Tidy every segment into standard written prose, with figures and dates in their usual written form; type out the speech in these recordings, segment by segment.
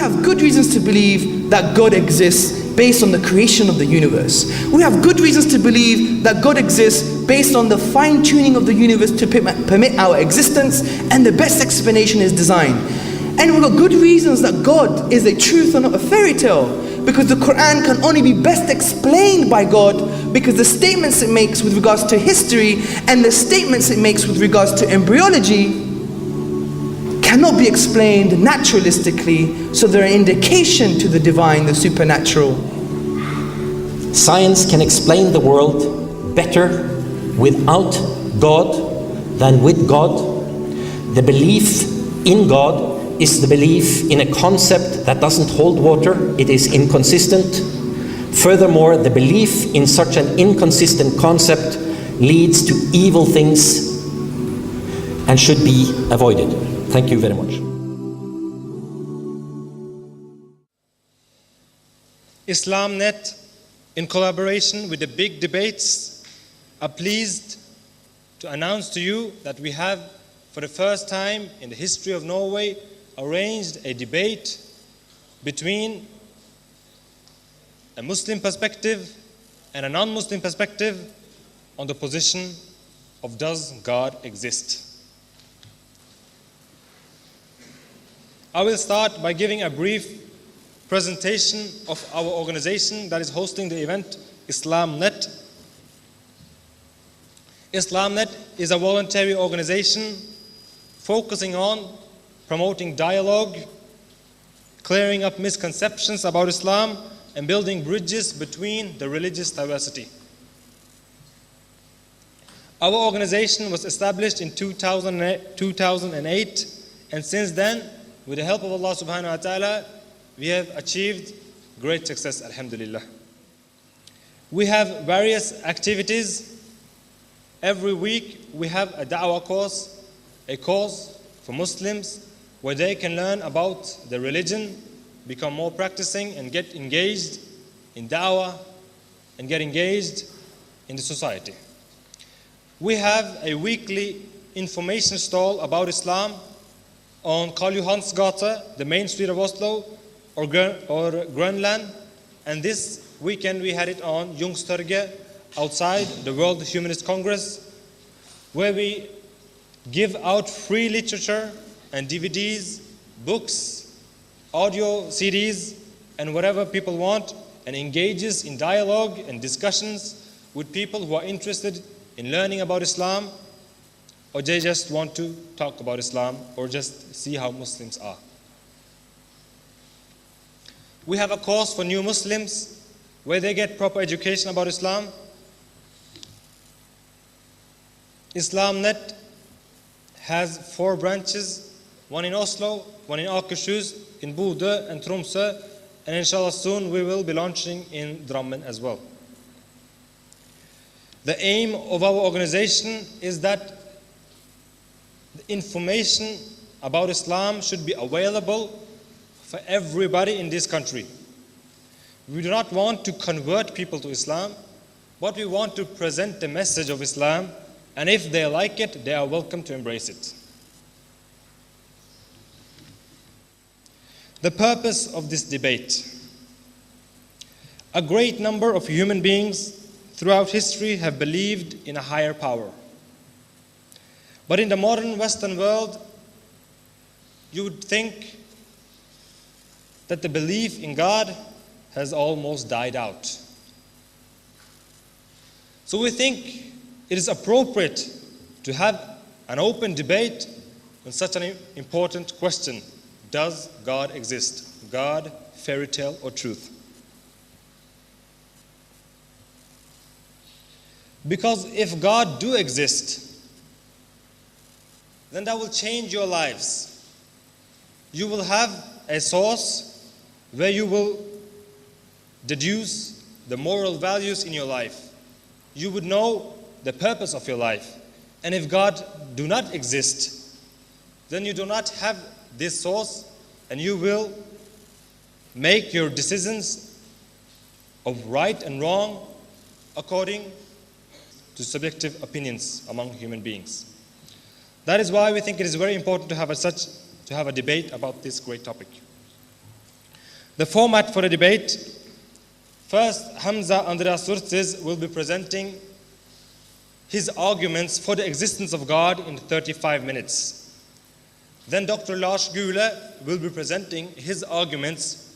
have good reasons to believe that God exists based on the creation of the universe. We have good reasons to believe that God exists based on the fine-tuning of the universe to permit our existence, and the best explanation is design. And we've got good reasons that God is a truth and not a fairy tale, because the Quran can only be best explained by God, because the statements it makes with regards to history and the statements it makes with regards to embryology cannot be explained naturalistically, so they're an indication to the divine, the supernatural. Science can explain the world better without God than with God. The belief in God is the belief in a concept that doesn't hold water. It is inconsistent. Furthermore, the belief in such an inconsistent concept leads to evil things and should be avoided. Thank you very much. IslamNet, in collaboration with the Big Debates, are pleased to announce to you that we have, for the first time in the history of Norway, arranged a debate between a Muslim perspective and a non-Muslim perspective on the position of does God exist. I will start by giving a brief presentation of our organization that is hosting the event, IslamNet. IslamNet is a voluntary organization focusing on promoting dialogue, clearing up misconceptions about Islam, and building bridges between the religious diversity. Our organization was established in 2008, and since then, with the help of Allah subhanahu wa ta'ala, we have achieved great success, alhamdulillah. We have various activities. Every week we have a da'wah course, a course for Muslims where they can learn about the religion, become more practicing, and get engaged in da'wah and get engaged in the society. We have a weekly information stall about Islam on Karl Johans gate, the main street of Oslo, or Grønland, and this weekend we had it on Youngstorget outside the World Humanist Congress, where we give out free literature and DVDs, books, audio CDs, and whatever people want, and engages in dialogue and discussions with people who are interested in learning about Islam, or they just want to talk about Islam, or just see how Muslims are. We have a course for new Muslims where they get proper education about Islam. IslamNet has 4 branches, one in Oslo, one in Akershus, in Bodø and Tromsø, and inshallah soon we will be launching in Drammen as well. The aim of our organization is that the information about Islam should be available for everybody in this country. We do not want to convert people to Islam, but we want to present the message of Islam, and if they like it, they are welcome to embrace it. The purpose of this debate. A great number of human beings throughout history have believed in a higher power. But in the modern Western world, you would think that the belief in God has almost died out. So we think it is appropriate to have an open debate on such an important question. Does God exist? God, fairy tale, or truth? Because if God do exist, then that will change your lives. You will have a source where you will deduce the moral values in your life. You would know the purpose of your life. And if God do not exist, then you do not have this source, and you will make your decisions of right and wrong according to subjective opinions among human beings. That is why we think it is very important to have a debate about this great topic. The format for the debate: first, Hamza Andreas Tzortzis will be presenting his arguments for the existence of God in 35 minutes. Then Dr. Lars Gule will be presenting his arguments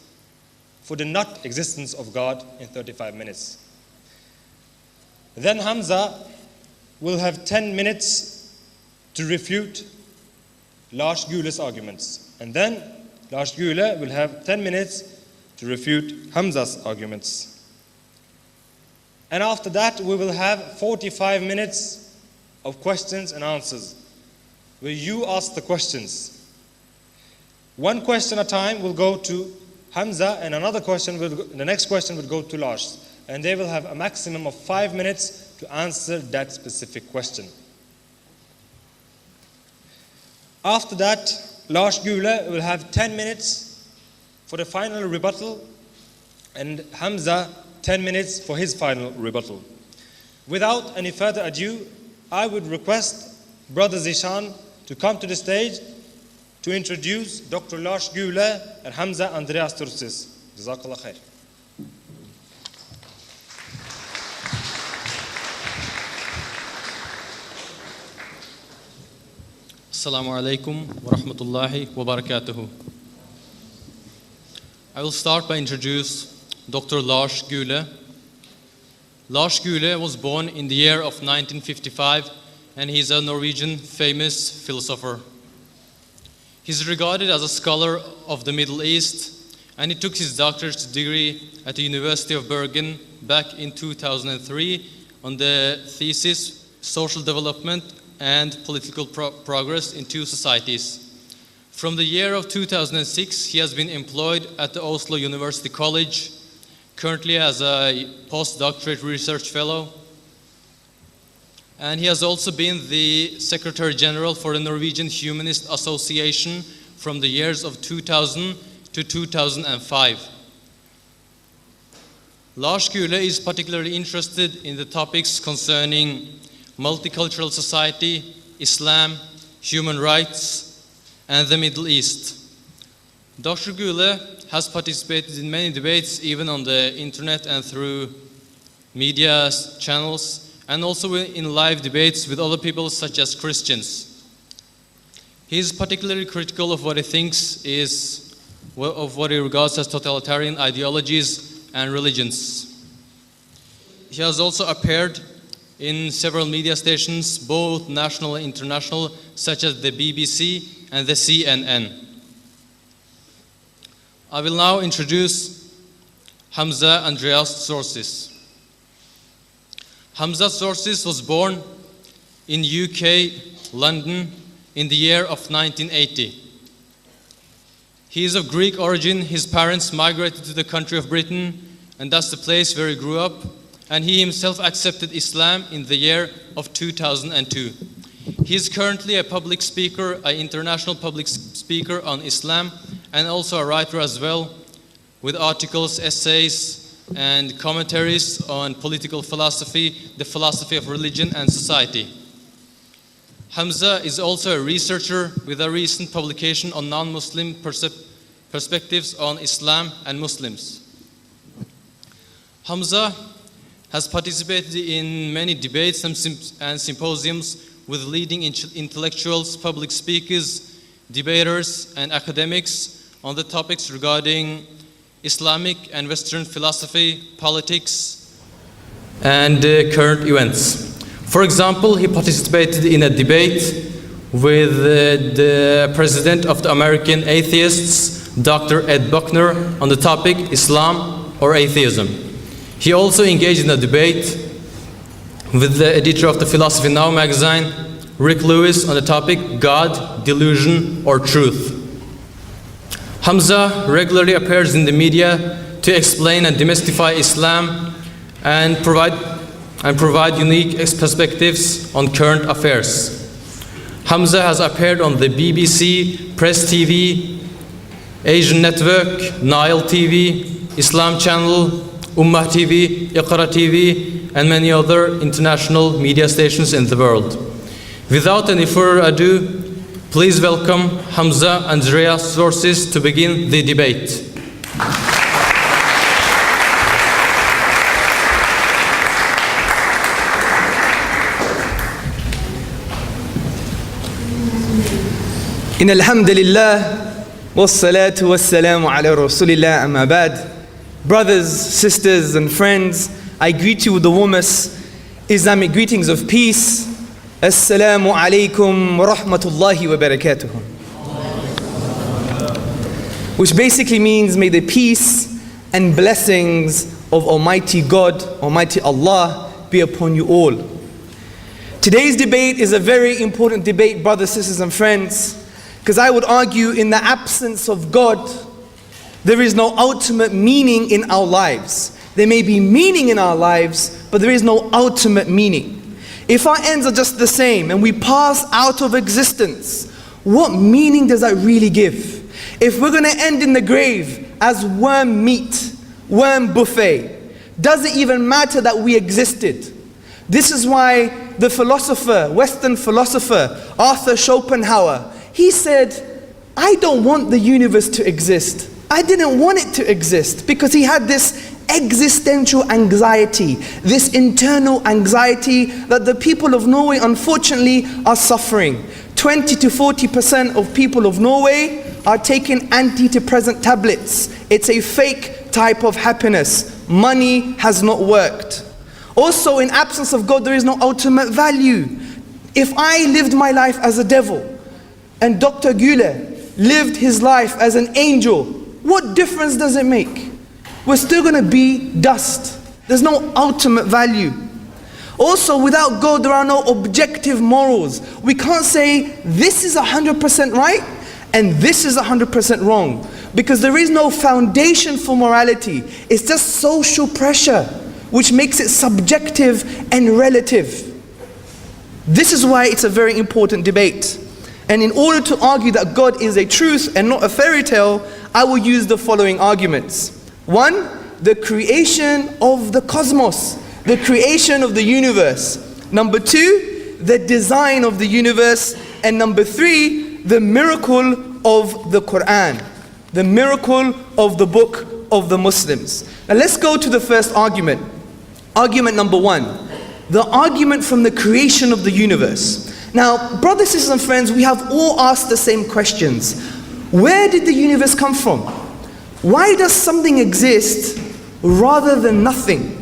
for the not existence of God in 35 minutes. Then Hamza will have 10 minutes to refute Lars Gule's arguments. And then Lars Gule will have 10 minutes to refute Hamza's arguments. And after that, we will have 45 minutes of questions and answers, where you ask the questions. One question at a time will go to Hamza, and the next question will go to Lars. And they will have a maximum of 5 minutes to answer that specific question. After that, Lars Gule will have 10 minutes for the final rebuttal, and Hamza 10 minutes for his final rebuttal. Without any further ado, I would request Brother Zishan to come to the stage to introduce Dr. Lars Gule and Hamza Andreas Tzortzis. Jazakallah khair. Assalamu alaikum wa rahmatullahi wa barakatuhu. I will start by introducing Dr. Lars Gule. Lars Gule was born in the year of 1955, and he is a Norwegian famous philosopher. He is regarded as a scholar of the Middle East, and he took his doctorate degree at the University of Bergen back in 2003 on the thesis Social Development and Political Progress in Two Societies. From the year of 2006, he has been employed at the Oslo University College, currently as a postdoctorate research fellow. And he has also been the Secretary General for the Norwegian Humanist Association from the years of 2000 to 2005. Lars Gule is particularly interested in the topics concerning multicultural society, Islam, human rights, and the Middle East. Dr. Gule has participated in many debates, even on the internet and through media channels, and also in live debates with other people such as Christians. He is particularly critical of what he thinks of what he regards as totalitarian ideologies and religions. He has also appeared in several media stations, both national and international, such as the BBC and the CNN. I will now introduce Hamza Andreas Tzortzis. Hamza Tzortzis was born in UK, London, in the year of 1980. He is of Greek origin. His parents migrated to the country of Britain, and that's the place where he grew up, and he himself accepted Islam in the year of 2002. He is currently a public speaker, an international public speaker on Islam, and also a writer as well, with articles, essays, and commentaries on political philosophy, the philosophy of religion and society. Hamza is also a researcher with a recent publication on non-Muslim perspectives on Islam and Muslims. Hamza has participated in many debates and symposiums with leading intellectuals, public speakers, debaters, and academics on the topics regarding Islamic and Western philosophy, politics, and current events. For example, he participated in a debate with the president of the American Atheists, Dr. Ed Buckner, on the topic Islam or Atheism. He also engaged in a debate with the editor of the Philosophy Now magazine, Rick Lewis, on the topic God, Delusion, or Truth. Hamza regularly appears in the media to explain and demystify Islam and provide unique perspectives on current affairs. Hamza has appeared on the BBC, Press TV, Asian Network, Nile TV, Islam Channel, Ummah TV, Iqra TV, and many other international media stations in the world. Without any further ado, please welcome Hamza Andreas Tzortzis to begin the debate. إن الحمد لله والصلاة والسلام على رسول الله أما بعد. Brothers, sisters and friends, I greet you with the warmest Islamic greetings of peace. Assalamu alaikum wa rahmatullahi wa barakatuh. Which basically means may the peace and blessings of Almighty God, Almighty Allah be upon you all. Today's debate is a very important debate, brothers, sisters and friends, because I would argue in the absence of God, there is no ultimate meaning in our lives. There may be meaning in our lives, but there is no ultimate meaning. If our ends are just the same and we pass out of existence, what meaning does that really give? If we're going to end in the grave as worm meat, worm buffet, does it even matter that we existed? This is why the philosopher, Western philosopher, Arthur Schopenhauer, he said, I don't want the universe to exist. I didn't want it to exist because he had this existential anxiety, this internal anxiety that the people of Norway unfortunately are suffering. 20 to 40% of people of Norway are taking antidepressant tablets. It's a fake type of happiness. Money has not worked. Also, in absence of God, there is no ultimate value. If I lived my life as a devil and Dr. Gule lived his life as an angel, what difference does it make? We're still going to be dust. There's no ultimate value. Also, without God, there are no objective morals. We can't say this is 100% right and this is 100% wrong, because there is no foundation for morality. It's just social pressure, which makes it subjective and relative. This is why it's a very important debate. And in order to argue that God is a truth and not a fairy tale, I will use the following arguments. 1, the creation of the cosmos, the creation of the universe. Number 2, the design of the universe. And number 3, the miracle of the Quran, the miracle of the book of the Muslims. Now let's go to the first argument. Argument number 1, the argument from the creation of the universe. Now, brothers, sisters and friends, we have all asked the same questions. Where did the universe come from? Why does something exist rather than nothing?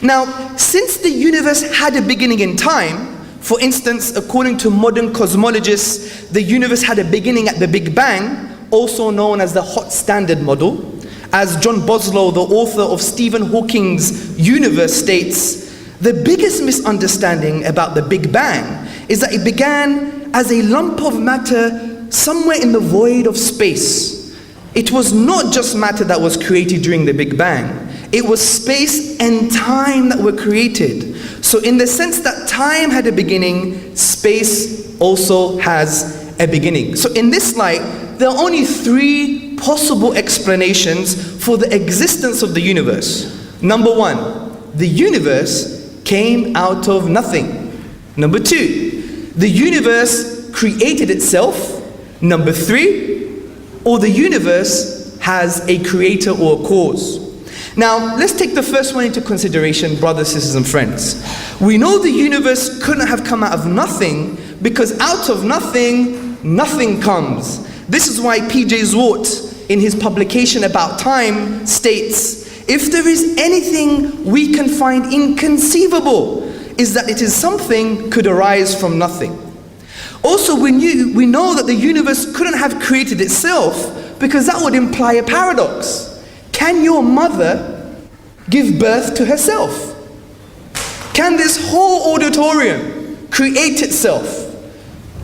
Now, since the universe had a beginning in time, for instance, according to modern cosmologists, the universe had a beginning at the Big Bang, also known as the hot standard model. As John Boslow, the author of Stephen Hawking's universe, states, the biggest misunderstanding about the Big Bang is that it began as a lump of matter somewhere in the void of space. It was not just matter that was created during the Big Bang. It was space and time that were created. So in the sense that time had a beginning, space also has a beginning. So in this light, there are only 3 possible explanations for the existence of the universe. Number 1, the universe came out of nothing. Number 2, the universe created itself. Number 3, or the universe has a creator or a cause. Now, let's take the first one into consideration, brothers, sisters and friends. We know the universe couldn't have come out of nothing, because out of nothing, nothing comes. This is why P.J. Zwart, in his publication About Time, states, if there is anything we can find inconceivable, is that it is something could arise from nothing. Also, we know that the universe couldn't have created itself, because that would imply a paradox. Can your mother give birth to herself? Can this whole auditorium create itself?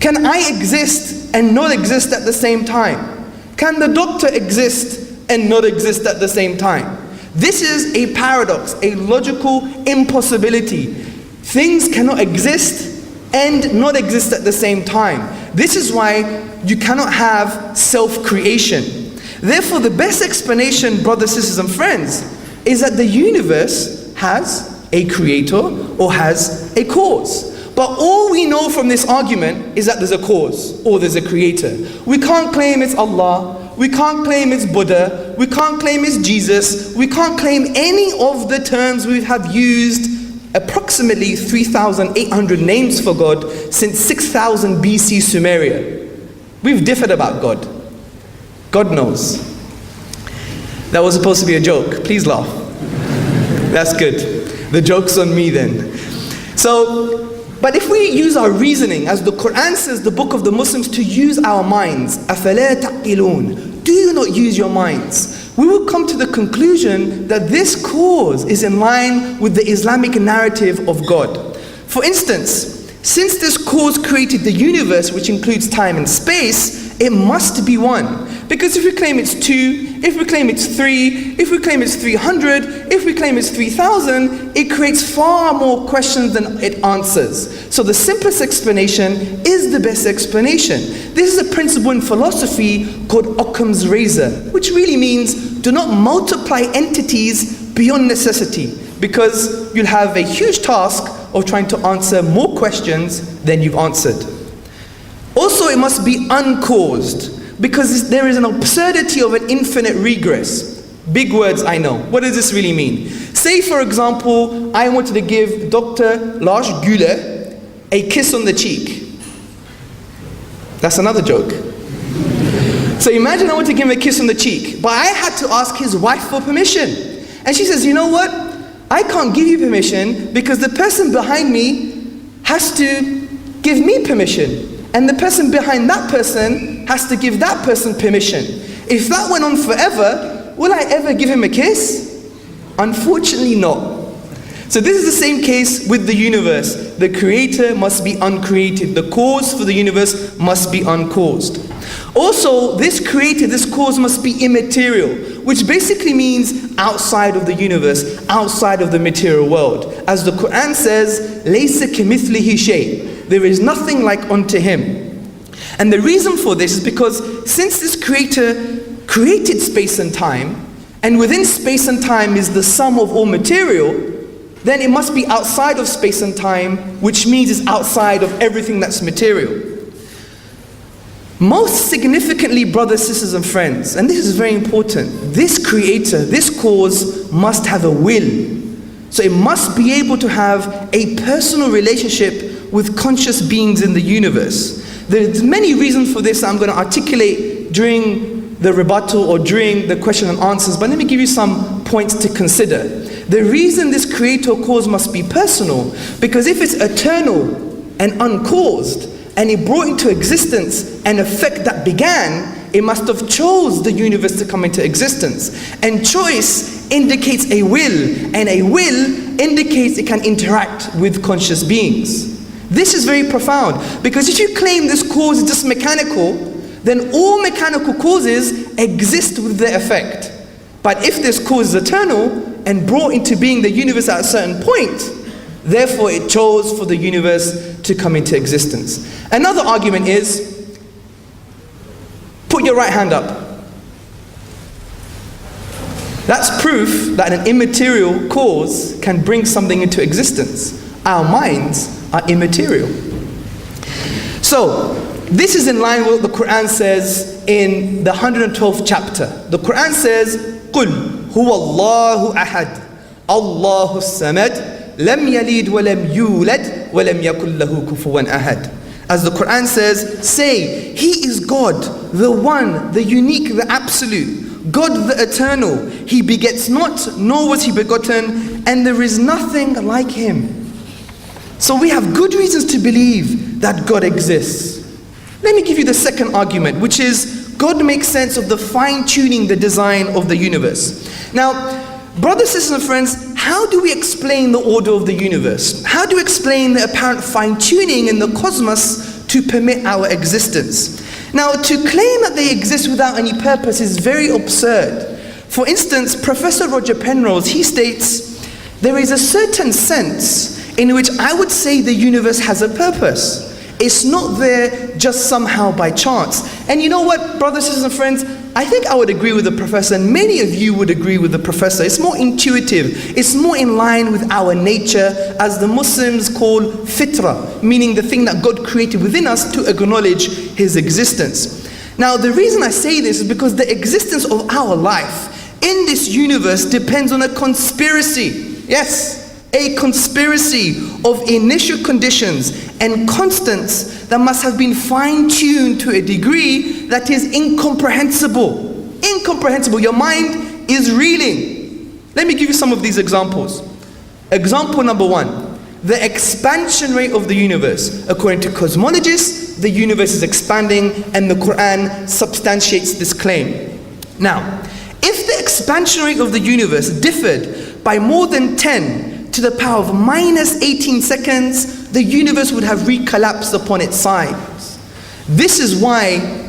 Can I exist and not exist at the same time? Can the doctor exist and not exist at the same time? This is a paradox, a logical impossibility. Things cannot exist and not exist at the same time. This is why you cannot have self-creation. Therefore, the best explanation, brothers, sisters and friends, is that the universe has a creator or has a cause. But all we know from this argument is that there's a cause or there's a creator. We can't claim it's Allah, we can't claim it's Buddha, we can't claim it's Jesus, we can't claim any of the terms we have used approximately 3,800 names for God since 6,000 BC Sumeria. We've differed about God. God knows. That was supposed to be a joke. Please laugh. That's good. The joke's on me then. But if we use our reasoning, as the Quran says, the book of the Muslims, to use our minds, أَفَلَا تَعْقِلُونَ, do you not use your minds? We will come to the conclusion that this cause is in line with the Islamic narrative of God. For instance, since this cause created the universe, which includes time and space, it must be one. Because if we claim it's 2, if we claim it's 3, if we claim it's 300, if we claim it's 3,000, it creates far more questions than it answers. So the simplest explanation is the best explanation. This is a principle in philosophy called Occam's razor, which really means do not multiply entities beyond necessity, because you'll have a huge task of trying to answer more questions than you've answered. Also, it must be uncaused, because there is an absurdity of an infinite regress. Big words, I know. What does this really mean? Say, for example, I wanted to give Dr. Lars Gule a kiss on the cheek. That's another joke. So imagine I want to give him a kiss on the cheek, but I had to ask his wife for permission. And she says, you know what? I can't give you permission because the person behind me has to give me permission. And the person behind that person has to give that person permission. If that went on forever, will I ever give him a kiss? Unfortunately not. So this is the same case with the universe. The creator must be uncreated. The cause for the universe must be uncaused. Also, this cause must be immaterial, which basically means outside of the universe, outside of the material world. As the Quran says, لَيْسَ كَمِثْلِهِ شَيْءٍ, there is nothing like unto him. And the reason for this is because since this creator created space and time, and within space and time is the sum of all material, then it must be outside of space and time, which means it's outside of everything that's material. Most significantly, brothers, sisters, and friends, and this is very important, this creator, this cause must have a will. So it must be able to have a personal relationship with conscious beings in the universe. There's many reasons for this I'm going to articulate during the rebuttal or during the question and answers, but let me give you some points to consider. The reason this creator cause must be personal, because if it's eternal and uncaused, and it brought into existence an effect that began, it must have chose the universe to come into existence. And choice indicates a will, and a will indicates it can interact with conscious beings. This is very profound, because if you claim this cause is just mechanical, then all mechanical causes exist with their effect. But if this cause is eternal and brought into being the universe at a certain point, therefore it chose for the universe to come into existence. Another argument is, put your right hand up. That's proof that an immaterial cause can bring something into existence. Our minds are immaterial. So, this is in line with what the Quran says in the 112th chapter. The Quran says, قُلْ هُوَ اللَّهُ أَحَدٌ اللَّهُ الصَّمَدُ لَمْ يَلِدْ وَلَمْ يُولَدْ وَلَمْ يَكُنْ لَهُ كُفُوًا أَحَدٌ. As the Quran says, say, He is God, the one, the unique, the absolute, God the eternal. He begets not, nor was He begotten, and there is nothing like Him. So we have good reasons to believe that God exists. Let me give you the second argument, which is God makes sense of the fine-tuning, the design of the universe. Now, brothers, sisters, and friends, how do we explain the order of the universe? How do we explain the apparent fine-tuning in the cosmos to permit our existence? Now, to claim that they exist without any purpose is very absurd. For instance, Professor Roger Penrose, he states, there is a certain sense in which I would say the universe has a purpose. It's not there just somehow by chance. And you know what, brothers, sisters, and friends? I think I would agree with the professor, and many of you would agree with the professor. It's more intuitive. It's more in line with our nature, as the Muslims call fitra, meaning the thing that God created within us to acknowledge His existence. Now, the reason I say this is because the existence of our life in this universe depends on a conspiracy. Yes, a conspiracy of initial conditions and constants that must have been fine-tuned to a degree that is incomprehensible. Incomprehensible. Your mind is reeling. Let me give you some of these examples. Example number 1. The expansion rate of the universe. According to cosmologists, the universe is expanding, and the Quran substantiates this claim. Now, if the expansion rate of the universe differed by more than 10 to the power of minus 18 seconds, the universe would have recollapsed upon its sides. This is why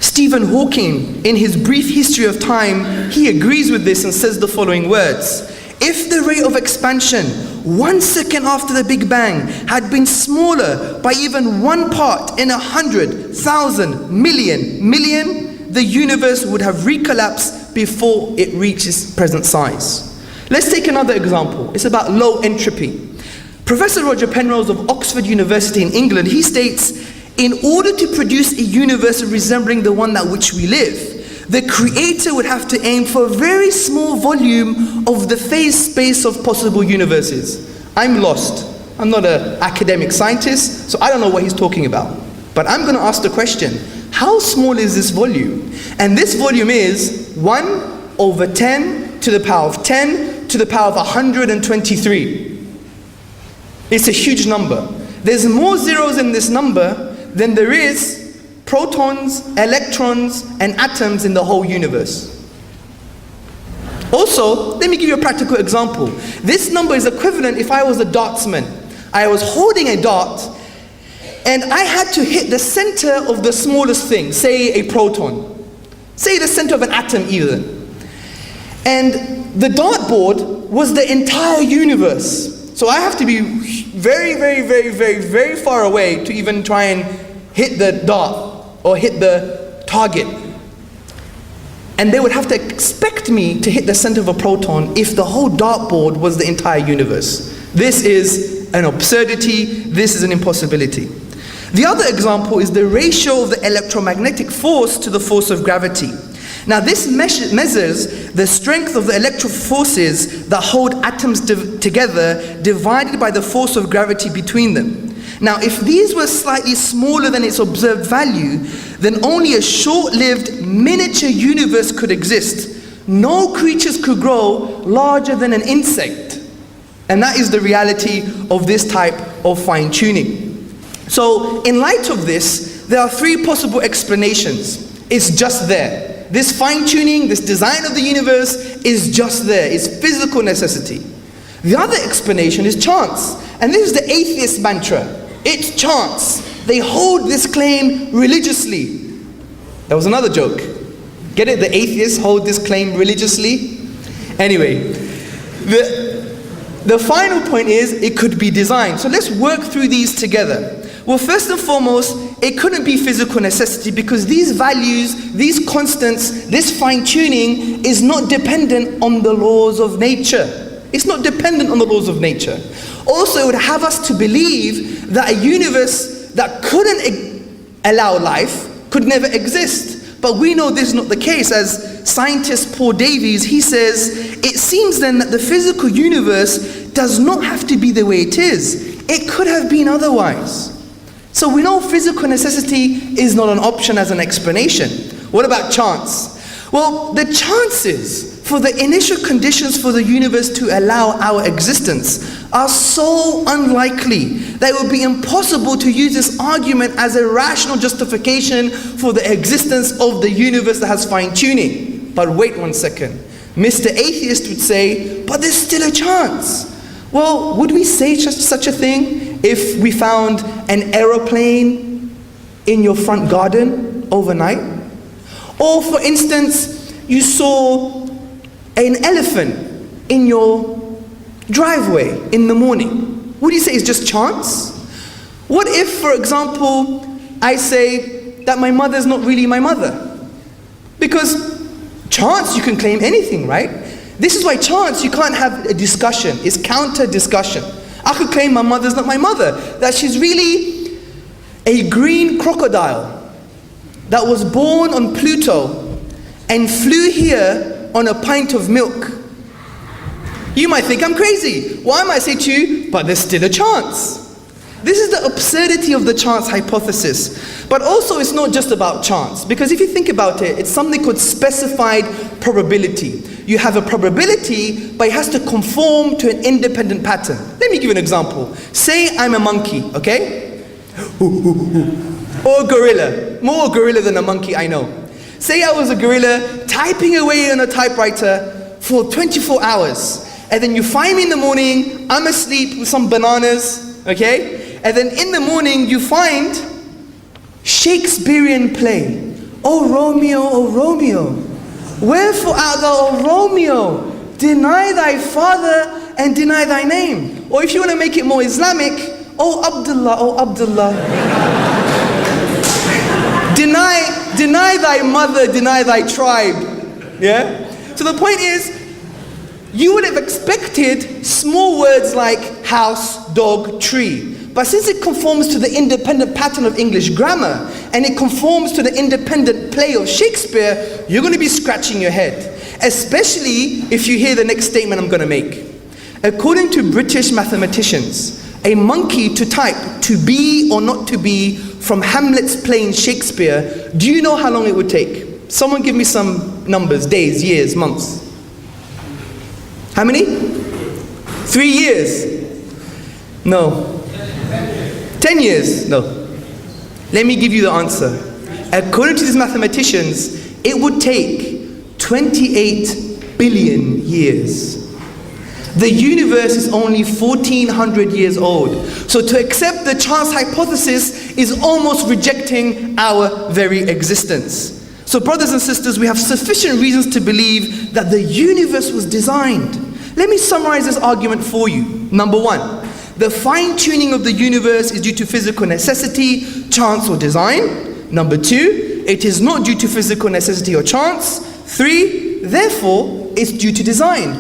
Stephen Hawking, in his brief history of time, he agrees with this and says the following words: if the rate of expansion 1 second after the Big Bang had been smaller by even 1 part in 100,000 million, the universe would have recollapsed before it reached its present size. Let's take another example. It's about low entropy. Professor Roger Penrose of Oxford University in England, he states, in order to produce a universe resembling the one that which we live, the creator would have to aim for a very small volume of the phase space of possible universes. I'm lost. I'm not an academic scientist, so I don't know what he's talking about. But I'm going to ask the question, how small is this volume? And this volume is 1 over 10 to the power of 10 to the power of 123. It's a huge number. There's more zeros in this number than there is protons, electrons, and atoms in the whole universe. Also, let me give you a practical example. This number is equivalent if I was a dartsman. I was holding a dart, and I had to hit the center of the smallest thing, say a proton, say the center of an atom even. And the dartboard was the entire universe. So I have to be very far away to even try and hit the dart or hit the target. And they would have to expect me to hit the center of a proton if the whole dartboard was the entire universe. This is an absurdity. This is an impossibility. The other example is the ratio of the electromagnetic force to the force of gravity. Now this measures the strength of the electric forces that hold atoms together divided by the force of gravity between them. Now if these were slightly smaller than its observed value, then only a short-lived miniature universe could exist. No creatures could grow larger than an insect. And that is the reality of this type of fine-tuning. So in light of this, there are 3 possible explanations. It's just there. This fine-tuning, this design of the universe is just there. It's physical necessity. The other explanation is chance. And this is the atheist mantra. It's chance. They hold this claim religiously. That was another joke. Get it? The atheists hold this claim religiously. Anyway, the final point is it could be designed. So let's work through these together. Well, first and foremost, it couldn't be physical necessity because these values, these constants, this fine-tuning is not dependent on the laws of nature. It's not dependent on the laws of nature. Also, it would have us to believe that a universe that couldn't allow life could never exist. But we know this is not the case. As scientist Paul Davies, he says, it seems then that the physical universe does not have to be the way it is. It could have been otherwise. So we know physical necessity is not an option as an explanation. What about chance? Well, the chances for the initial conditions for the universe to allow our existence are so unlikely that it would be impossible to use this argument as a rational justification for the existence of the universe that has fine-tuning. But wait 1 second. Mr. Atheist would say, but there's still a chance. Well, would we say such a thing if we found an aeroplane in your front garden overnight? Or for instance, you saw an elephant in your driveway in the morning. Would you say it's just chance? What if, for example, I say that my mother's not really my mother? Because chance, you can claim anything, right? This is why chance, you can't have a discussion. It's counter-discussion. I could claim my mother's not my mother, that she's really a green crocodile that was born on Pluto and flew here on a pint of milk. You might think I'm crazy. Well, I might say to you, but there's still a chance. This is the absurdity of the chance hypothesis. But also it's not just about chance, because if you think about it, it's something called specified probability. You have a probability, but it has to conform to an independent pattern. Let me give you an example. Say I'm a monkey, okay? Or a gorilla. More gorilla than a monkey, I know. Say I was a gorilla typing away on a typewriter for 24 hours. And then you find me in the morning, I'm asleep with some bananas, okay? And then in the morning you find Shakespearean play. Oh Romeo, wherefore art thou, O Romeo? Deny thy father and deny thy name. Or if you want to make it more Islamic, oh Abdullah. Deny thy mother, deny thy tribe. Yeah? So the point is, you would have expected small words like house, dog, tree. But since it conforms to the independent pattern of English grammar, and it conforms to the independent play of Shakespeare, you're going to be scratching your head. Especially if you hear the next statement I'm going to make. According to British mathematicians, a monkey to type to be or not to be from Hamlet's play in Shakespeare, do you know how long it would take? Someone give me some numbers, days, years, months. How many? 3 years? No. 10 years? No. Let me give you the answer. According to these mathematicians, it would take 28 billion years. The universe is only 1400 years old. So to accept the chance hypothesis is almost rejecting our very existence. So brothers and sisters, we have sufficient reasons to believe that the universe was designed. Let me summarize this argument for you. Number one, the fine-tuning of the universe is due to physical necessity, chance or design. Number two, it is not due to physical necessity or chance. Three, therefore, it's due to design.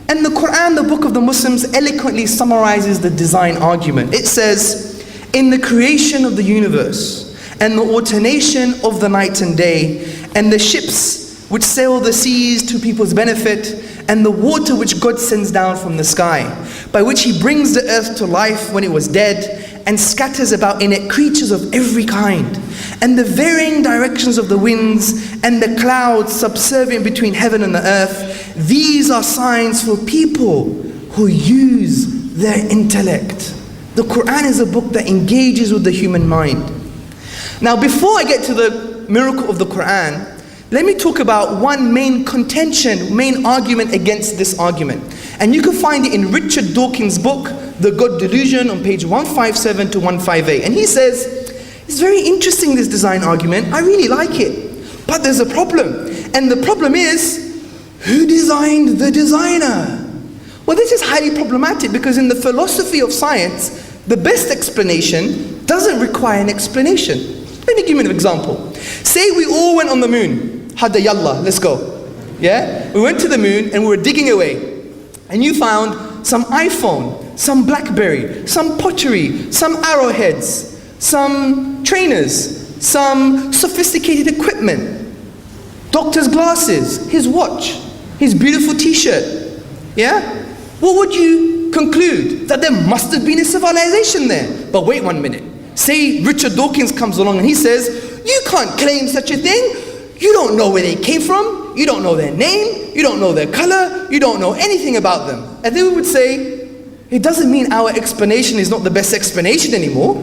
And the Quran, the book of the Muslims, eloquently summarizes the design argument. It says, in the creation of the universe, and the alternation of the night and day, and the ships which sail the seas to people's benefit, and the water which God sends down from the sky, by which He brings the earth to life when it was dead, and scatters about in it creatures of every kind, and the varying directions of the winds, and the clouds subservient between heaven and the earth, these are signs for people who use their intellect. The Quran is a book that engages with the human mind. Now, before I get to the miracle of the Quran, let me talk about one main contention, main argument against this argument. And you can find it in Richard Dawkins' book, The God Delusion, on page 157 to 158. And he says, it's very interesting, this design argument. I really like it. But there's a problem. And the problem is, who designed the designer? Well, this is highly problematic because in the philosophy of science, the best explanation doesn't require an explanation. Let me give you an example. Say we all went on the moon. Hadda yallah, let's go. Yeah? We went to the moon and we were digging away. And you found some iPhone, some BlackBerry, some pottery, some arrowheads, some trainers, some sophisticated equipment, doctor's glasses, his watch, his beautiful t-shirt. Yeah? What would you conclude? That there must have been a civilization there. But wait 1 minute. Say Richard Dawkins comes along and he says, you can't claim such a thing. You don't know where they came from. You don't know their name. You don't know their color. You don't know anything about them. And then we would say, it doesn't mean our explanation is not the best explanation anymore.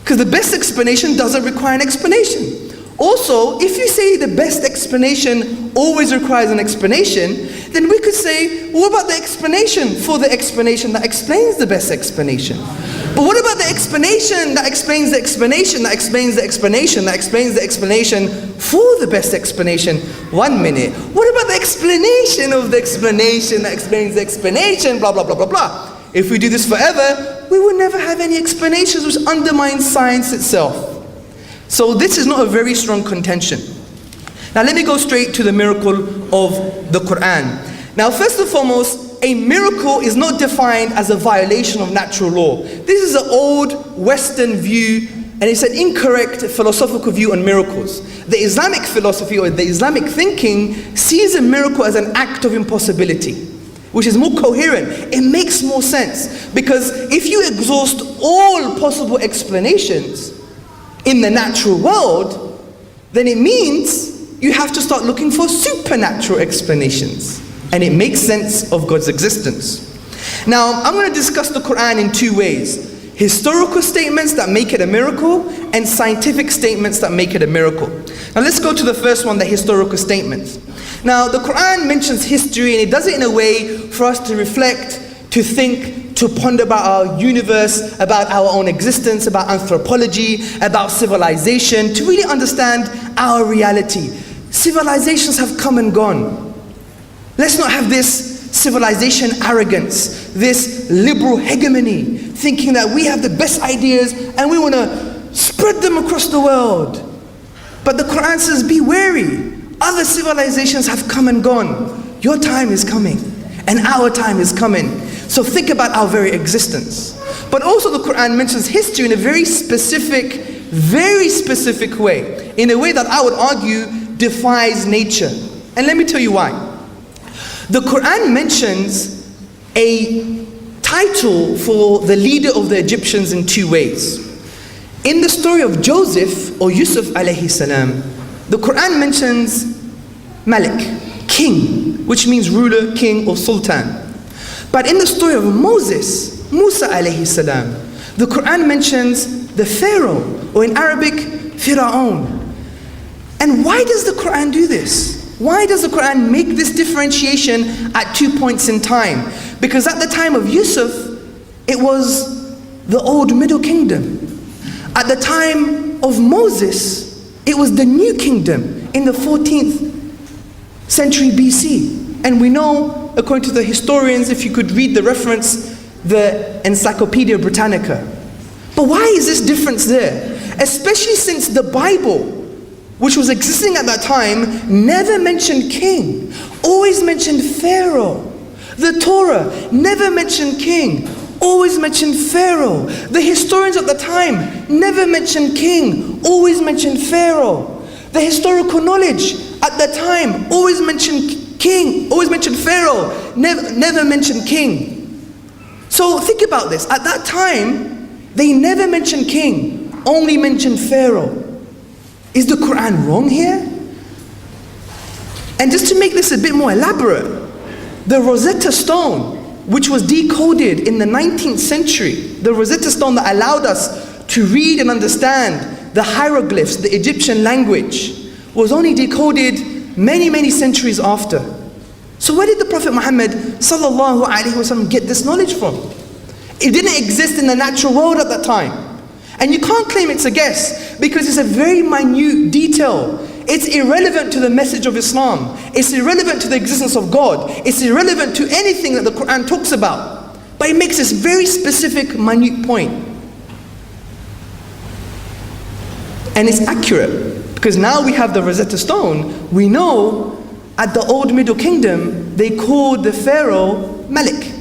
Because the best explanation doesn't require an explanation. Also, if you say the best explanation always requires an explanation, then we could say, what about the explanation for the explanation that explains the best explanation? But what about the explanation that explains the explanation that explains the explanation that explains the explanation for the best explanation? 1 minute. What about the explanation of the explanation that explains the explanation, blah, blah, blah, blah, blah. If we do this forever, we will never have any explanations, which undermines science itself. So this is not a very strong contention. Now let me go straight to the miracle of the Quran. Now first and foremost, a miracle is not defined as a violation of natural law. This is an old Western view, and it's an incorrect philosophical view on miracles. The Islamic philosophy or the Islamic thinking sees a miracle as an act of impossibility. which is more coherent, it makes more sense. Because if you exhaust all possible explanations in the natural world, then it means you have to start looking for supernatural explanations. And it makes sense of God's existence. Now, I'm going to discuss the Quran in two ways. Historical statements that make it a miracle, and scientific statements that make it a miracle. Now let's go to the first one, the historical statements. Now the Quran mentions history, and it does it in a way for us to reflect, to think, to ponder about our universe, about our own existence, about anthropology, about civilization, to really understand our reality. Civilizations have come and gone. Let's not have this civilization arrogance, this liberal hegemony, thinking that we have the best ideas and we want to spread them across the world. But the Quran says, be wary. Other civilizations have come and gone. Your time is coming, and our time is coming. So think about our very existence. But also the Quran mentions history in a very specific way, in a way that I would argue defies nature. And let me tell you why. The Quran mentions a title for the leader of the Egyptians in two ways. In the story of Joseph, or Yusuf alayhi salam, the Quran mentions Malik, king, which means ruler, king, or sultan. But in the story of Moses, Musa alayhi salam, the Quran mentions the Pharaoh, or in Arabic, Fir'aun. And why does the Quran do this? Why does the Quran make this differentiation at 2 points in time? Because at the time of Yusuf, it was the old Middle Kingdom. At the time of Moses, it was the New Kingdom in the 14th century BC. And we know, according to the historians, if you could read the reference, the Encyclopedia Britannica. But why is this difference there? Especially since the Bible, which was existing at that time, never mentioned king, always mentioned Pharaoh. The Torah never mentioned king, always mentioned Pharaoh. The historians at the time never mentioned king, always mentioned Pharaoh. The historical knowledge at the time always mentioned king, always mentioned Pharaoh, never mentioned king. So think about this. At that time, they never mentioned king, only mentioned Pharaoh. Is the Quran wrong here? And just to make this a bit more elaborate, the Rosetta Stone, which was decoded in the 19th century, the Rosetta Stone that allowed us to read and understand the hieroglyphs, the Egyptian language, was only decoded many centuries after. So where did the Prophet Muhammad sallallahu alaihi wasallam get this knowledge from? It didn't exist in the natural world at that time. And you can't claim it's a guess, because it's a very minute detail. It's irrelevant to the message of Islam. It's irrelevant to the existence of God. It's irrelevant to anything that the Quran talks about. But it makes this very specific, minute point. And it's accurate, because now we have the Rosetta Stone. We know at the old Middle Kingdom, they called the Pharaoh Malik,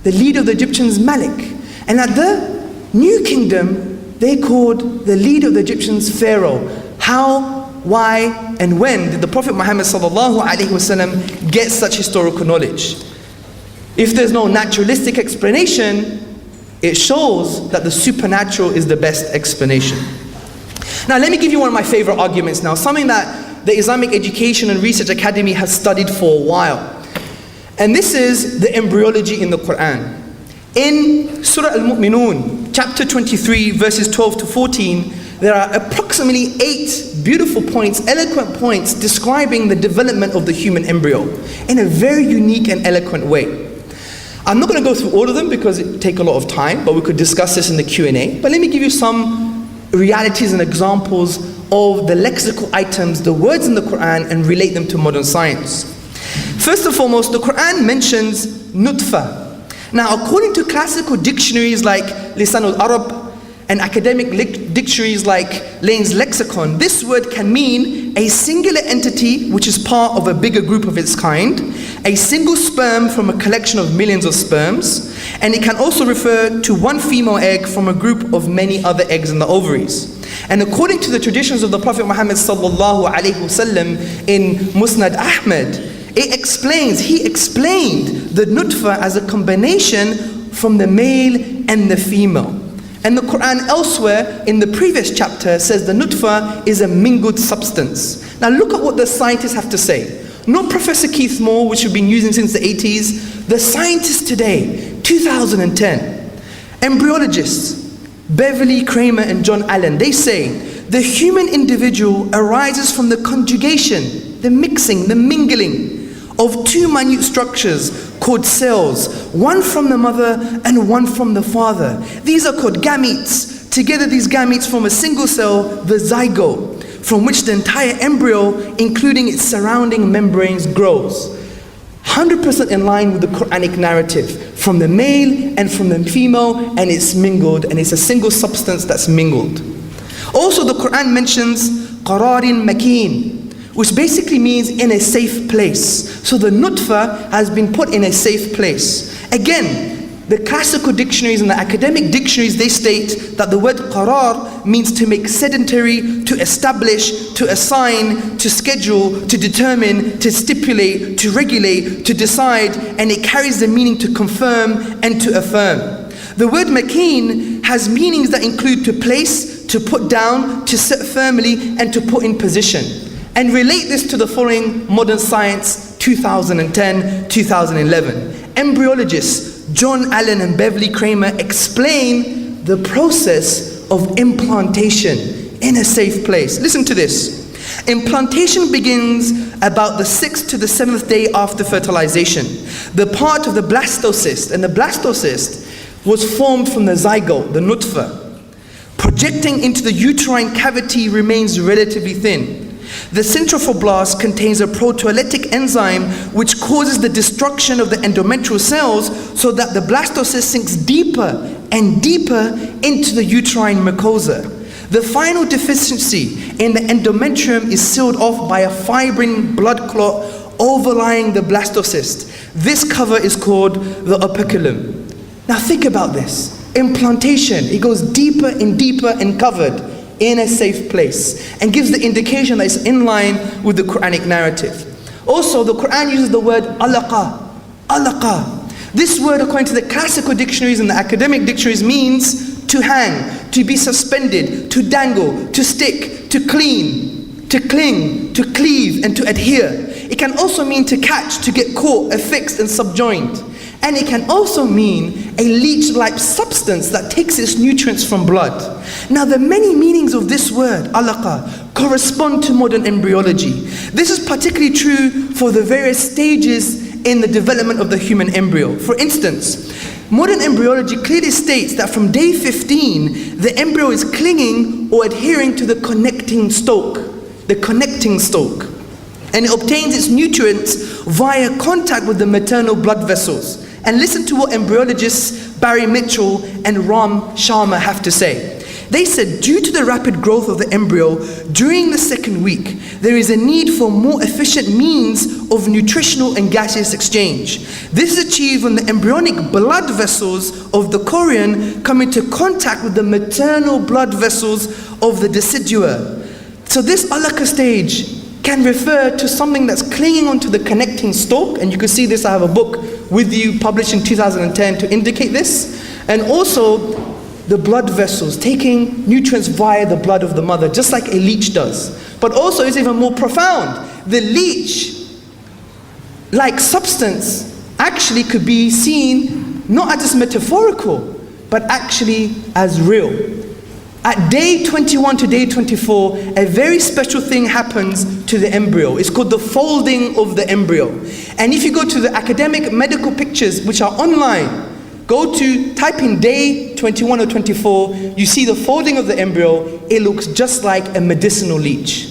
the leader of the Egyptians Malik. And at the New Kingdom, they called the leader of the Egyptians Pharaoh. How, why, and when did the Prophet Muhammad sallallahu alaihi wasallam get such historical knowledge? If there's no naturalistic explanation, it shows that the supernatural is the best explanation. Now let me give you one of my favorite arguments now, something that the Islamic Education and Research Academy has studied for a while. And this is the embryology in the Quran. In Surah Al-Mu'minun, chapter 23, verses 12 to 14, there are approximately 8 beautiful points, eloquent points, describing the development of the human embryo in a very unique and eloquent way. I'm not going to go through all of them because it takes a lot of time, but we could discuss this in the Q&A. But let me give you some realities and examples of the lexical items, the words in the Quran, and relate them to modern science. First and foremost, the Quran mentions nutfa. Now, according to classical dictionaries like Lisan al-Arab and academic dictionaries like Lane's Lexicon, this word can mean a singular entity which is part of a bigger group of its kind, a single sperm from a collection of millions of sperms, and it can also refer to one female egg from a group of many other eggs in the ovaries. And according to the traditions of the Prophet Muhammad sallallahu alaihi wasallam in Musnad Ahmad, He explained the nutfa as a combination from the male and the female. And the Quran elsewhere in the previous chapter says the nutfa is a mingled substance. Now look at what the scientists have to say. Not Professor Keith Moore, which we've been using since the 80s. The scientists today, 2010, embryologists, Beverly, Kramer and John Allen, they say the human individual arises from the conjugation, the mixing, the mingling of two minute structures called cells, one from the mother and one from the father. These are called gametes. Together these gametes form a single cell, the zygote, from which the entire embryo, including its surrounding membranes, grows. 100% in line with the Quranic narrative, from the male and from the female, and it's mingled, and it's a single substance that's mingled. Also the Quran mentions qararin makin, which basically means in a safe place. So the nutfa has been put in a safe place. Again, the classical dictionaries and the academic dictionaries, they state that the word qarar means to make sedentary, to establish, to assign, to schedule, to determine, to stipulate, to regulate, to decide, and it carries the meaning to confirm and to affirm. The word makin has meanings that include to place, to put down, to set firmly, and to put in position. And relate this to the following modern science 2010, 2011. Embryologists John Allen and Beverly Kramer explain the process of implantation in a safe place. Listen to this. Implantation begins about the 6th to the 7th day after fertilization. The part of the blastocyst, and the blastocyst was formed from the zygote, the nutfa. Projecting into the uterine cavity remains relatively thin. The centrophoblasts contains a proteolytic enzyme which causes the destruction of the endometrial cells so that the blastocyst sinks deeper and deeper into the uterine mucosa. The final deficiency in the endometrium is sealed off by a fibrin blood clot overlying the blastocyst. This cover is called the operculum. Now think about this. Implantation, it goes deeper and deeper and covered in a safe place, and gives the indication that it's in line with the Quranic narrative. Also, the Quran uses the word alaqa. Alaqa. This word, according to the classical dictionaries and the academic dictionaries, means to hang, to be suspended, to dangle, to stick, to clean, to cling, to cleave, and to adhere. It can also mean to catch, to get caught, affixed, and subjoined. And it can also mean a leech-like substance that takes its nutrients from blood. Now the many meanings of this word, alaqa, correspond to modern embryology. This is particularly true for the various stages in the development of the human embryo. For instance, modern embryology clearly states that from day 15, the embryo is clinging or adhering to the connecting stalk. And it obtains its nutrients via contact with the maternal blood vessels. And listen to what embryologists Barry Mitchell and Ram Sharma have to say. They said, due to the rapid growth of the embryo during the 2nd week, there is a need for more efficient means of nutritional and gaseous exchange. This is achieved when the embryonic blood vessels of the chorion come into contact with the maternal blood vessels of the decidua. So this alaqa stage can refer to something that's clinging onto the connecting stalk, and you can see this, I have a book with you published in 2010 to indicate this, and also the blood vessels taking nutrients via the blood of the mother, just like a leech does. But also it's even more profound. The leech like substance actually could be seen not as metaphorical, but actually as real. At day 21 to day 24, a very special thing happens to the embryo. It's called the folding of the embryo. And if you go to the academic medical pictures, which are online, type in day 21 or 24, you see the folding of the embryo. It looks just like a medicinal leech.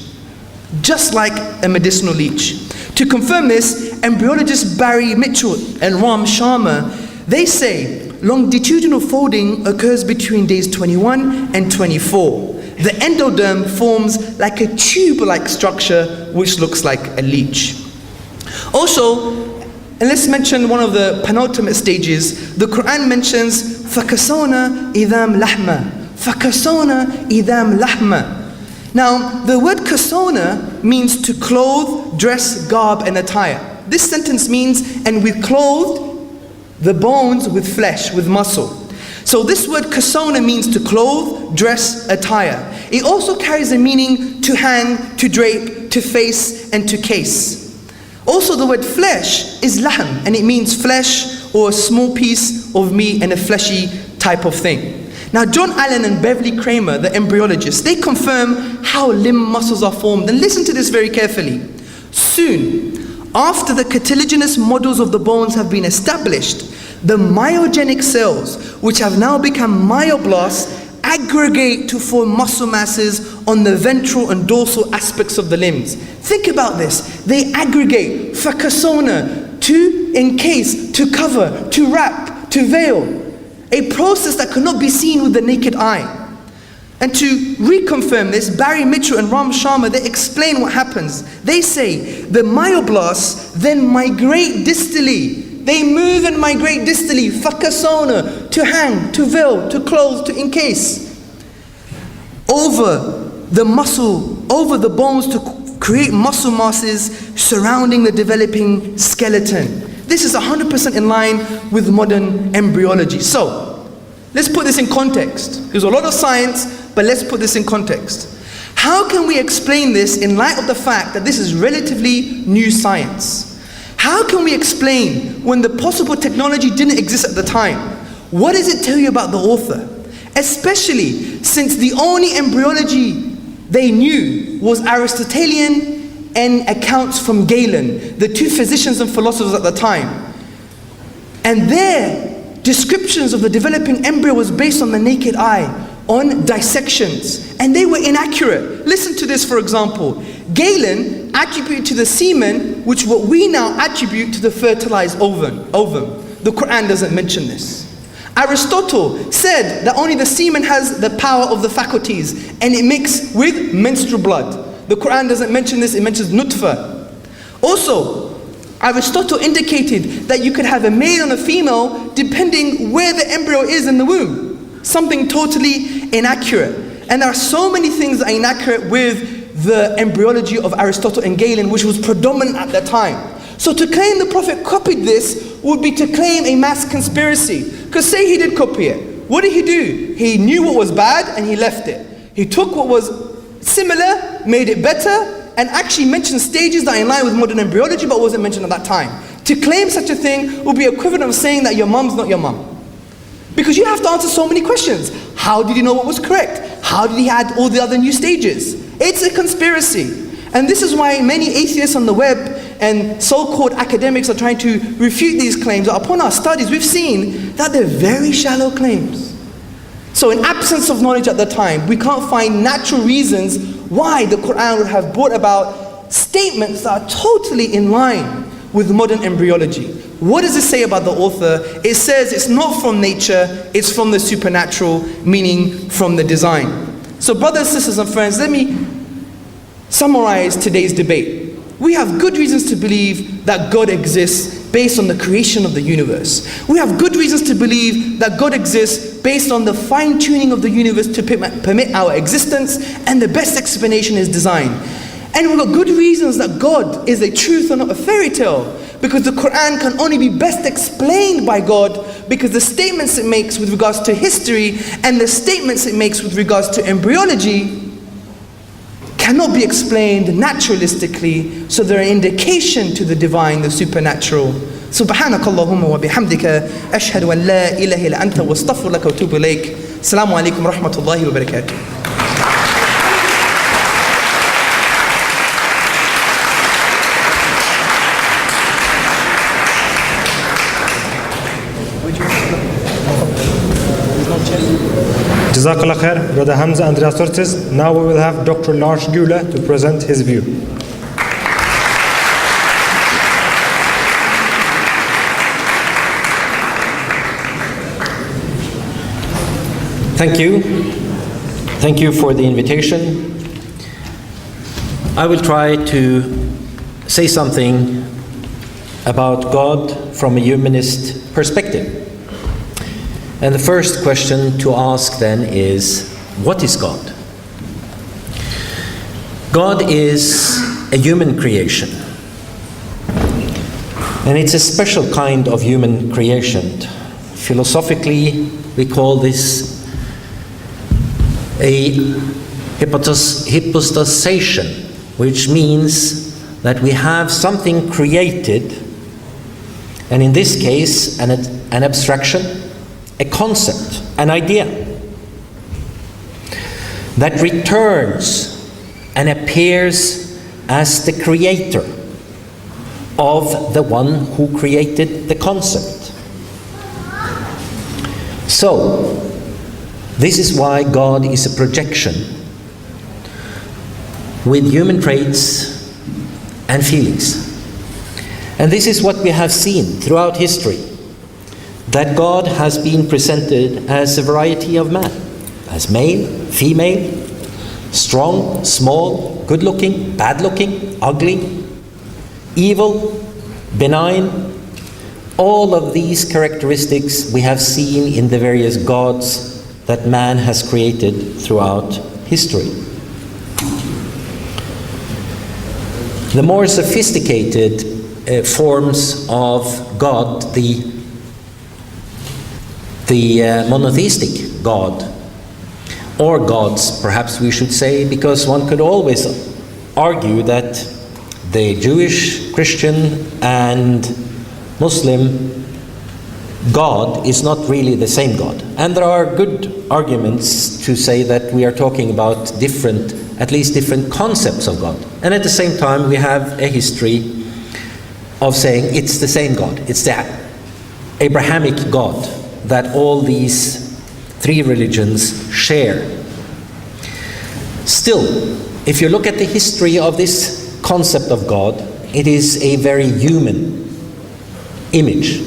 Just like a medicinal leech. To confirm this, embryologists Barry Mitchell and Ram Sharma, they say longitudinal folding occurs between days 21 and 24. The endoderm forms like a tube-like structure which looks like a leech. Also, and let's mention one of the penultimate stages. The Quran mentions فَكَسَوْنَا إِذَامْ لَحْمًا. فَكَسَوْنَا إِذَامْ لَحْمًا. Now, the word kasona means to clothe, dress, garb, and attire. This sentence means, and we clothed the bones with flesh, with muscle. So this word kasona means to clothe, dress, attire. It also carries a meaning to hang, to drape, to face, and to case. Also the word flesh is lahm, and it means flesh or a small piece of meat and a fleshy type of thing. Now John Allen and Beverly Kramer, the embryologists, they confirm how limb muscles are formed. And listen to this very carefully. Soon, after the cartilaginous models of the bones have been established, the myogenic cells, which have now become myoblasts, aggregate to form muscle masses on the ventral and dorsal aspects of the limbs. Think about this. They aggregate, fakasona, to encase, to cover, to wrap, to veil. A process that cannot be seen with the naked eye. And to reconfirm this, Barry Mitchell and Ram Sharma, they explain what happens. They say the myoblasts then migrate distally. They move and migrate distally, fakasona, to hang, to veil, to close, to encase, over the muscle, over the bones, to create muscle masses surrounding the developing skeleton. This is 100% in line with modern embryology. So, let's put this in context. There's a lot of science, but let's put this in context. How can we explain this in light of the fact that this is relatively new science? How can we explain when the possible technology didn't exist at the time? What does it tell you about the author? Especially since the only embryology they knew was Aristotelian and accounts from Galen, the two physicians and philosophers at the time. And their descriptions of the developing embryo was based on the naked eye, on dissections, and they were inaccurate. Listen to this, for example. Galen attributed to the semen, which what we now attribute to the fertilized ovum. The Quran doesn't mention this. Aristotle said that only the semen has the power of the faculties, and it mixes with menstrual blood. The Quran doesn't mention this, it mentions nutfa. Also, Aristotle indicated that you could have a male and a female depending where the embryo is in the womb. Something totally inaccurate. And there are so many things that are inaccurate with the embryology of Aristotle and Galen, which was predominant at that time. So to claim the Prophet copied this would be to claim a mass conspiracy. Because say he did copy it. What did he do? He knew what was bad and he left it. He took what was similar, made it better, and actually mentioned stages that are in line with modern embryology but wasn't mentioned at that time. To claim such a thing would be equivalent of saying that your mum's not your mum. Because you have to answer so many questions. How did he know what was correct? How did he add all the other new stages? It's a conspiracy. And this is why many atheists on the web and so-called academics are trying to refute these claims. Upon our studies, we've seen that they're very shallow claims. So in absence of knowledge at the time, we can't find natural reasons why the Quran would have brought about statements that are totally in line with modern embryology. What does it say about the author? It says it's not from nature, it's from the supernatural, meaning from the design. So brothers, sisters and friends, let me summarize today's debate. We have good reasons to believe that God exists based on the creation of the universe. We have good reasons to believe that God exists based on the fine-tuning of the universe to permit our existence, and the best explanation is design. And we've got good reasons that God is a truth and not a fairy tale, because the Quran can only be best explained by God because the statements it makes with regards to history and the statements it makes with regards to embryology cannot be explained naturalistically, so they're an indication to the divine, the supernatural. سبحانك اللهم وبحمدك أشهد أن لا إله إلا أنت واستغفر لك وأتوب إليك. السلام عليكم ورحمة الله وبركاته. Jazakallah khair, Brother Hamza and Tzortzis. Now we will have Dr. Lars Gule to present his view. Thank you. Thank you for the invitation. I will try to say something about God from a humanist perspective. And the first question to ask then is, what is God? God is a human creation. And it's a special kind of human creation. Philosophically, we call this a hypostasization, which means that we have something created, and in this case, an abstraction, a concept, an idea, that returns and appears as the creator of the one who created the concept. So, this is why God is a projection with human traits and feelings. And this is what we have seen throughout history, that God has been presented as a variety of man, as male, female, strong, small, good-looking, bad-looking, ugly, evil, benign. All of these characteristics we have seen in the various gods that man has created throughout history. The more sophisticated forms of God, the monotheistic God, or gods, perhaps we should say, because one could always argue that the Jewish, Christian, and Muslim God is not really the same God. And there are good arguments to say that we are talking about at least different concepts of God. And at the same time, we have a history of saying it's the same God. It's the Abrahamic God that all these three religions share. Still, if you look at the history of this concept of God, it is a very human image.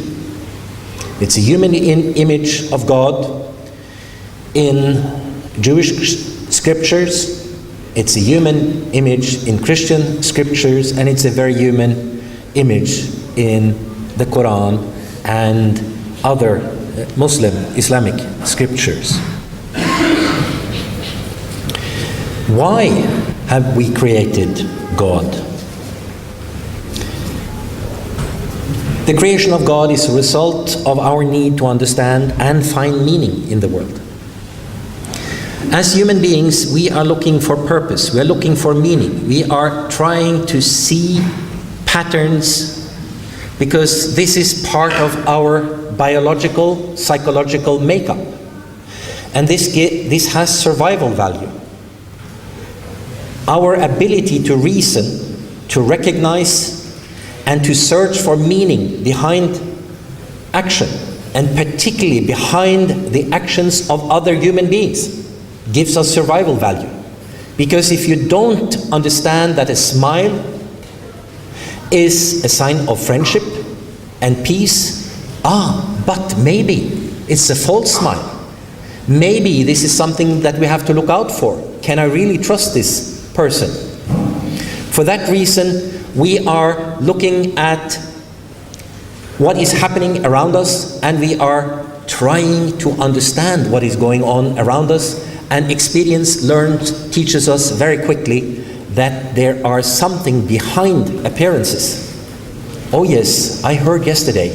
It's a human image of God in Jewish scriptures, it's a human image in Christian scriptures, and it's a very human image in the Quran and other Muslim, Islamic scriptures. Why have we created God? The creation of God is a result of our need to understand and find meaning in the world. As human beings, we are looking for purpose, we are looking for meaning, we are trying to see patterns, because this is part of our biological, psychological makeup. And this has survival value. Our ability to reason, to recognize, and to search for meaning behind action, and particularly behind the actions of other human beings, gives us survival value. Because if you don't understand that a smile is a sign of friendship and peace, but maybe it's a false smile. Maybe this is something that we have to look out for. Can I really trust this person? For that reason, we are looking at what is happening around us, and we are trying to understand what is going on around us, and experience learned teaches us very quickly that there are something behind appearances. Oh yes, I heard yesterday,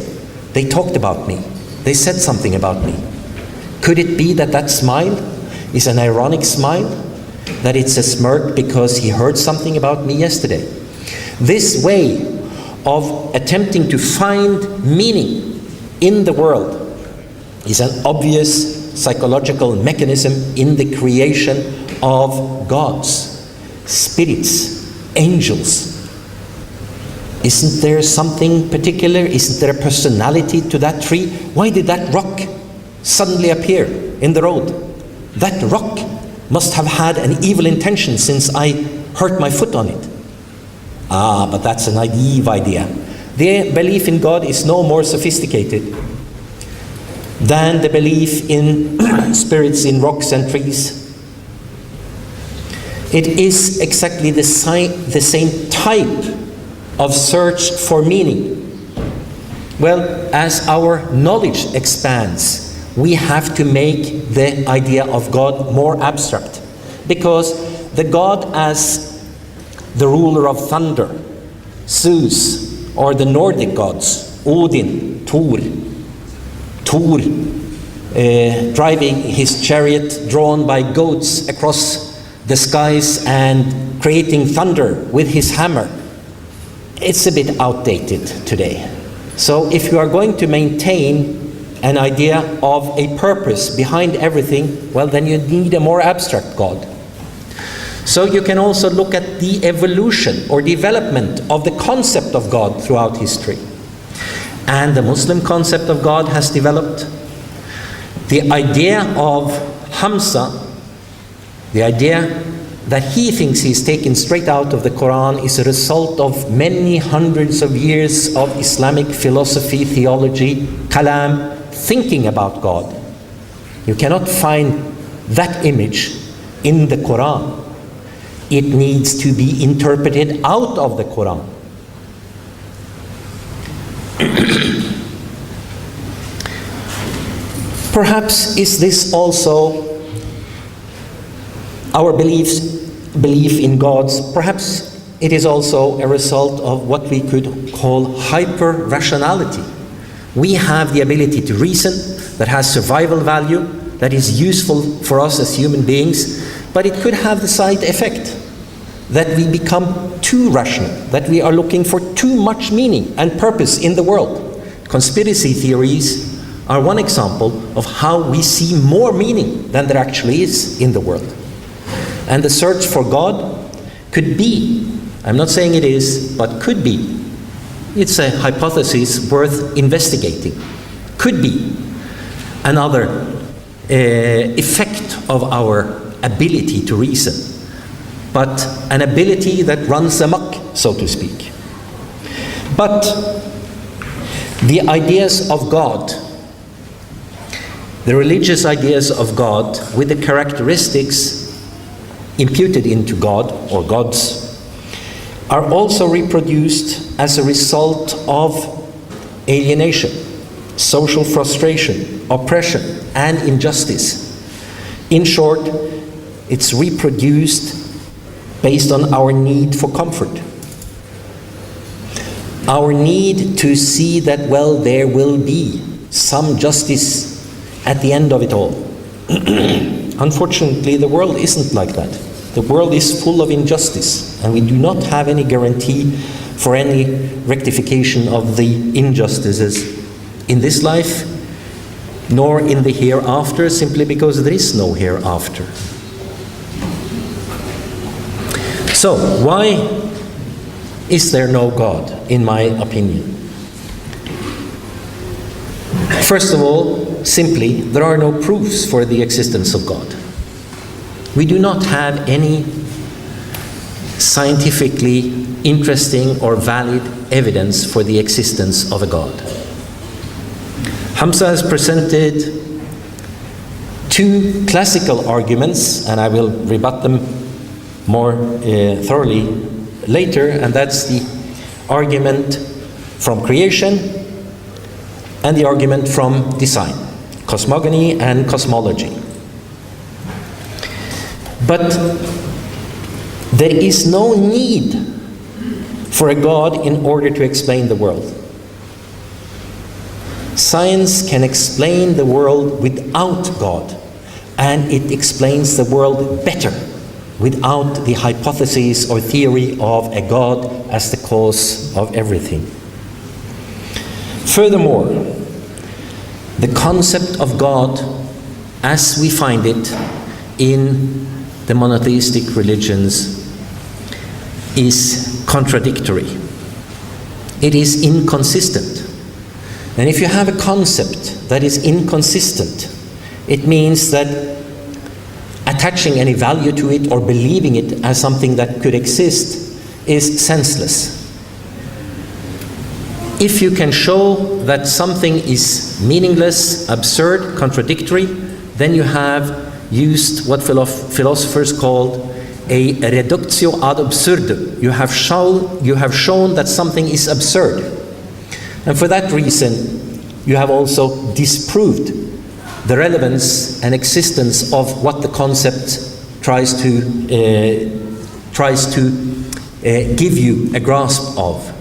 they talked about me, they said something about me. Could it be that that smile is an ironic smile? That it's a smirk because he heard something about me yesterday? This way of attempting to find meaning in the world is an obvious psychological mechanism in the creation of gods, spirits, angels. Isn't there something particular? Isn't there a personality to that tree? Why did that rock suddenly appear in the road? That rock must have had an evil intention since I hurt my foot on it. But that's a naive idea. The belief in God is no more sophisticated than the belief in spirits in rocks and trees. It is exactly the same type of search for meaning. Well, as our knowledge expands, we have to make the idea of God more abstract, because the God as the ruler of thunder, Zeus, or the Nordic gods, Odin, Thor, driving his chariot drawn by goats across the skies and creating thunder with his hammer. It's a bit outdated today. So if you are going to maintain an idea of a purpose behind everything, well, then you need a more abstract God. So you can also look at the evolution or development of the concept of God throughout history. And the Muslim concept of God has developed. The idea of Hamza, the idea that he thinks he's taken straight out of the Quran, is a result of many hundreds of years of Islamic philosophy, theology, kalam, thinking about God. You cannot find that image in the Quran. It needs to be interpreted out of the Quran. Perhaps is this also our belief in gods, perhaps it is also a result of what we could call hyper-rationality. We have the ability to reason that has survival value, that is useful for us as human beings, but it could have the side effect that we become too rational, that we are looking for too much meaning and purpose in the world. Conspiracy theories are one example of how we see more meaning than there actually is in the world. And the search for God could be, I'm not saying it is, but could be, it's a hypothesis worth investigating, could be another effect of our ability to reason, but an ability that runs amok, so to speak. But the ideas of God, the religious ideas of God with the characteristics imputed into God or gods, are also reproduced as a result of alienation, social frustration, oppression, and injustice. In short, it's reproduced based on our need for comfort. Our need to see that, well, there will be some justice at the end of it all. Unfortunately, the world isn't like that. The world is full of injustice, and we do not have any guarantee for any rectification of the injustices in this life, nor in the hereafter, simply because there is no hereafter. So, why is there no God, in my opinion? First of all, simply, there are no proofs for the existence of God. We do not have any scientifically interesting or valid evidence for the existence of a God. Hamza has presented two classical arguments, and I will rebut them more thoroughly later, and that's the argument from creation and the argument from design, cosmogony and cosmology. But there is no need for a God in order to explain the world. Science can explain the world without God, and it explains the world better without the hypothesis or theory of a God as the cause of everything. Furthermore, the concept of God as we find it in the monotheistic religions is contradictory. It is inconsistent. And if you have a concept that is inconsistent, it means that attaching any value to it or believing it as something that could exist is senseless. If you can show that something is meaningless, absurd, contradictory, then you have used what philosophers called a reductio ad absurdum. You have shown that something is absurd. And for that reason, you have also disproved the relevance and existence of what the concept tries to give you a grasp of.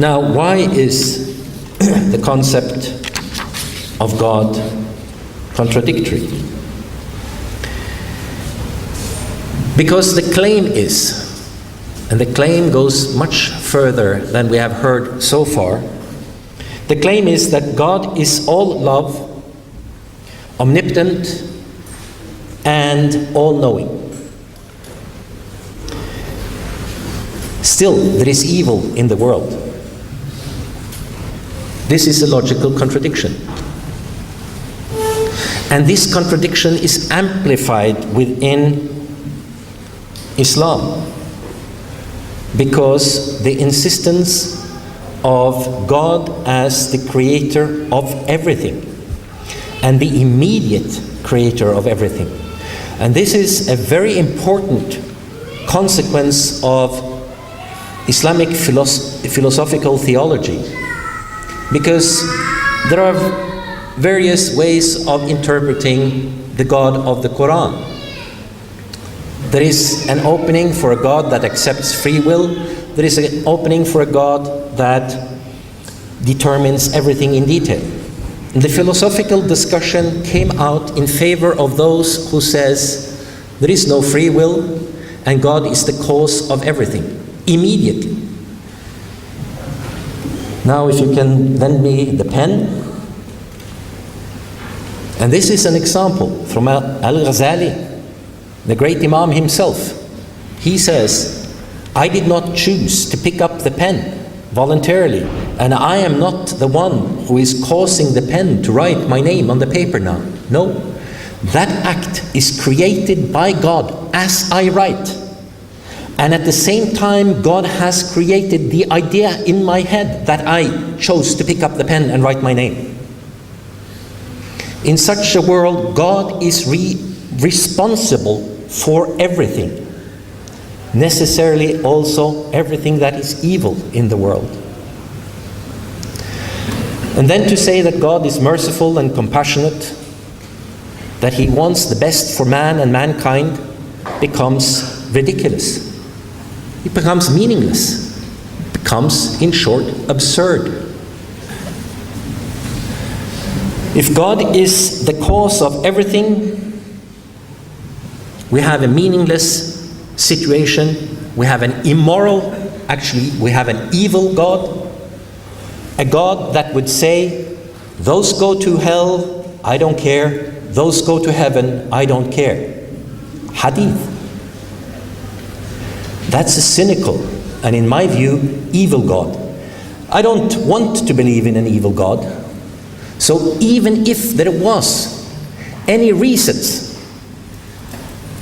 Now, why is the concept of God contradictory? Because the claim is, and the claim goes much further than we have heard so far, the claim is that God is all love, omnipotent, and all-knowing. Still, there is evil in the world. This is a logical contradiction. And this contradiction is amplified within Islam because the insistence of God as the creator of everything and the immediate creator of everything. And this is a very important consequence of Islamic philosophical theology, because there are various ways of interpreting the God of the Quran. There is an opening for a God that accepts free will. There is an opening for a God that determines everything in detail. And the philosophical discussion came out in favor of those who says there is no free will and God is the cause of everything, immediately. Now if you can lend me the pen. And this is an example from Al-Ghazali, the great Imam himself. He says, I did not choose to pick up the pen voluntarily, and I am not the one who is causing the pen to write my name on the paper now. No, that act is created by God as I write. And at the same time, God has created the idea in my head that I chose to pick up the pen and write my name. In such a world, God is responsible for everything. Necessarily also everything that is evil in the world. And then to say that God is merciful and compassionate, that He wants the best for man and mankind, becomes ridiculous. It becomes meaningless. It becomes, in short, absurd. If God is the cause of everything, we have a meaningless situation. We have an immoral, actually we have an evil God. A God that would say, those go to hell, I don't care. Those go to heaven, I don't care. Hadith. That's a cynical, and in my view, evil God. I don't want to believe in an evil God. So even if there was any reasons,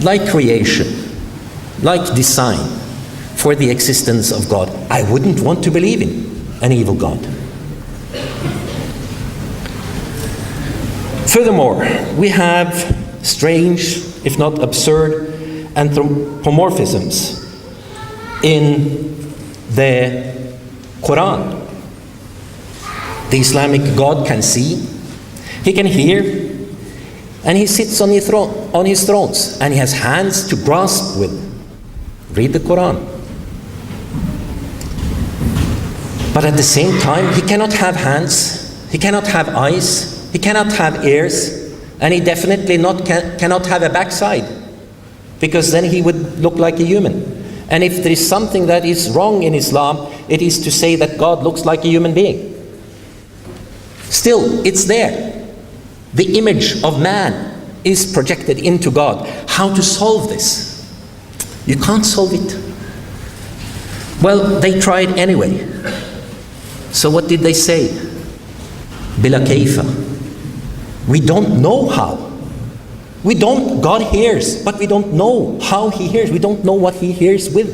like creation, like design, for the existence of God, I wouldn't want to believe in an evil God. Furthermore, we have strange, if not absurd, anthropomorphisms in the Quran. The Islamic God can see, He can hear, and He sits on his thrones, and He has hands to grasp with. Read the Quran. But at the same time, He cannot have hands, He cannot have eyes, He cannot have ears, and He definitely cannot have a backside, because then He would look like a human. And if there is something that is wrong in Islam, it is to say that God looks like a human being. Still, it's there. The image of man is projected into God. How to solve this? You can't solve it. Well, they tried anyway. So what did they say? Bila kayfa. We don't know how. God hears, but we don't know how He hears. We don't know what He hears with.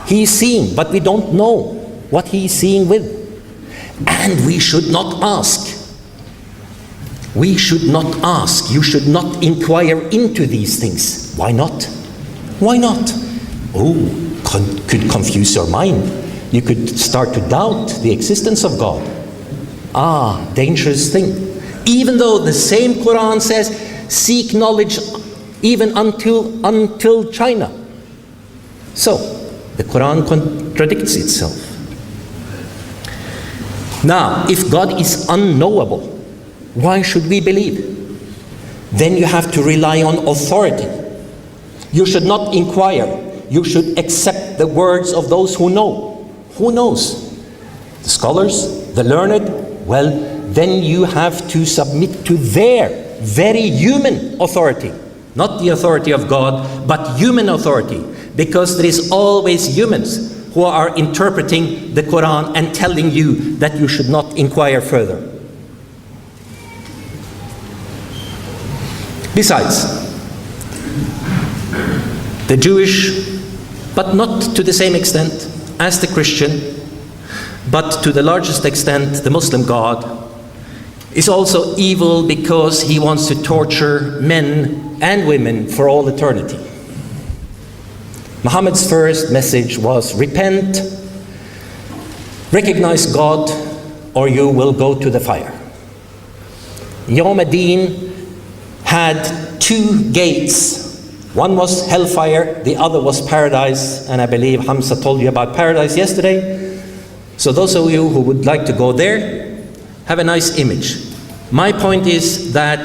He is seeing, but we don't know what He is seeing with. And we should not ask. We should not ask. You should not inquire into these things. Why not? Why not? Oh, could confuse your mind. You could start to doubt the existence of God. Ah, dangerous thing. Even though the same Quran says, seek knowledge even until China. So, the Quran contradicts itself. Now, if God is unknowable, why should we believe? Then you have to rely on authority. You should not inquire. You should accept the words of those who know. Who knows? The scholars, the learned? Well, then you have to submit to their very human authority. Not the authority of God, but human authority. Because there is always humans who are interpreting the Quran and telling you that you should not inquire further. Besides, the Jewish, but not to the same extent as the Christian, but to the largest extent the Muslim God, is also evil because he wants to torture men and women for all eternity. Muhammad's first message was, repent, recognize God, or you will go to the fire. Yawm ad-Din had two gates. One was hellfire, the other was paradise, and I believe Hamza told you about paradise yesterday. So those of you who would like to go there, have a nice image. My point is that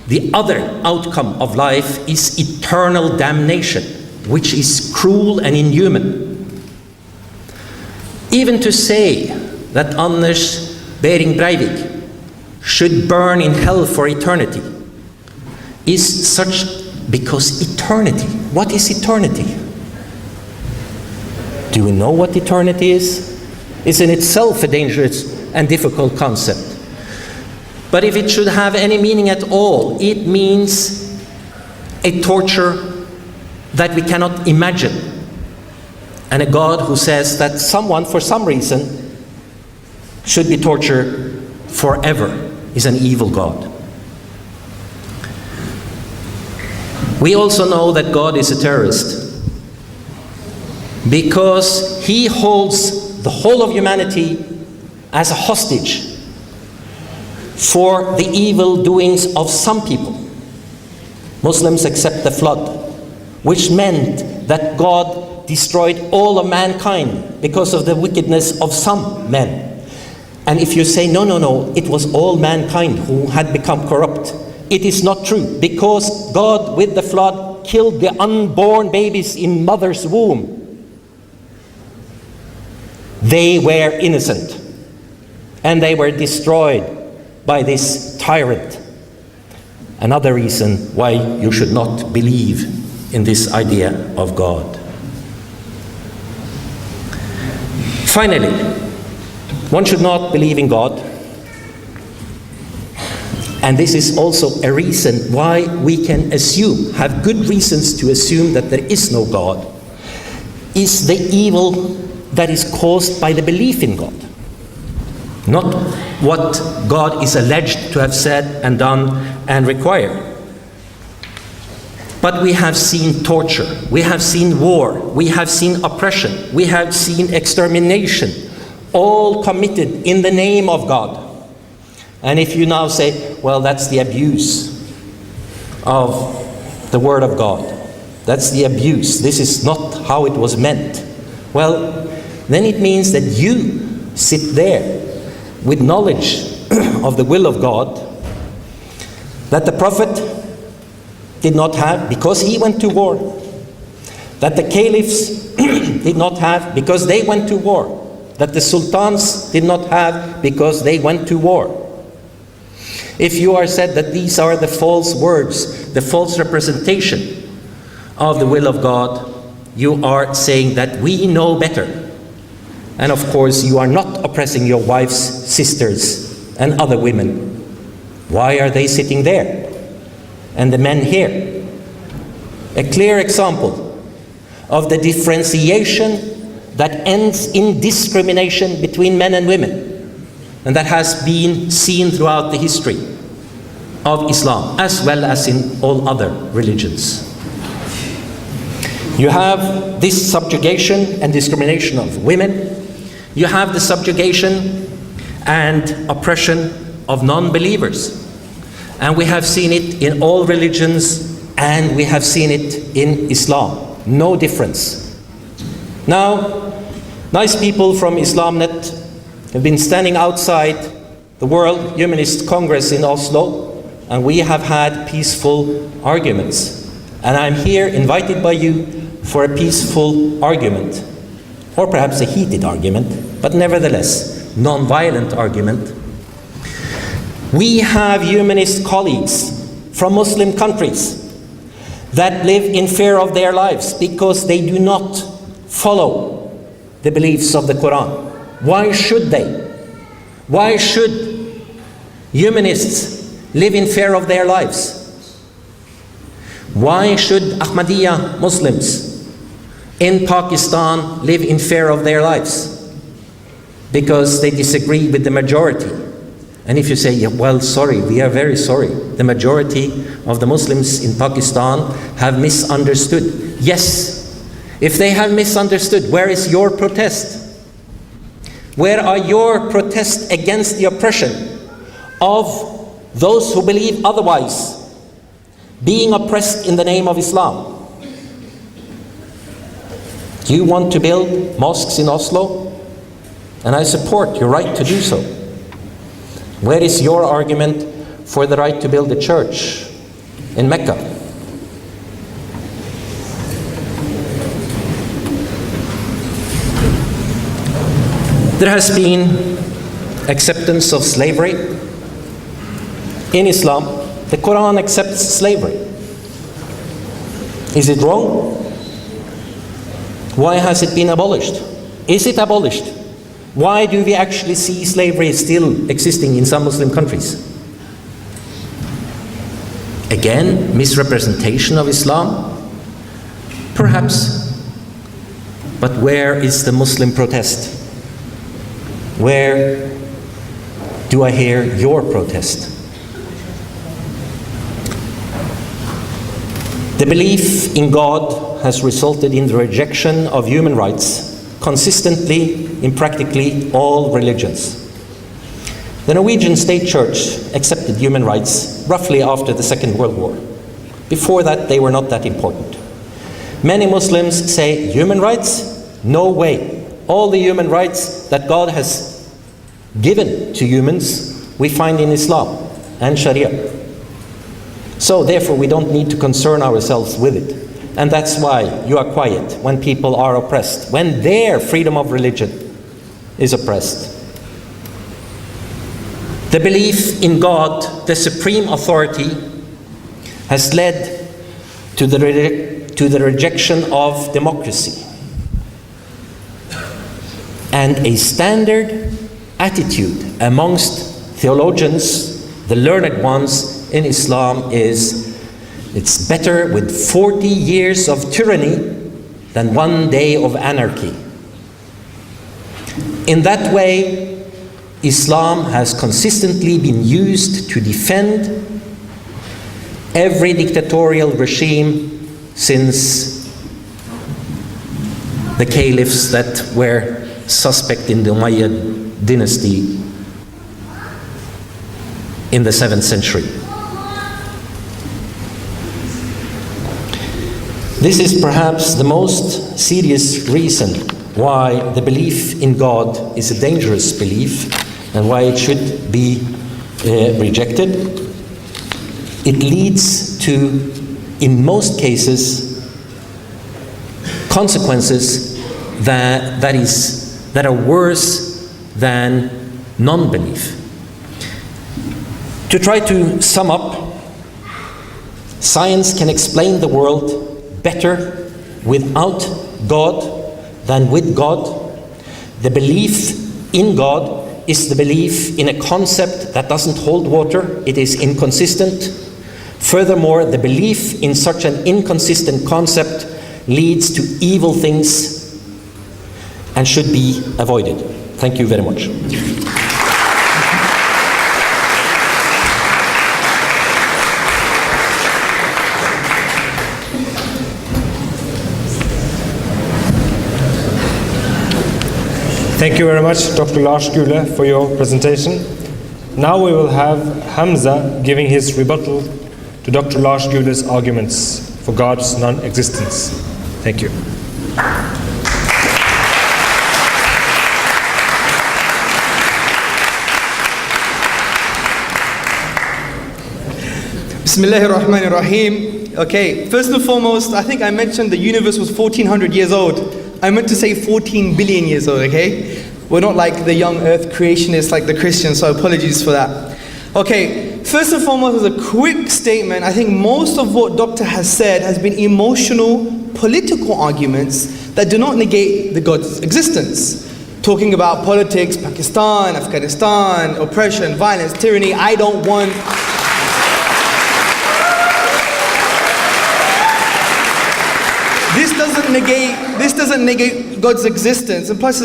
the other outcome of life is eternal damnation, which is cruel and inhuman. Even to say that Anders Behring Breivik should burn in hell for eternity is such, because eternity, what is eternity? Do we know what eternity is? It's in itself a dangerous and difficult concept. But if it should have any meaning at all, it means a torture that we cannot imagine. And a God who says that someone, for some reason, should be tortured forever is an evil God. We also know that God is a terrorist because he holds the whole of humanity as a hostage for the evil doings of some people. Muslims accept the flood, which meant that God destroyed all of mankind because of the wickedness of some men. And if you say, no, it was all mankind who had become corrupt, it is not true, because God with the flood killed the unborn babies in mother's womb. They were innocent, and they were destroyed by this tyrant. Another reason why you should not believe in this idea of God. Finally, one should not believe in God. And this is also a reason why we can assume, have good reasons to assume that there is no God, is the evil that is caused by the belief in God. Not what God is alleged to have said and done and required. But we have seen torture, we have seen war, we have seen oppression, we have seen extermination, all committed in the name of God. And if you now say, well, that's the abuse of the Word of God, that's the abuse, this is not how it was meant, well, then it means that you sit there with knowledge of the will of God that the prophet did not have because he went to war, that the caliphs did not have because they went to war, that the sultans did not have because they went to war. If you are said that these are the false words, the false representation of the will of God, you are saying that we know better. And of course, you are not oppressing your wives, sisters, and other women. Why are they sitting there? And the men here? A clear example of the differentiation that ends in discrimination between men and women. And that has been seen throughout the history of Islam, as well as in all other religions. You have this subjugation and discrimination of women. You have the subjugation and oppression of non-believers. And we have seen it in all religions, and we have seen it in Islam. No difference. Now, nice people from IslamNet have been standing outside the World Humanist Congress in Oslo, and we have had peaceful arguments. And I'm here invited by you for a peaceful argument, or perhaps a heated argument, but nevertheless, non-violent argument. We have humanist colleagues from Muslim countries that live in fear of their lives because they do not follow the beliefs of the Quran. Why should they? Why should humanists live in fear of their lives? Why should Ahmadiyya Muslims in Pakistan live in fear of their lives? Because they disagree with the majority. And if you say, yeah, well, sorry, we are very sorry. The majority of the Muslims in Pakistan have misunderstood. Yes, if they have misunderstood, where is your protest? Where are your protests against the oppression of those who believe otherwise, being oppressed in the name of Islam? Do you want to build mosques in Oslo? And I support your right to do so. Where is your argument for the right to build a church in Mecca? There has been acceptance of slavery. In Islam, the Quran accepts slavery. Is it wrong? Why has it been abolished? Is it abolished? Why do we actually see slavery still existing in some Muslim countries? Again, misrepresentation of Islam? Perhaps. But where is the Muslim protest? Where do I hear your protest? The belief in God has resulted in the rejection of human rights consistently in practically all religions. The Norwegian state church accepted human rights roughly after the Second World War. Before that, they were not that important. Many Muslims say, human rights? No way. All the human rights that God has given to humans, we find in Islam and Sharia. So therefore, we don't need to concern ourselves with it. And that's why you are quiet when people are oppressed, when their freedom of religion is oppressed. The belief in God, the supreme authority, has led to the rejection of democracy. And a standard attitude amongst theologians, the learned ones in Islam, is it's better with 40 years of tyranny than one day of anarchy. In that way, Islam has consistently been used to defend every dictatorial regime since the caliphs that were suspect in the Umayyad dynasty in the 7th century. This is perhaps the most serious reason why the belief in God is a dangerous belief and why it should be rejected. It leads to, in most cases, consequences that are worse than non-belief. To try to sum up, science can explain the world better without God than with God. The belief in God is the belief in a concept that doesn't hold water. It is inconsistent. Furthermore, the belief in such an inconsistent concept leads to evil things and should be avoided. Thank you very much. Thank you very much, Dr. Lars Gule, for your presentation. Now we will have Hamza giving his rebuttal to Dr. Lars Gule's arguments for God's non-existence. Thank you. Bismillahir Rahmanir Rahim. Okay, first and foremost, I think I mentioned the universe was 1400 years old. I meant to say 14 billion years old, okay? We're not like the young earth creationists like the Christians, so apologies for that. Okay, first and foremost, as a quick statement, I think most of what Doctor has said has been emotional, political arguments that do not negate the God's existence. Talking about politics, Pakistan, Afghanistan, oppression, violence, tyranny, I don't want... This doesn't negate God's existence, and plus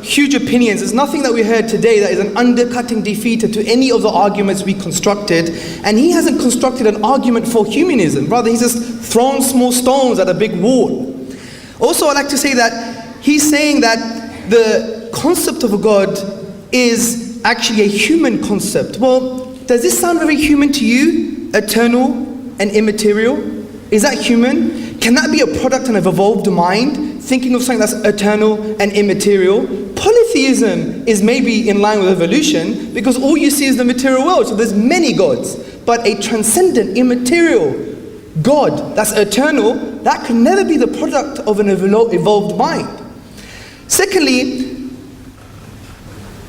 huge opinions. There's nothing that we heard today that is an undercutting defeater to any of the arguments we constructed, and he hasn't constructed an argument for humanism. Rather, he's just thrown small stones at a big wall. Also, I'd like to say that he's saying that the concept of a God is actually a human concept. Well, does this sound very human to you? Eternal and immaterial? Is that human? Can that be a product of an evolved mind, thinking of something that's eternal and immaterial? Polytheism is maybe in line with evolution because all you see is the material world, so there's many gods. But a transcendent, immaterial God that's eternal, that can never be the product of an evolved mind. Secondly,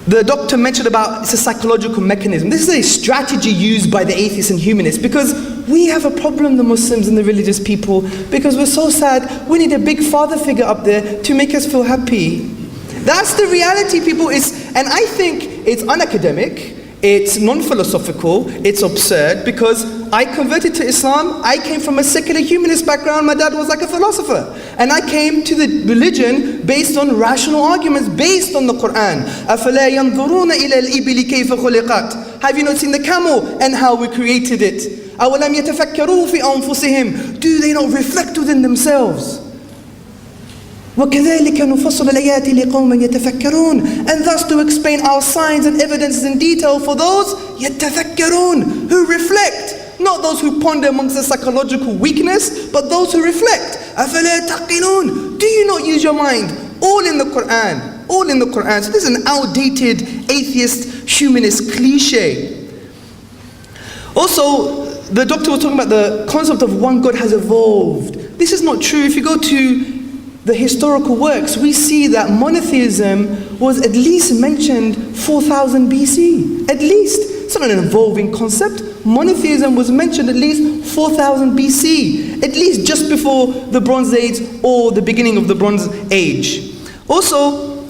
the doctor mentioned about it's a psychological mechanism. This is a strategy used by the atheists and humanists because we have a problem, the Muslims and the religious people, because we're so sad. We need a big father figure up there to make us feel happy. That's the reality, people. And I think it's unacademic, it's non-philosophical, it's absurd, because I converted to Islam. I came from a secular humanist background. My dad was like a philosopher. And I came to the religion based on rational arguments, based on the Quran. أَفَلَا يَنْظُرُونَ إِلَى الْإِبِلِ كَيْفَ خُلِقَتْ. Have you not seen the camel and how we created it? أَوَلَمْ يَتَفَكَّرُوا فِي أَنفُسِهِمْ. Do they not reflect within themselves? وَكَذَلِكَ نُفَصِّلُ الْآيَاتِ لِقَوْمٍ يَتَفَكَّرُونَ. And thus to explain our signs and evidences in detail for those يَتَفَكَّرُونَ, who reflect. Not those who ponder amongst their psychological weakness, but those who reflect. أَفَلَا تَعْقِلُونَ. Do you not use your mind? All in the Quran. All in the Quran. So this is an outdated atheist humanist cliche. Also, the doctor was talking about the concept of one God has evolved. This is not true. If you go to the historical works, we see that monotheism was at least mentioned 4000 BC. At least. It's not an evolving concept. Monotheism was mentioned at least 4000 BC. At least just before the Bronze Age or the beginning of the Bronze Age. Also,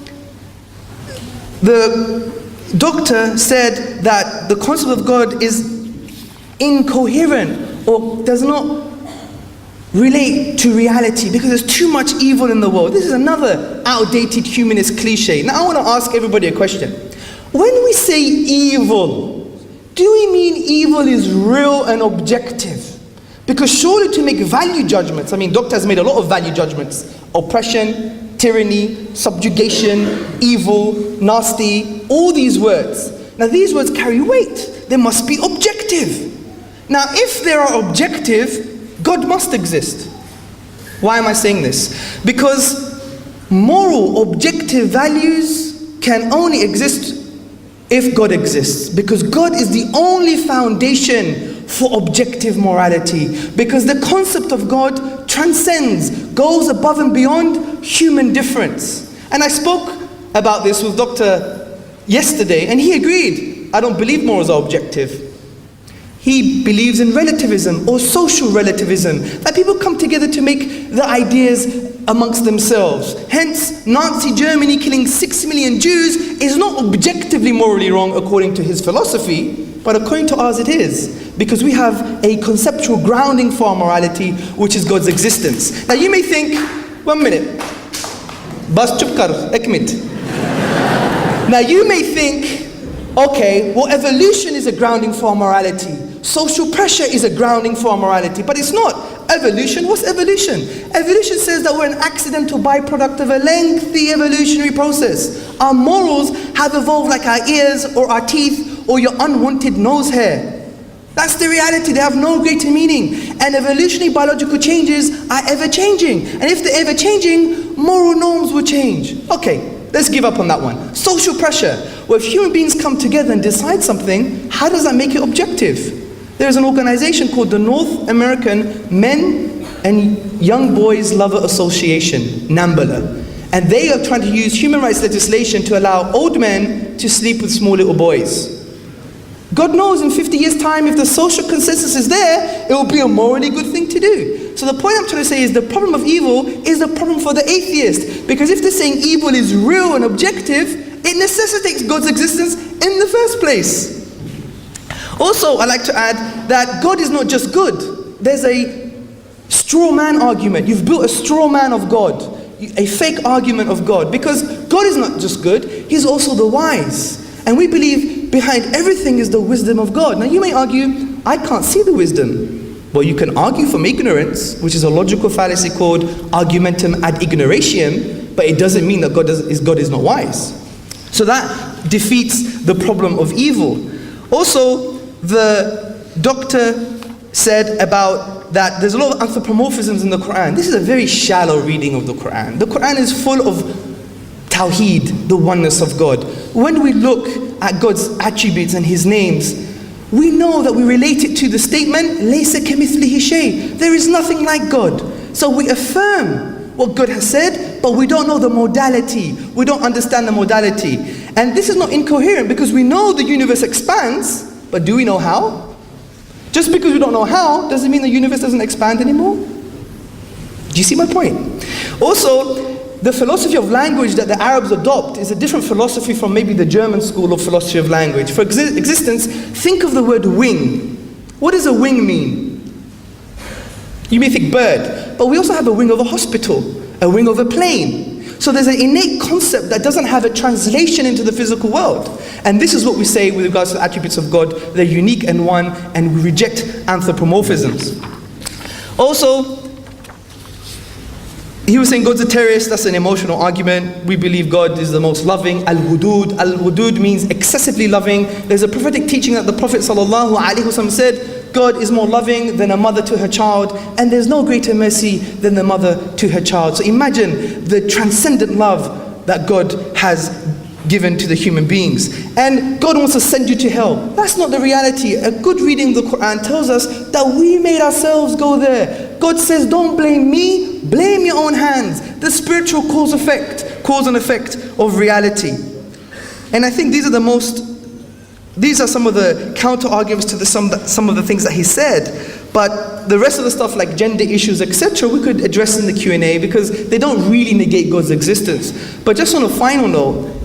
the doctor said that the concept of God is incoherent or does not relate to reality because there's too much evil in the world. This is another outdated humanist cliche. Now I want to ask everybody a question. When we say evil, do we mean evil is real and objective? Because surely to make value judgments, I mean, doctor has made a lot of value judgments. Oppression, tyranny, subjugation, evil, nasty, all these words. Now these words carry weight. They must be objective. Now if they are objective, God must exist. Why am I saying this? Because moral, objective values can only exist if God exists. Because God is the only foundation for objective morality. Because the concept of God transcends, goes above and beyond human difference. And I spoke about this with Dr. yesterday, and he agreed. I don't believe morals are objective. He believes in relativism or social relativism, that people come together to make the ideas amongst themselves. Hence, Nazi Germany killing 6 million Jews is not objectively morally wrong according to his philosophy, but according to ours it is. Because we have a conceptual grounding for our morality, which is God's existence. Now you may think, 1 minute, bas chup kar, ek minute. Now you may think, okay, well evolution is a grounding for our morality. Social pressure is a grounding for our morality, but it's not. Evolution, what's evolution? Evolution says that we're an accidental byproduct of a lengthy evolutionary process. Our morals have evolved like our ears or our teeth or your unwanted nose hair. That's the reality. They have no greater meaning. And evolutionary biological changes are ever changing. And if they're ever changing, moral norms will change. Okay, let's give up on that one. Social pressure. Well, if human beings come together and decide something, how does that make it objective? There's an organization called the North American Men and Young Boys Lover Association, NAMBLA. And they are trying to use human rights legislation to allow old men to sleep with small little boys. God knows in 50 years' time, if the social consensus is there, it will be a morally good thing to do. So the point I'm trying to say is the problem of evil is a problem for the atheist. Because if they're saying evil is real and objective, it necessitates God's existence in the first place. Also, I like to add that God is not just good. There's a straw man argument. You've built a straw man of God, a fake argument of God. Because God is not just good, He's also the wise. And we believe behind everything is the wisdom of God. Now you may argue, I can't see the wisdom. Well, you can argue from ignorance, which is a logical fallacy called argumentum ad ignoratium, but it doesn't mean that God is not wise. So that defeats the problem of evil. Also, the doctor said about that there's a lot of anthropomorphisms in the Quran. This is a very shallow reading of the Quran. The Quran is full of Tawheed, the oneness of God. When we look at God's attributes and His names, we know that we relate it to the statement, لَيْسَ كَمِثْلِهِ شَيْءٍ. There is nothing like God. So we affirm what God has said, but we don't know the modality. We don't understand the modality. And this is not incoherent because we know the universe expands, but do we know how? Just because we don't know how, doesn't mean the universe doesn't expand anymore. Do you see my point? Also, the philosophy of language that the Arabs adopt is a different philosophy from maybe the German school of philosophy of language. For existence, think of the word wing. What does a wing mean? You may think bird, but we also have a wing of a hospital, a wing of a plane. So there's an innate concept that doesn't have a translation into the physical world. And this is what we say with regards to the attributes of God. They're unique and one, and we reject anthropomorphisms. Also, he was saying God's a terrorist. That's an emotional argument. We believe God is the most loving. Al-Hudud. Al-Hudud means excessively loving. There's a prophetic teaching that the Prophet ﷺ said, God is more loving than a mother to her child, and there's no greater mercy than the mother to her child. So imagine the transcendent love that God has given to the human beings. And God wants to send you to hell. That's not the reality. A good reading of the Quran tells us that we made ourselves go there. God says, don't blame me, blame your own hands. The spiritual cause and effect of reality. And I think these are some of the counter arguments to some of the things that he said. But the rest of the stuff like gender issues, etc., we could address in the Q&A because they don't really negate God's existence. But just on a final note,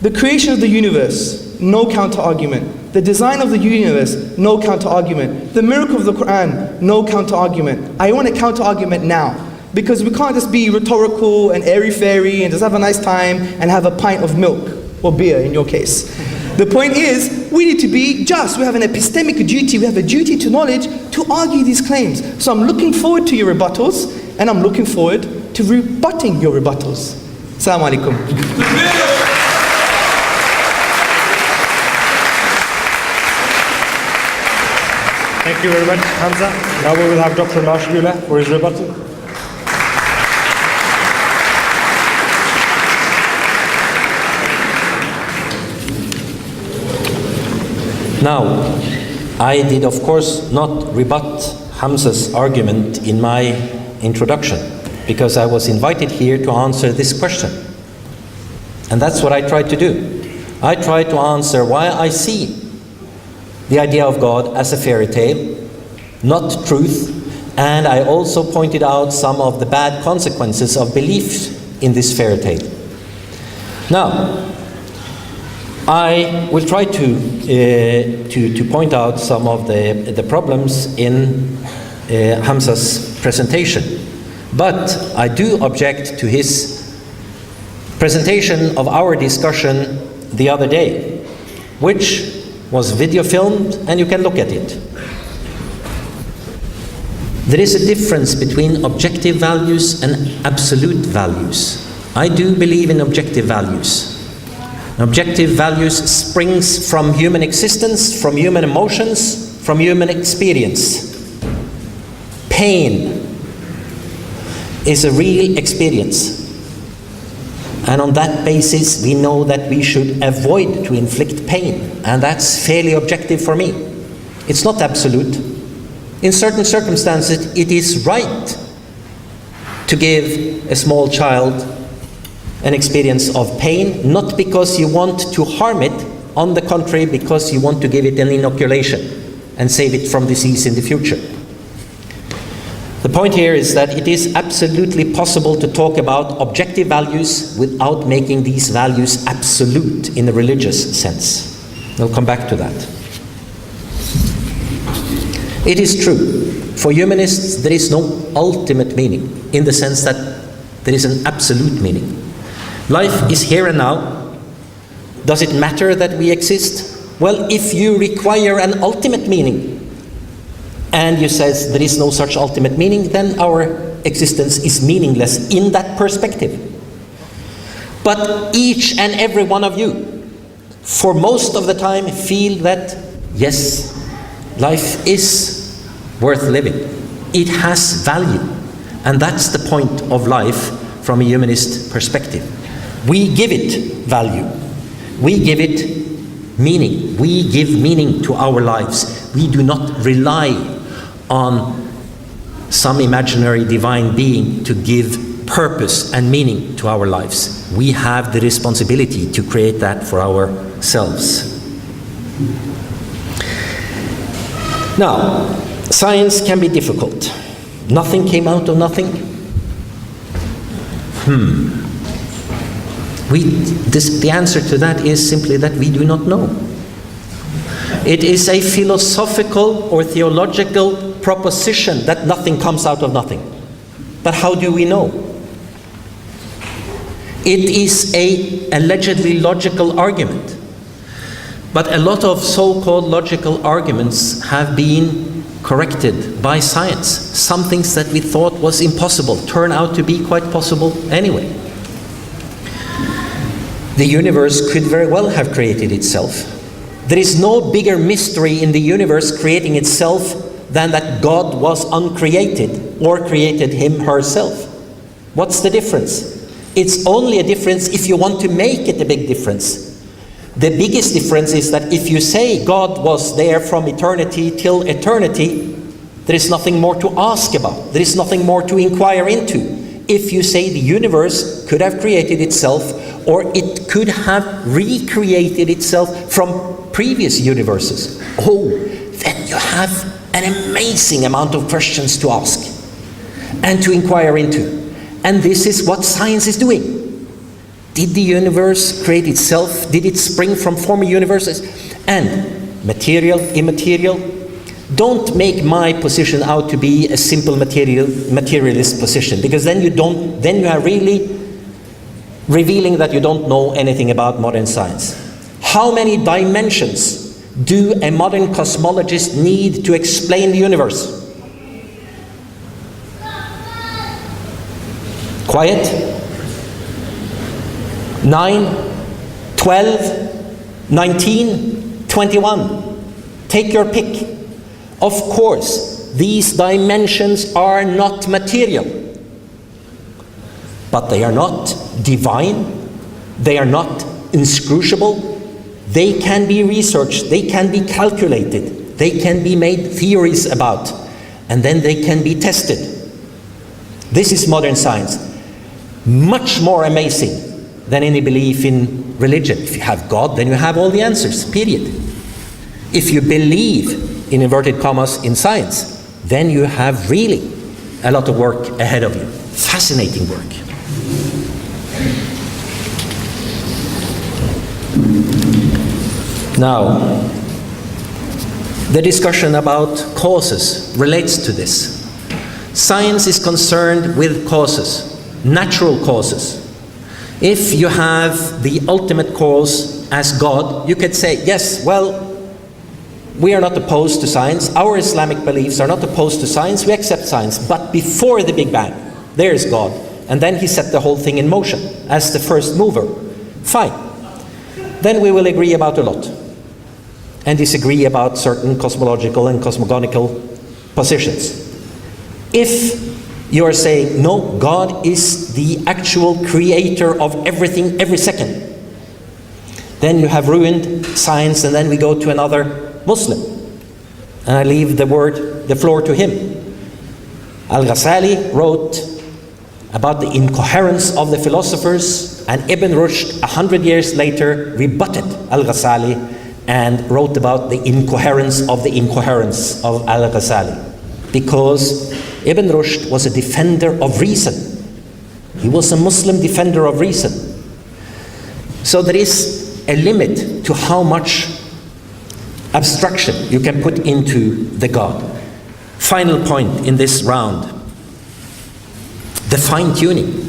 the creation of the universe, no counter-argument. The design of the universe, no counter-argument. The miracle of the Quran, no counter-argument. I want a counter-argument now. Because we can't just be rhetorical and airy-fairy and just have a nice time and have a pint of milk, or beer in your case. The point is, we need to be just. We have an epistemic duty, we have a duty to knowledge to argue these claims. So I'm looking forward to your rebuttals, and I'm looking forward to rebutting your rebuttals. Assalamu alaikum. Thank you very much, Hamza. Now we will have Dr. Lars Gule for his rebuttal. Now, I did of course not rebut Hamza's argument in my introduction, because I was invited here to answer this question. And that's what I tried to do. I tried to answer why I see the idea of God as a fairy tale, not truth, and I also pointed out some of the bad consequences of belief in this fairy tale. Now, I will try to point out some of the problems in Hamza's presentation, but I do object to his presentation of our discussion the other day, which was video filmed, and you can look at it. There is a difference between objective values and absolute values. I do believe in objective values. Objective values springs from human existence, from human emotions, from human experience. Pain is a real experience. And on that basis, we know that we should avoid to inflict pain. And that's fairly objective for me. It's not absolute. In certain circumstances, it is right to give a small child an experience of pain, not because you want to harm it, on the contrary, because you want to give it an inoculation and save it from disease in the future. The point here is that it is absolutely possible to talk about objective values without making these values absolute in a religious sense. We'll come back to that. It is true, for humanists there is no ultimate meaning, in the sense that there is an absolute meaning. Life is here and now. Does it matter that we exist? Well, if you require an ultimate meaning, and you say there is no such ultimate meaning, then our existence is meaningless in that perspective. But each and every one of you, for most of the time, feel that, yes, life is worth living. It has value. And that's the point of life from a humanist perspective. We give it value. We give it meaning. We give meaning to our lives. We do not rely on some imaginary divine being to give purpose and meaning to our lives. We have the responsibility to create that for ourselves. Now, science can be difficult. Nothing came out of nothing. The answer to that is simply that we do not know. It is a philosophical or theological proposition that nothing comes out of nothing. But how do we know? It is an allegedly logical argument. But a lot of so-called logical arguments have been corrected by science. Some things that we thought was impossible turn out to be quite possible anyway. The universe could very well have created itself. There is no bigger mystery in the universe creating itself than that God was uncreated or created him herself. What's the difference? It's only a difference if you want to make it a big difference. The biggest difference is that if you say God was there from eternity till eternity, there is nothing more to ask about. There is nothing more to inquire into. If you say the universe could have created itself, or it could have recreated itself from previous universes, then you have an amazing amount of questions to ask and to inquire into. And this is what science is doing. Did the universe create itself? Did it spring from former universes? And material, immaterial. Don't make my position out to be a simple materialist position, because then you are really revealing that you don't know anything about modern science. How many dimensions do a modern cosmologist need to explain the universe? Quiet? 9, 12, 19, 21. Take your pick. Of course, these dimensions are not material, but they are not divine, they are not inscrutable, they can be researched, they can be calculated, they can be made theories about, and then they can be tested. This is modern science. Much more amazing than any belief in religion. If you have God, then you have all the answers, period. If you believe, in inverted commas, in science, then you have really a lot of work ahead of you. Fascinating work. Now, the discussion about causes relates to this. Science is concerned with causes, natural causes. If you have the ultimate cause as God, you could say, yes, well, we are not opposed to science. Our Islamic beliefs are not opposed to science. We accept science. But before the Big Bang, there is God. And then he set the whole thing in motion as the first mover. Fine. Then we will agree about a lot and disagree about certain cosmological and cosmogonical positions. If you are saying, no, God is the actual creator of everything every second, then you have ruined science, and then we go to another Muslim. and I leave the floor to him. Al-Ghazali wrote about the incoherence of the philosophers, and Ibn Rushd 100 years later rebutted Al-Ghazali and wrote about the incoherence of Al-Ghazali, because Ibn Rushd was a defender of reason. He was a Muslim defender of reason. So there is a limit to how much abstraction you can put into the God. Final point in this round: the fine-tuning.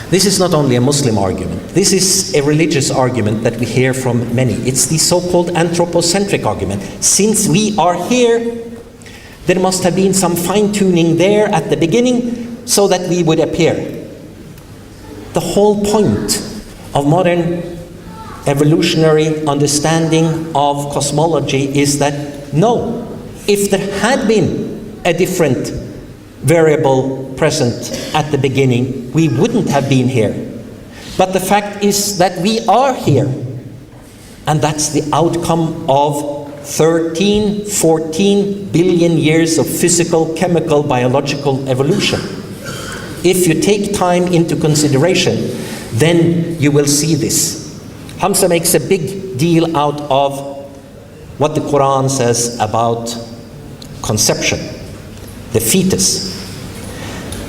This is not only a Muslim argument. This is a religious argument that we hear from many. It's the so-called anthropocentric argument. Since we are here, there must have been some fine-tuning there at the beginning so that we would appear. The whole point of modern evolutionary understanding of cosmology is that no, if there had been a different variable present at the beginning, we wouldn't have been here. But the fact is that we are here, and that's the outcome of 13, 14 billion years of physical, chemical, biological evolution. If you take time into consideration, then you will see this. Hamza makes a big deal out of what the Quran says about conception, the fetus,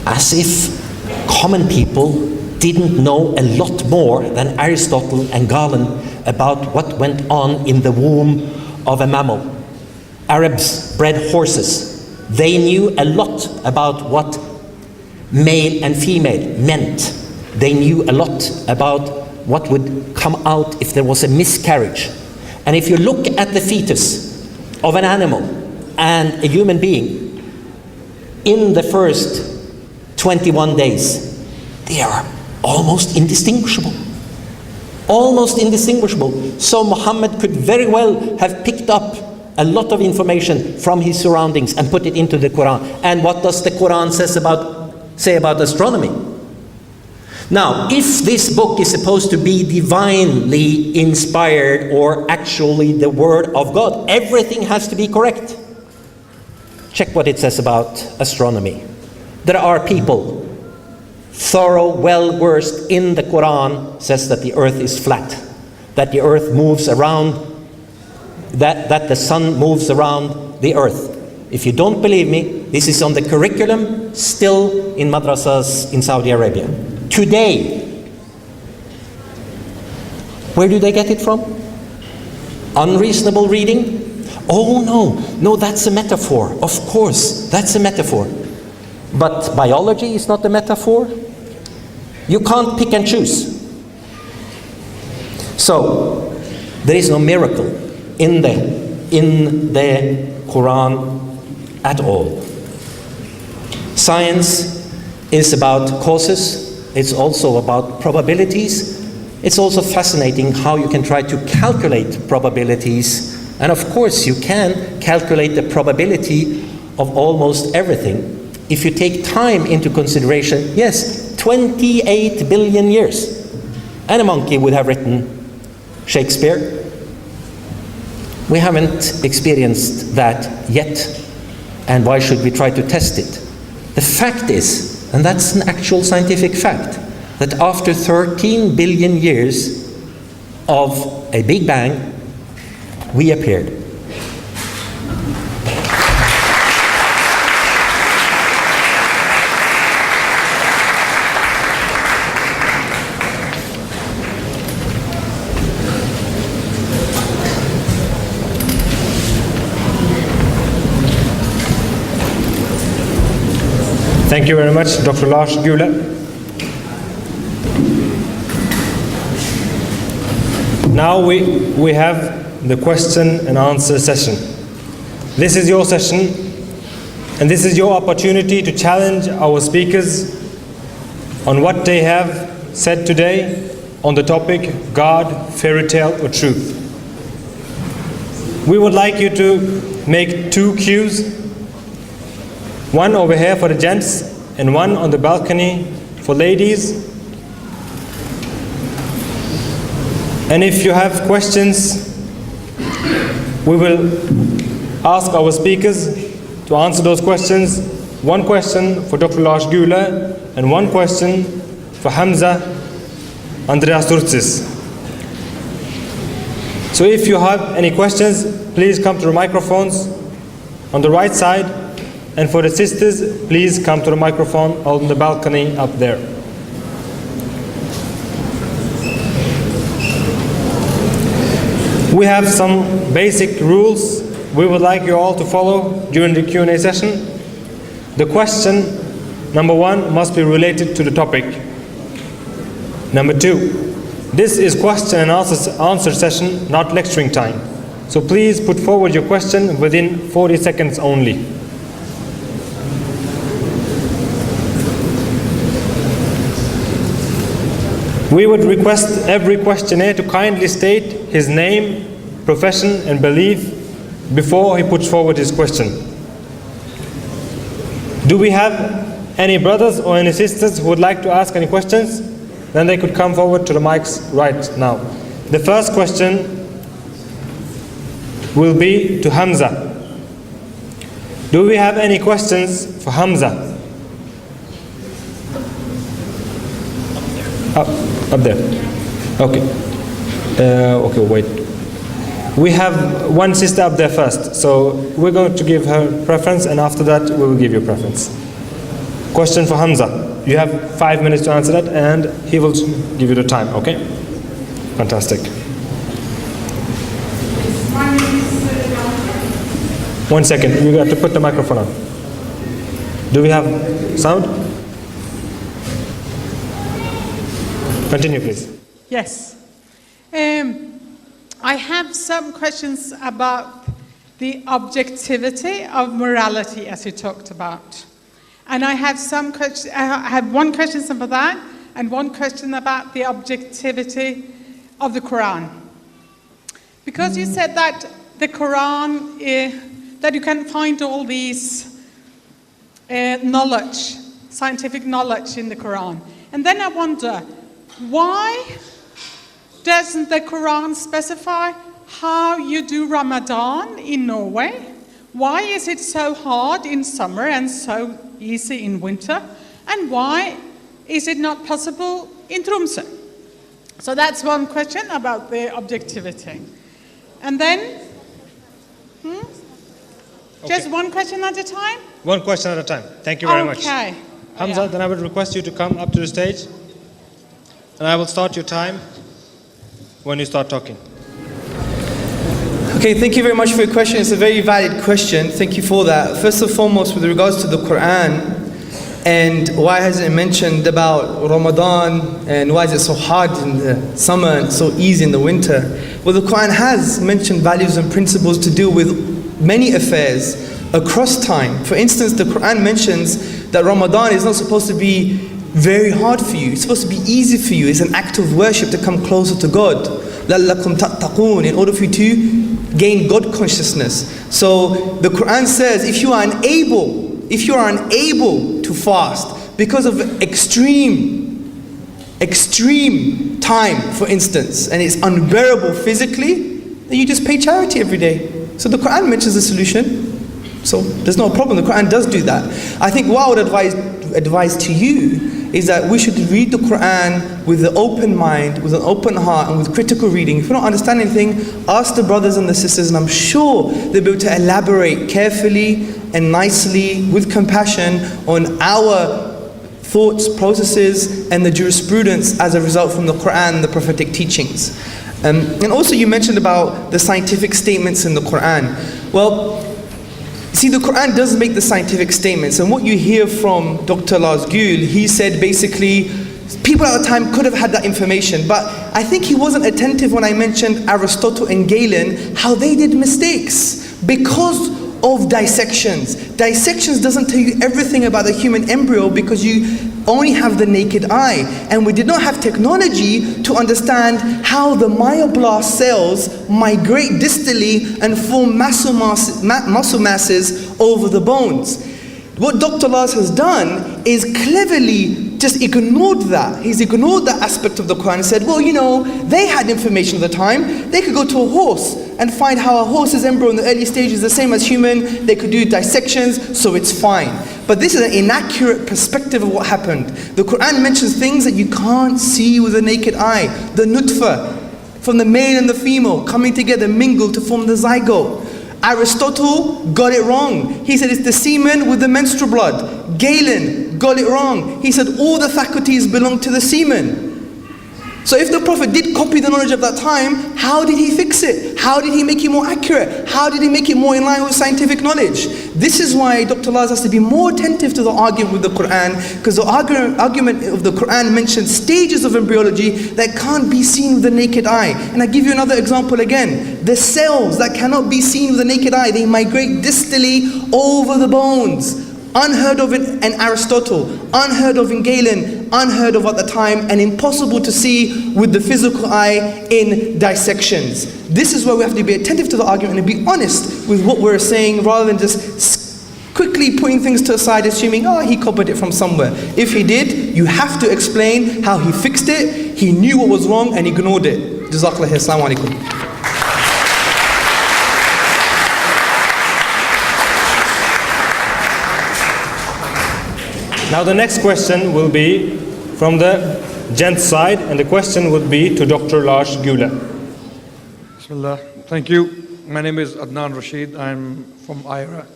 as if common people didn't know a lot more than Aristotle and Galen about what went on in the womb of a mammal. Arabs bred horses. They knew a lot about what male and female meant. They knew a lot about what would come out if there was a miscarriage. And if you look at the fetus of an animal and a human being, in the first 21 days, they are almost indistinguishable. Almost indistinguishable. So Muhammad could very well have picked up a lot of information from his surroundings and put it into the Quran. And what does the Quran say about astronomy? Now, if this book is supposed to be divinely inspired or actually the word of God, everything has to be correct. Check what it says about astronomy. There are people, thorough, well-versed in the Quran, says that the earth is flat, that the earth moves around, that the sun moves around the earth. If you don't believe me, this is on the curriculum still in madrasas in Saudi Arabia. Today, where do they get it from? Unreasonable reading? Oh no, that's a metaphor. Of course, that's a metaphor. But biology is not a metaphor. You can't pick and choose. So, there is no miracle in the Quran at all. Science is about causes. It's also about probabilities. It's also fascinating how you can try to calculate probabilities. And of course, you can calculate the probability of almost everything. If you take time into consideration, yes, 28 billion years. And a monkey would have written Shakespeare. We haven't experienced that yet. And why should we try to test it? The fact is, and that's an actual scientific fact, that after 13 billion years of a Big Bang, we appeared. Thank you very much, Dr. Lars Gule. Now we have the question and answer session. This is your session, and this is your opportunity to challenge our speakers on what they have said today on the topic God, fairy tale, or truth. We would like you to make 2 queues. One over here for the gents, and one on the balcony for ladies. And if you have questions, we will ask our speakers to answer those questions. One question for Dr. Lars Gule and one question for Hamza Tzortzis. So if you have any questions, please come to the microphones on the right side, and for the sisters, please come to the microphone on the balcony up there. We have some basic rules we would like you all to follow during the Q&A session. The question, number one, must be related to the topic. Number two, this is question and answer session, not lecturing time. So please put forward your question within 40 seconds only. We would request every questionnaire to kindly state his name, profession and belief before he puts forward his question. Do we have any brothers or any sisters who would like to ask any questions? Then they could come forward to the mics right now. The first question will be to Hamza. Do we have any questions for Hamza? Up there. Okay. Okay, wait. We have one sister up there first, so we're going to give her preference, and after that we will give you preference. Question for Hamza. You have 5 minutes to answer that, and he will give you the time, okay? Fantastic. 1 second, you got to put the microphone on. Do we have sound? Continue, please. Yes. I have some questions about the objectivity of morality, as you talked about. And I have some questions. I have one question about that, and one question about the objectivity of the Quran. Because you said that the Quran, that you can find all these knowledge, scientific knowledge in the Quran. And then I wonder, why doesn't the Quran specify how you do Ramadan in Norway? Why is it so hard in summer and so easy in winter? And why is it not possible in Tromsø? So that's one question about the objectivity. And then, just one question at a time? One question at a time. Thank you very much. Okay. Hamza, then I would request you to come up to the stage, and I will start your time when you start talking. Okay, thank you very much for your question. It's a very valid question. Thank you for that. First and foremost, with regards to the Quran and why hasn't it mentioned about Ramadan and why is it so hard in the summer and so easy in the winter? Well, the Quran has mentioned values and principles to deal with many affairs across time. For instance, the Quran mentions that Ramadan is not supposed to be very hard for you. It's supposed to be easy for you. It's an act of worship to come closer to God. لَعَلَّكُمْ تَتَّقُونَ, in order for you to gain God consciousness. So the Quran says if you are unable to fast because of extreme time, for instance, and it's unbearable physically, then you just pay charity every day. So the Quran mentions the solution. So there's no problem. The Quran does do that. I think what I would advise to you is that we should read the Quran with an open mind, with an open heart, and with critical reading. If you don't understand anything, ask the brothers and the sisters, and I'm sure they'll be able to elaborate carefully and nicely, with compassion, on our thoughts, processes, and the jurisprudence as a result from the Quran and the prophetic teachings. And also you mentioned about the scientific statements in the Quran. Well, see, the Quran does make the scientific statements, and what you hear from Dr. Lars Gule, he said basically people at the time could have had that information, but I think he wasn't attentive when I mentioned Aristotle and Galen, how they did mistakes because of dissections. Dissections doesn't tell you everything about the human embryo because you only have the naked eye, and we did not have technology to understand how the myoblast cells migrate distally and form muscle masses over the bones. What Dr. Lars has done is cleverly just ignored that. He's ignored that aspect of the Quran and said, well, you know, they had information at the time. They could go to a horse and find how a horse's embryo in the early stage is the same as human. They could do dissections, so it's fine. But this is an inaccurate perspective of what happened. The Quran mentions things that you can't see with the naked eye. The nutfa, from the male and the female, coming together, mingle to form the zygote. Aristotle got it wrong. He said it's the semen with the menstrual blood. Galen got it wrong. He said all the faculties belong to the semen. So if the Prophet did copy the knowledge of that time, how did he fix it? How did he make it more accurate? How did he make it more in line with scientific knowledge? This is why Dr. Lars has to be more attentive to the argument with the Quran, because the argument of the Quran mentions stages of embryology that can't be seen with the naked eye. And I give you another example again. The cells that cannot be seen with the naked eye, they migrate distally over the bones. Unheard of in Aristotle, unheard of in Galen, unheard of at the time, and impossible to see with the physical eye in dissections. This is why we have to be attentive to the argument and be honest with what we're saying, rather than just quickly putting things to the side, assuming, oh, he copied it from somewhere. If he did, you have to explain how he fixed it, he knew what was wrong and ignored it. Jazakallah, assalamu alaikum. Now the next question will be from the gents side, and the question would be to Dr. Lars Gule. Bismillah. Thank you. My name is Adnan Rashid. I'm from IRA.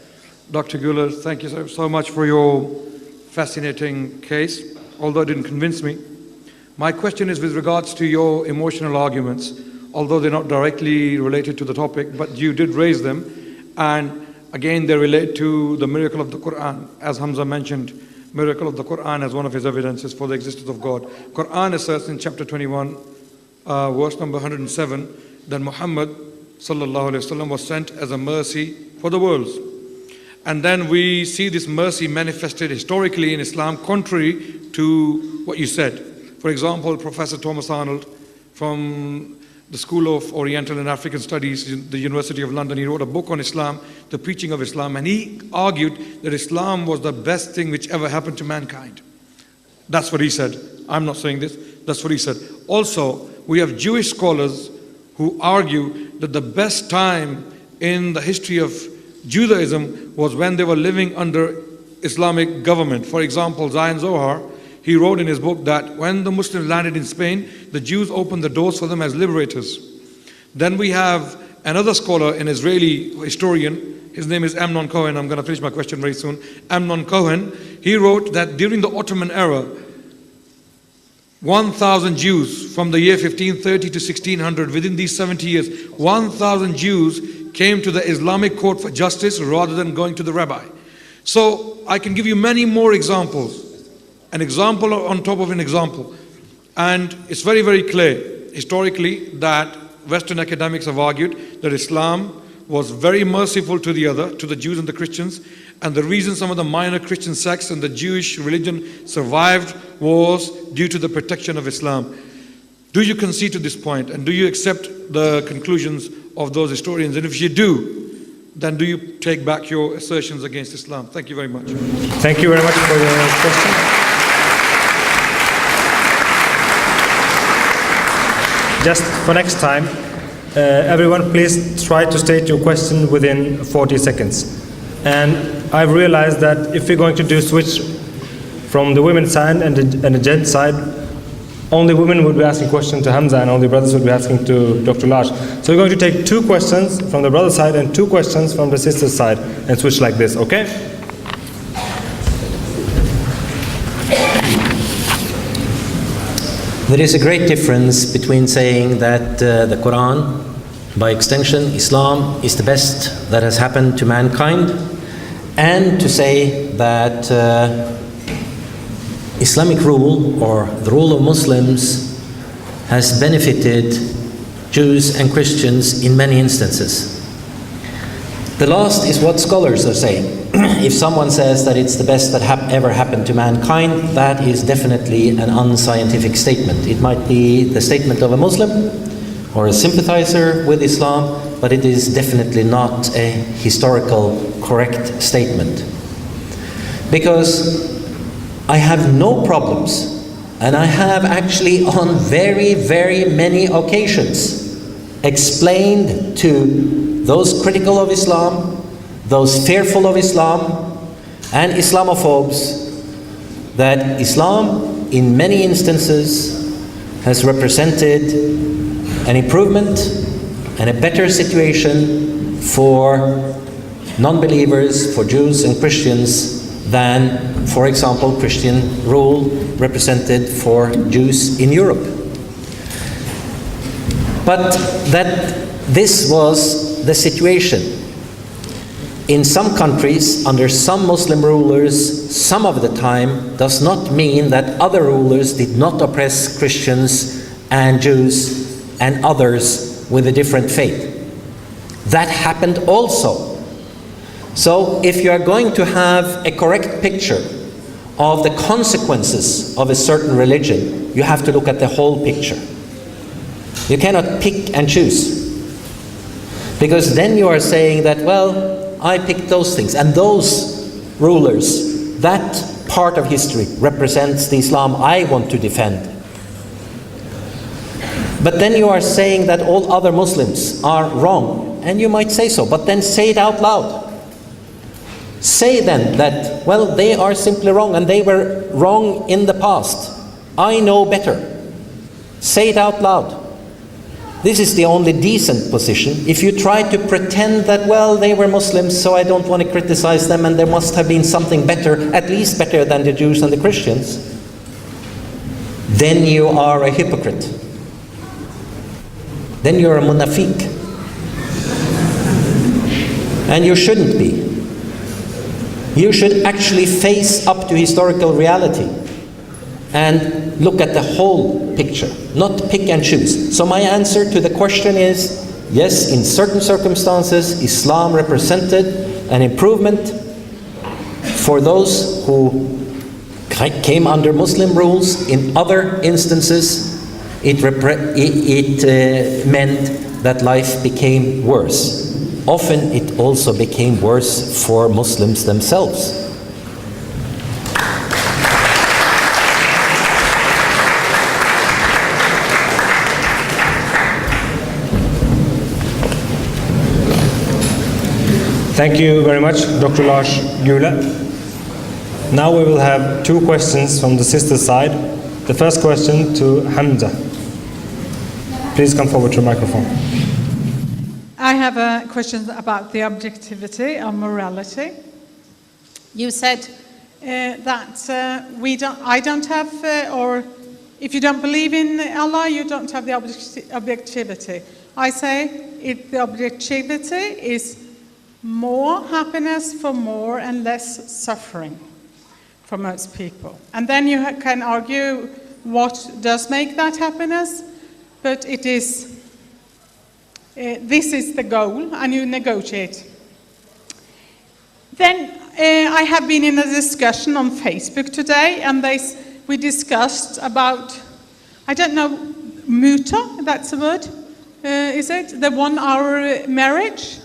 Dr. Gule, thank you so much for your fascinating case, although it didn't convince me. My question is with regards to your emotional arguments, although they're not directly related to the topic, but you did raise them. And again, they relate to the miracle of the Quran. As Hamza mentioned, miracle of the Quran as one of his evidences for the existence of God. Quran asserts in chapter 21, verse number 107, that Muhammad sallallahu alaihi wasallam was sent as a mercy for the worlds. And then we see this mercy manifested historically in Islam, contrary to what you said. For example, Professor Thomas Arnold from the School of Oriental and African Studies, the University of London, he wrote a book on Islam, The Preaching of Islam, and he argued that Islam was the best thing which ever happened to mankind. That's what he said. I'm not saying this. That's what he said. Also, we have Jewish scholars who argue that the best time in the history of Judaism was when they were living under Islamic government. For example, Zion Zohar, he wrote in his book that when the Muslims landed in Spain, the Jews opened the doors for them as liberators. Then we have another scholar, an Israeli historian, his name is Amnon Cohen. I'm going to finish my question very soon. Amnon Cohen, he wrote that during the Ottoman era, 1,000 Jews from the year 1530 to 1600, within these 70 years, 1,000 Jews came to the Islamic court for justice rather than going to the rabbi. So I can give you many more examples. An example on top of an example. And it's very, very clear historically that Western academics have argued that Islam was very merciful to the Jews and the Christians. And the reason some of the minor Christian sects and the Jewish religion survived was due to the protection of Islam. Do you concede to this point? And do you accept the conclusions of those historians? And if you do, then do you take back your assertions against Islam? Thank you very much. Thank you very much for your question. Just for next time, everyone please try to state your question within 40 seconds. And I've realized that if we're going to do switch from the women's side and the gents side, only women would be asking questions to Hamza and only brothers would be asking to Dr. Lars. So we're going to take 2 questions from the brother side and 2 questions from the sister side and switch like this, okay? There is a great difference between saying that the Quran, by extension, Islam, is the best that has happened to mankind, and to say that Islamic rule, or the rule of Muslims, has benefited Jews and Christians in many instances. The last is what scholars are saying. If someone says that it's the best that ever happened to mankind, that is definitely an unscientific statement. It might be the statement of a Muslim or a sympathizer with Islam, but it is definitely not a historical correct statement. Because I have no problems, and I have actually on very, very many occasions explained to those critical of Islam, those fearful of Islam, and Islamophobes that Islam in many instances has represented an improvement and a better situation for non-believers, for Jews and Christians, than, for example, Christian rule represented for Jews in Europe. But that this was the situation. In some countries, under some Muslim rulers, some of the time, does not mean that other rulers did not oppress Christians and Jews and others with a different faith. That happened also. So if you are going to have a correct picture of the consequences of a certain religion, you have to look at the whole picture. You cannot pick and choose. Because then you are saying that, well, I picked those things, and those rulers, that part of history represents the Islam I want to defend. But then you are saying that all other Muslims are wrong, and you might say so, but then say it out loud. Say then that, well, they are simply wrong, and they were wrong in the past. I know better. Say it out loud. This is the only decent position. If you try to pretend that, well, they were Muslims, so I don't want to criticize them, and there must have been something better, at least better than the Jews and the Christians, then you are a hypocrite. Then you're a munafiq. And you shouldn't be. You should actually face up to historical reality and look at the whole picture, not pick and choose. So my answer to the question is, yes, in certain circumstances, Islam represented an improvement for those who came under Muslim rules. In other instances, it meant that life became worse. Often it also became worse for Muslims themselves. Thank you very much, Dr. Lars Gule. Now we will have two questions from the sister side. The first question to Hamza. Please come forward to the microphone. I have a question about the objectivity of morality. You said that I don't have, or if you don't believe in Allah, you don't have the objectivity. I say the objectivity is more happiness for more and less suffering for most people. And then you can argue what does make that happiness, but it is this is the goal, and you negotiate. Then I have been in a discussion on Facebook today, and we discussed about, I don't know, muta, that's a word, is it? The 1 hour marriage,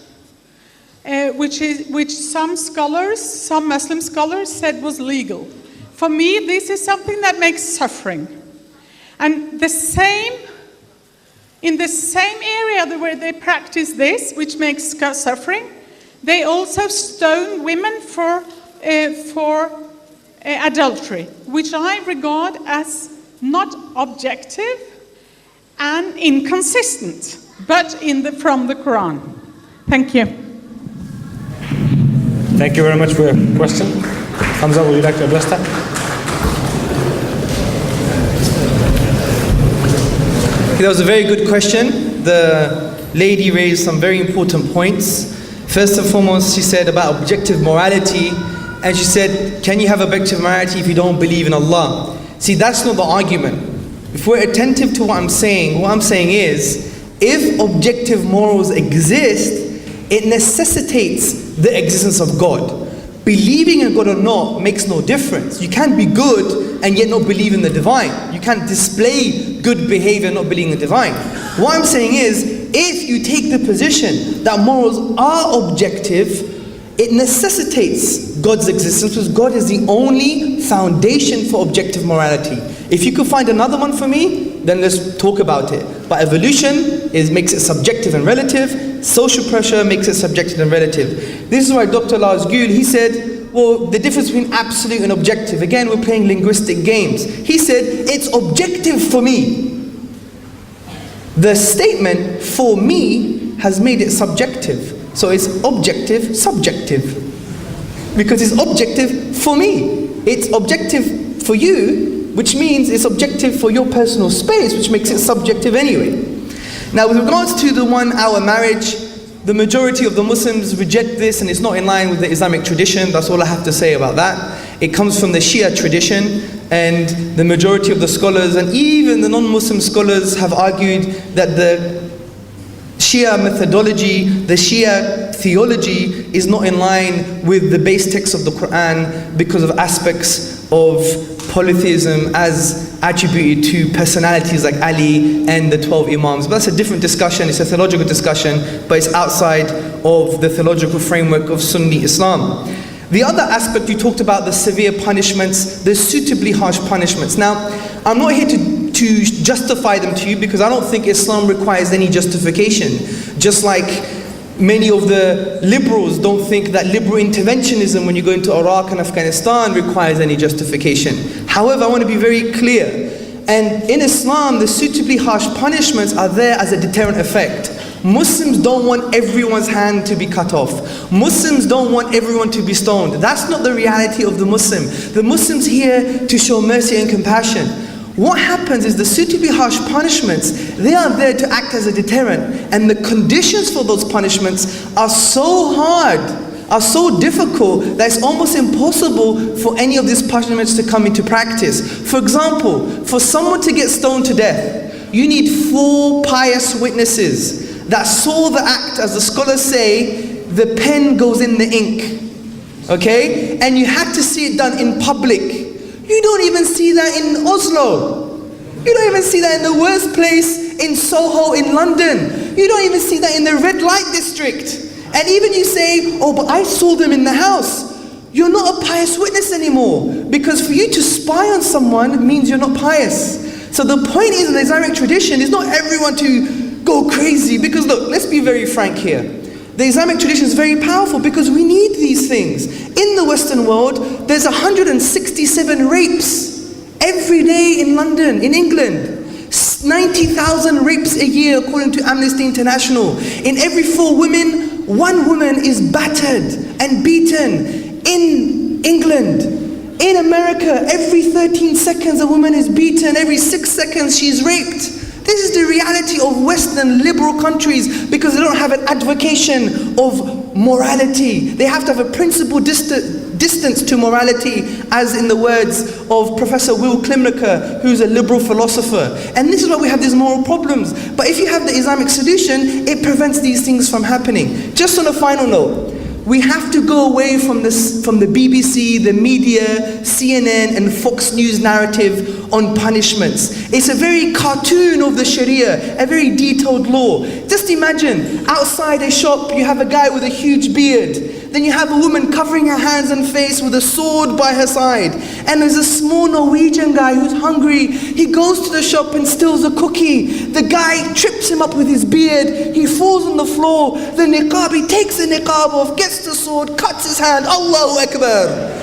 which some scholars, some Muslim scholars said was legal. For me, this is something that makes suffering. And in the same area where they practice this, which makes suffering, they also stone women for adultery, which I regard as not objective and inconsistent, but from the Quran. Thank you. Thank you very much for your question. Hamza, would you like to address that? That was a very good question. The lady raised some very important points. First and foremost, she said about objective morality, and she said, can you have objective morality if you don't believe in Allah? See, that's not the argument. If we're attentive to what I'm saying is, if objective morals exist, it necessitates the existence of God. Believing in God or not makes no difference. You can't be good and yet not believe in the divine. You can't display good behavior and not believe in the divine. What I'm saying is, if you take the position that morals are objective, it necessitates God's existence because God is the only foundation for objective morality. If you could find another one for me, then let's talk about it. But evolution makes it subjective and relative. Social pressure makes it subjective and relative. This is why Dr. Lars Gule, he said, well, the difference between absolute and objective. Again, we're playing linguistic games. He said, it's objective for me. The statement, for me, has made it subjective. So it's objective, subjective. Because it's objective for me. It's objective for you, which means it's objective for your personal space, which makes it subjective anyway. Now, with regards to the 1 hour marriage, the majority of the Muslims reject this and it's not in line with the Islamic tradition. That's all I have to say about that. It comes from the Shia tradition, and the majority of the scholars and even the non-Muslim scholars have argued that the Shia methodology, the Shia theology is not in line with the base text of the Quran because of aspects of polytheism as attributed to personalities like Ali and the 12 Imams. But that's a different discussion, it's a theological discussion, but it's outside of the theological framework of Sunni Islam. The other aspect, you talked about the severe punishments, the suitably harsh punishments. Now, I'm not here to justify them to you because I don't think Islam requires any justification. Just like many of the liberals don't think that liberal interventionism when you go into Iraq and Afghanistan requires any justification. However, I want to be very clear. And in Islam, the suitably harsh punishments are there as a deterrent effect. Muslims don't want everyone's hand to be cut off. Muslims don't want everyone to be stoned. That's not the reality of the Muslim. The Muslim's here to show mercy and compassion. What happens is the suitably harsh punishments, they are there to act as a deterrent. And the conditions for those punishments are so hard, are so difficult, that it's almost impossible for any of these punishments to come into practice. For example, for someone to get stoned to death, you need 4 pious witnesses that saw the act. As the scholars say, the pen goes in the ink. Okay? And you had to see it done in public. You don't even see that in Oslo. You don't even see that in the worst place in Soho in London. You don't even see that in the red light district. And even you say, oh, but I saw them in the house. You're not a pious witness anymore. Because for you to spy on someone means you're not pious. So the point is, in the Islamic tradition, is not everyone to go crazy. Because look, let's be very frank here. The Islamic tradition is very powerful because we need these things. In the Western world, there's 167 rapes every day in London, in England. 90,000 rapes a year according to Amnesty International. In every 4 women, 1 woman is battered and beaten in England. In America, every 13 seconds a woman is beaten, every 6 seconds she's raped. This is the reality of Western liberal countries because they don't have an advocation of morality. They have to have a principled distance to morality, as in the words of Professor Will Klimlicker, who's a liberal philosopher. And this is why we have these moral problems. But if you have the Islamic solution, it prevents these things from happening. Just on a final note, we have to go away from the BBC, the media, CNN and Fox News narrative on punishments. It's a very cartoon of the Sharia, a very detailed law. Just imagine, outside a shop you have a guy with a huge beard. Then you have a woman covering her hands and face with a sword by her side. And there's a small Norwegian guy who's hungry. He goes to the shop and steals a cookie. The guy trips him up with his beard. He falls on the floor. The niqab, he takes the niqab off, gets the sword, cuts his hand. Allahu Akbar.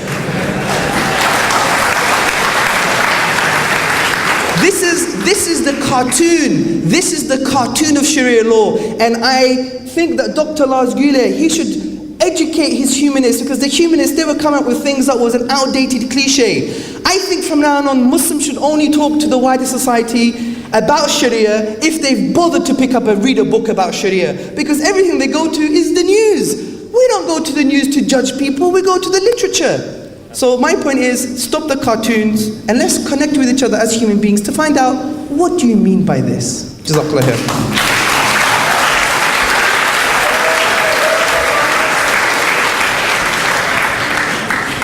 This is the cartoon. This is the cartoon of Sharia law. And I think that Dr. Lars Gule, he should educate his humanists, because the humanists, they were coming up with things that was an outdated cliche. I think from now on, Muslims should only talk to the wider society about Sharia if they've bothered to pick up and read a book about Sharia. Because everything they go to is the news. We don't go to the news to judge people, we go to the literature. So my point is, stop the cartoons and let's connect with each other as human beings to find out, what do you mean by this? Jazakallah khair.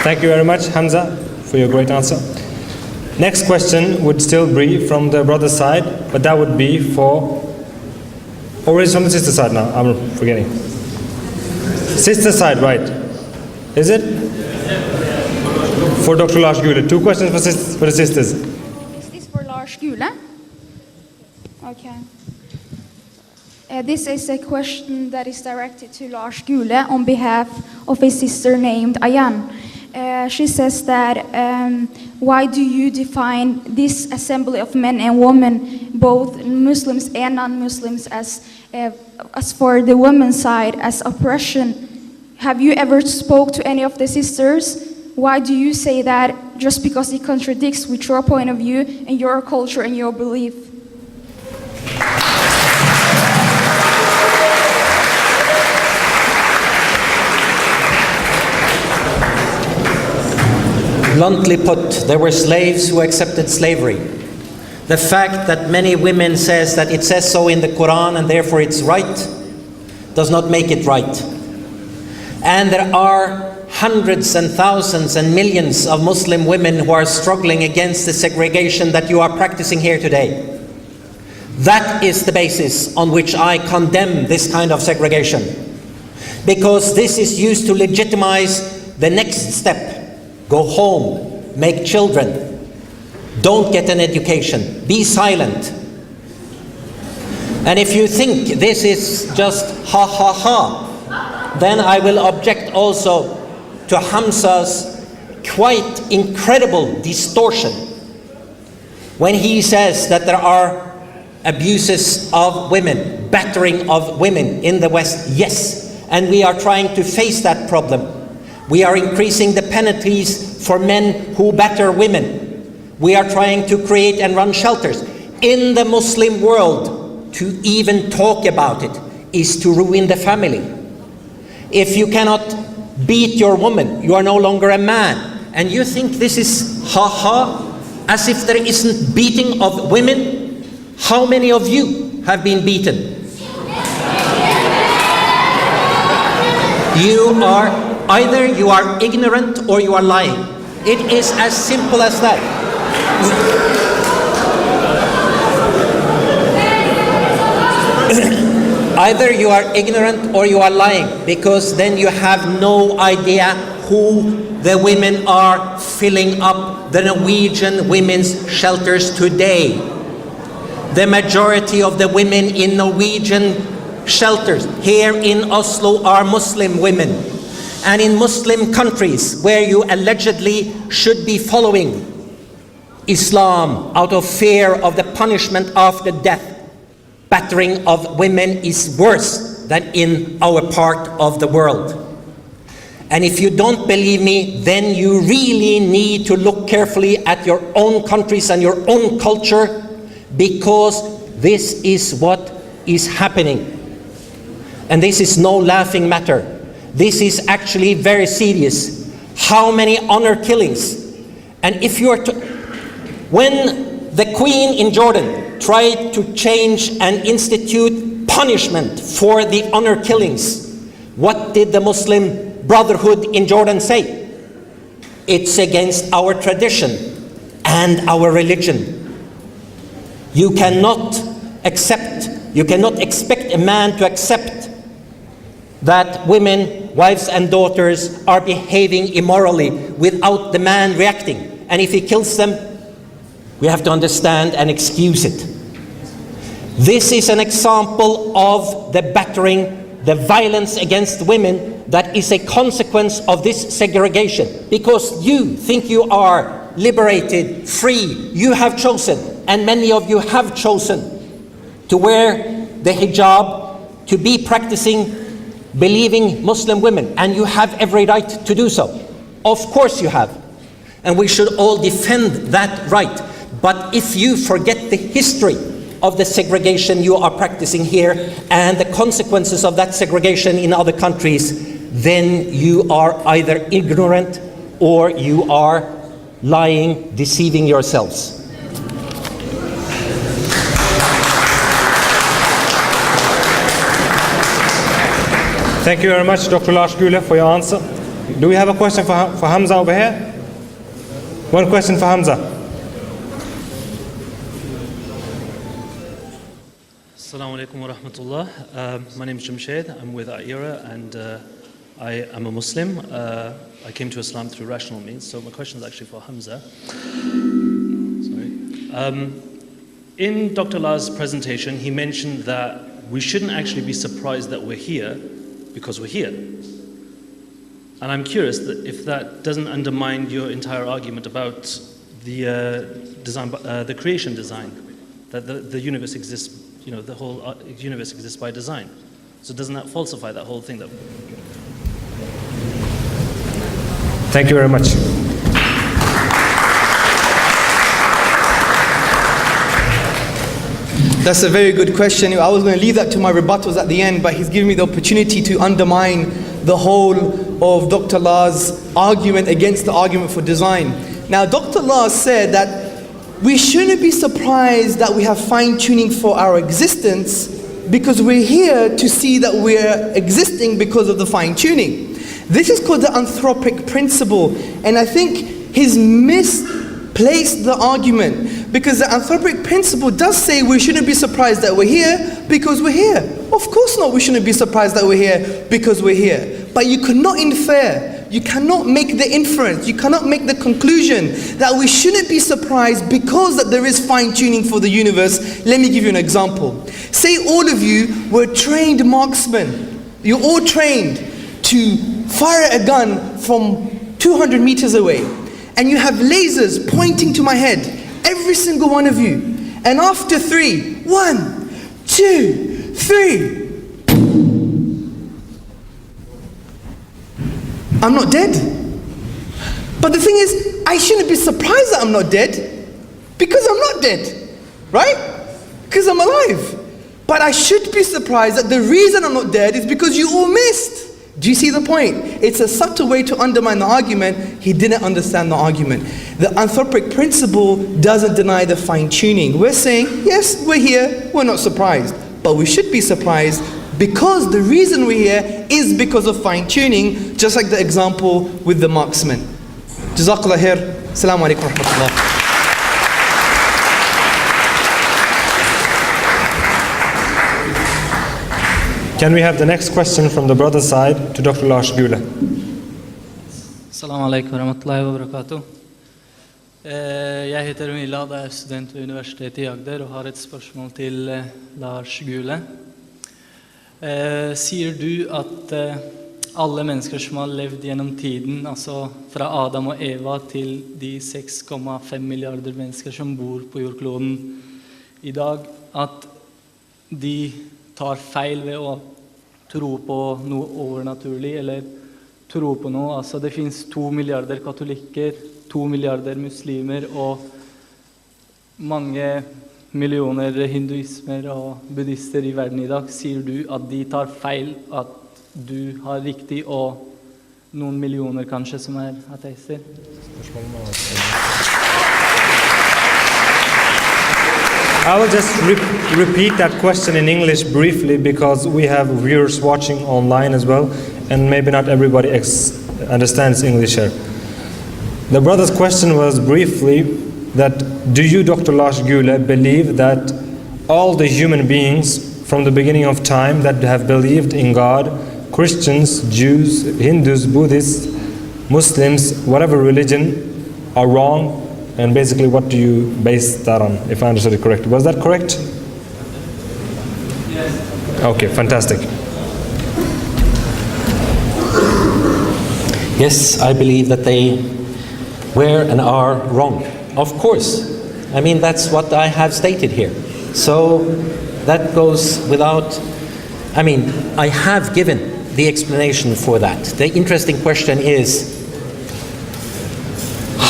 Thank you very much, Hamza, for your great answer. Next question would still be from the brother side, but that would be for... Or is it from the sister side now? I'm forgetting. Sister side, right. Is it? For Dr. Lars Gule. 2 questions for the sisters. Is this for Lars Gule? Okay. This is a question that is directed to Lars Gule on behalf of a sister named Ayan. She says that, why do you define this assembly of men and women, both Muslims and non-Muslims, as for the women's side, as oppression? Have you ever spoke to any of the sisters? Why do you say that just because it contradicts with your point of view and your culture and your belief? Bluntly put, there were slaves who accepted slavery. The fact that many women says that it says so in the Quran and therefore it's right, does not make it right. And there are hundreds and thousands and millions of Muslim women who are struggling against the segregation that you are practicing here today. That is the basis on which I condemn this kind of segregation. Because this is used to legitimize the next step. Go home, make children, don't get an education, be silent. And if you think this is just ha ha ha, then I will object also to Hamza's quite incredible distortion when he says that there are abuses of women, battering of women in the West. Yes, and we are trying to face that problem. We are increasing the penalties for men who batter women. We are trying to create and run shelters. In the Muslim world, to even talk about it is to ruin the family. If you cannot beat your woman, you are no longer a man. And you think this is ha-ha, as if there isn't beating of women? How many of you have been beaten? Either you are ignorant or you are lying. It is as simple as that. Either you are ignorant or you are lying, because then you have no idea who the women are filling up the Norwegian women's shelters today. The majority of the women in Norwegian shelters here in Oslo are Muslim women. And in Muslim countries where you allegedly should be following Islam out of fear of the punishment after death, battering of women is worse than in our part of the world. And if you don't believe me, then you really need to look carefully at your own countries and your own culture, because this is what is happening. And this is no laughing matter. This is actually very serious. How many honor killings? And if you are to, when the Queen in Jordan tried to change and institute punishment for the honor killings, what did the Muslim Brotherhood in Jordan say? It's against our tradition and our religion. You cannot expect a man to accept that women, wives and daughters are behaving immorally without the man reacting. And if he kills them, we have to understand and excuse it. This is an example of the battering, the violence against women that is a consequence of this segregation. Because you think you are liberated, free, you have chosen, and many of you have chosen to wear the hijab, to be practicing believing Muslim women, and you have every right to do so. Of course you have. And we should all defend that right. But if you forget the history of the segregation you are practicing here and the consequences of that segregation in other countries, then you are either ignorant or you are lying, deceiving yourselves. Thank you very much, Dr. Lars Gule, for your answer. Do we have a question for Hamza over here? One question for Hamza. Assalamu alaikum wa rahmatullah. My name is Jamshed. I'm with AIRA, and I am a Muslim. I came to Islam through rational means, so my question is actually for Hamza. Sorry. In Dr. Lars' presentation, he mentioned that we shouldn't actually be surprised that we're here because we're here. And I'm curious that if that doesn't undermine your entire argument about the design, the creation design, that the universe exists, you know, the whole universe exists by design. So doesn't that falsify that whole thing? That Thank you very much. That's a very good question. I was going to leave that to my rebuttals at the end, but he's given me the opportunity to undermine the whole of Dr. Lars' argument against the argument for design. Now, Dr. Lars said that we shouldn't be surprised that we have fine-tuning for our existence because we're here to see that we're existing because of the fine-tuning. This is called the anthropic principle, and I think he's misplaced the argument. Because the anthropic principle does say we shouldn't be surprised that we're here because we're here. Of course not, we shouldn't be surprised that we're here because we're here. But you cannot infer, you cannot make the inference, you cannot make the conclusion that we shouldn't be surprised because that there is fine-tuning for the universe. Let me give you an example. Say all of you were trained marksmen. You're all trained to fire a gun from 200 meters away. And you have lasers pointing to my head. Every single one of you. And after 3, 1, 2, 3. I'm not dead. But the thing is, I shouldn't be surprised that I'm not dead because I'm not dead, right? Because I'm alive. But I should be surprised that the reason I'm not dead is because you all missed. Do you see the point? It's a subtle way to undermine the argument. He didn't understand the argument. The anthropic principle doesn't deny the fine-tuning. We're saying, yes, we're here, we're not surprised. But we should be surprised because the reason we're here is because of fine-tuning, just like the example with the marksman. Jazakallah khair. Assalamu alaikum wa rahmatullah. Can we have the next question from the brother side to Dr. Lars Gule? Assalamu alaikum warahmatullahi wabarakatuh. Jeg heter Milad, er student ved Universitetet i Agder og har et spørsmål til Lars Gule. Sier du at alle mennesker som har levd gjennom tiden, altså fra Adam og Eva til de 6,5 milliarder mennesker som bor på jordkloden i dag, at de tar feil ved å tro på noe overnaturlig, eller tro på noe. Altså det finnes 2 milliarder katolikker, 2 milliarder muslimer og mange millioner hinduismer og buddhister i verden i dag. Sier du at de tar feil, at du har riktig, og noen millioner kanskje som er ateister? I will just repeat that question in English briefly because we have viewers watching online as well and maybe not everybody understands English here. The brother's question was briefly that do you, Dr. Lars Gule, believe that all the human beings from the beginning of time that have believed in God, Christians, Jews, Hindus, Buddhists, Muslims, whatever religion, are wrong? And basically, what do you base that on, if I understood it correctly? Was that correct? Yes. Okay, fantastic. Yes, I believe that they were and are wrong. Of course. I mean, that's what I have stated here. So that goes without, I mean, I have given the explanation for that. The interesting question is,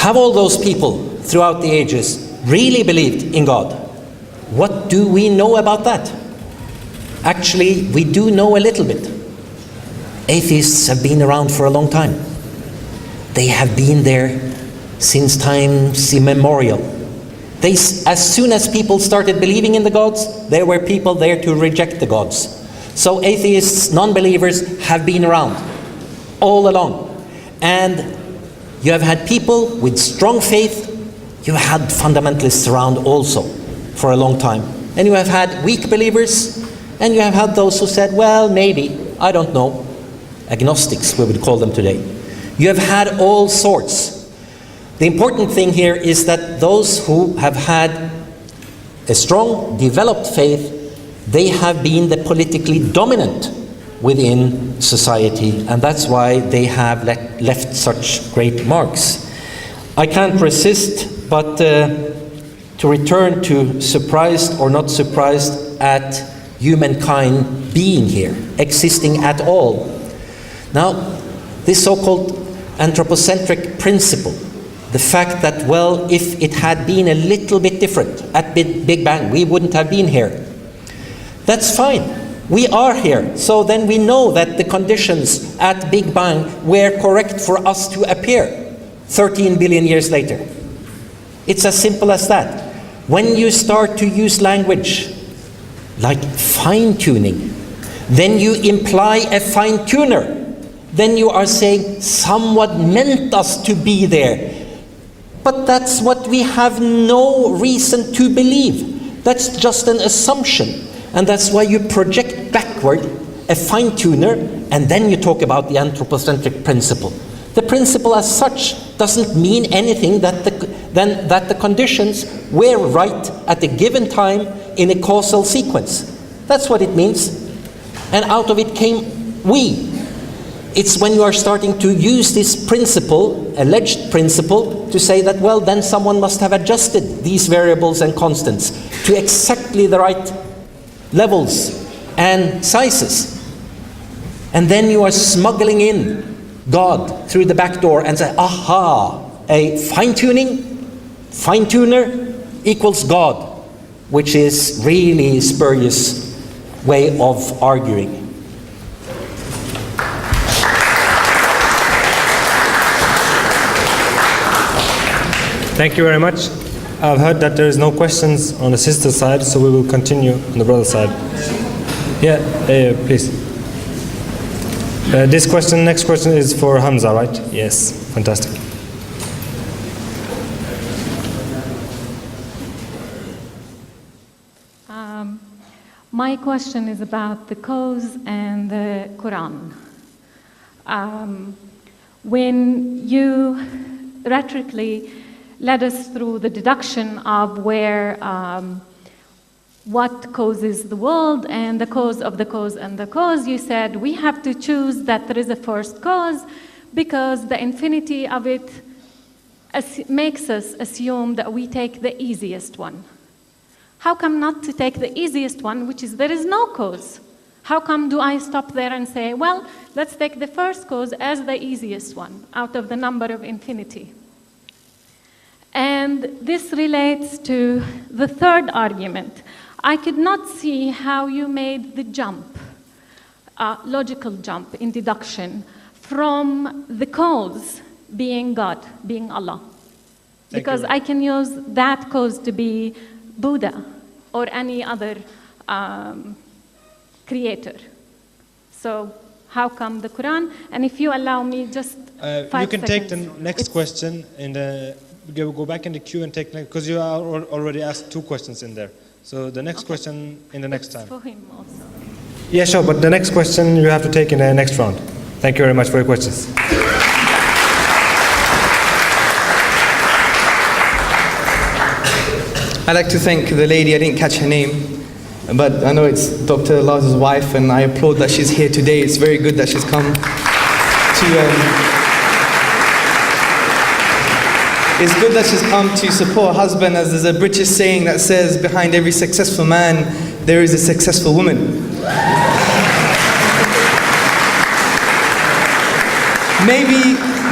have all those people throughout the ages really believed in God? What do we know about that? Actually, we do know a little bit. Atheists have been around for a long time. They have been there since times immemorial. As soon as people started believing in the gods, there were people there to reject the gods. So atheists, non-believers have been around all along. And you have had people with strong faith. You had fundamentalists around also for a long time. And you have had weak believers, and you have had those who said, well, maybe, I don't know. agnostics, we would call them today. You have had all sorts. The important thing here is that those who have had a strong, developed faith, they have been the politically dominant within society, and that's why they have left such great marks. I can't resist but to return to surprised or not surprised at humankind being here, existing at all. Now, this so-called anthropocentric principle, the fact that, well, if it had been a little bit different at Big Bang, we wouldn't have been here. That's fine. We are here. So then we know that the conditions at Big Bang were correct for us to appear 13 billion years later. It's as simple as that. When you start to use language like fine-tuning, then you imply a fine-tuner. Then you are saying someone meant us to be there. But that's what we have no reason to believe. That's just an assumption. And that's why you project backward a fine-tuner, and then you talk about the anthropocentric principle. The principle as such doesn't mean anything that the conditions were right at a given time in a causal sequence. That's what it means. And out of it came we. It's when you are starting to use this principle, alleged principle, to say that, well, then someone must have adjusted these variables and constants to exactly the right levels and sizes. And then you are smuggling in God through the back door and say, aha, a fine-tuner equals God, which is really spurious way of arguing. Thank you very much. I've heard that there is no questions on the sister side, so we will continue on the brother side. Yeah, please. Next question is for Hamza, right? Yes, fantastic. My question is about the cause and the Quran. When you rhetorically led us through the deduction of where what causes the world and the cause of the cause and the cause, you said we have to choose that there is a first cause because the infinity of it makes us assume that we take the easiest one. How come not to take the easiest one, which is there is no cause? How come do I stop there and say, well, let's take the first cause as the easiest one out of the number of infinity? And this relates to the third argument. I could not see how you made the jump, logical jump in deduction from the cause being God, being Allah. Because I can use that cause to be Buddha or any other creator. So how come the Quran? And if you allow me just 5 seconds. You can take the next question and go back in the queue and take, because you are already asked 2 questions in there. So the next question in the next time. For him also. Yeah, sure, but the next question you have to take in the next round. Thank you very much for your questions. I'd like to thank the lady, I didn't catch her name, but I know it's Dr. Lars' wife, and I applaud that she's here today. It's very good that she's come It's good that she's come to support her husband, as there's a British saying that says, behind every successful man, there is a successful woman.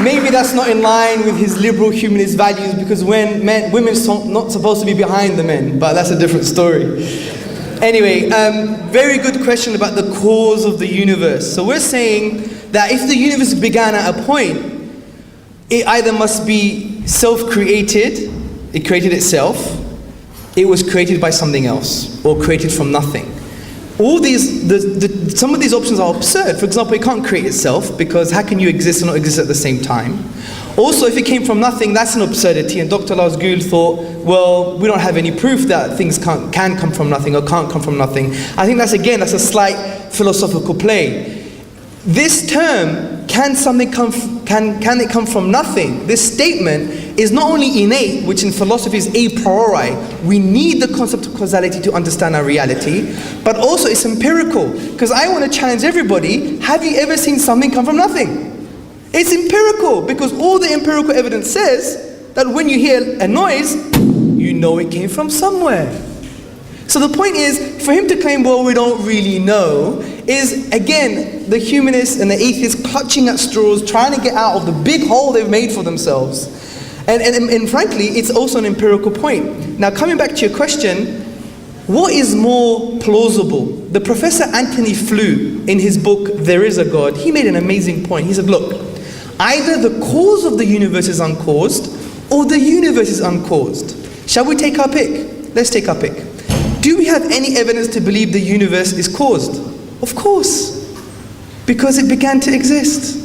Maybe that's not in line with his liberal humanist values, because women are not supposed to be behind the men, but that's a different story. Anyway, very good question about the cause of the universe. So we're saying that if the universe began at a point, it either must be self-created, it created itself, it was created by something else, or created from nothing. All these, some of these options are absurd. For example, it can't create itself, because how can you exist and not exist at the same time? Also, if it came from nothing, that's an absurdity, and Dr. Lars Gule thought, well, we don't have any proof that things can come from nothing or can't come from nothing. I think that's a slight philosophical play. This term, can it come from nothing? This statement is not only innate, which in philosophy is a priori. We need the concept of causality to understand our reality, but also it's empirical. Because I want to challenge everybody, have you ever seen something come from nothing? It's empirical, because all the empirical evidence says that when you hear a noise, you know it came from somewhere. So the point is, for him to claim, well, we don't really know, is again, the humanists and the atheists clutching at straws, trying to get out of the big hole they've made for themselves. And frankly, it's also an empirical point. Now, coming back to your question, what is more plausible? The Professor Anthony Flew, in his book, There Is a God, he made an amazing point. He said, look, either the cause of the universe is uncaused, or the universe is uncaused. Shall we take our pick? Let's take our pick. Do we have any evidence to believe the universe is caused? Of course. Because it began to exist.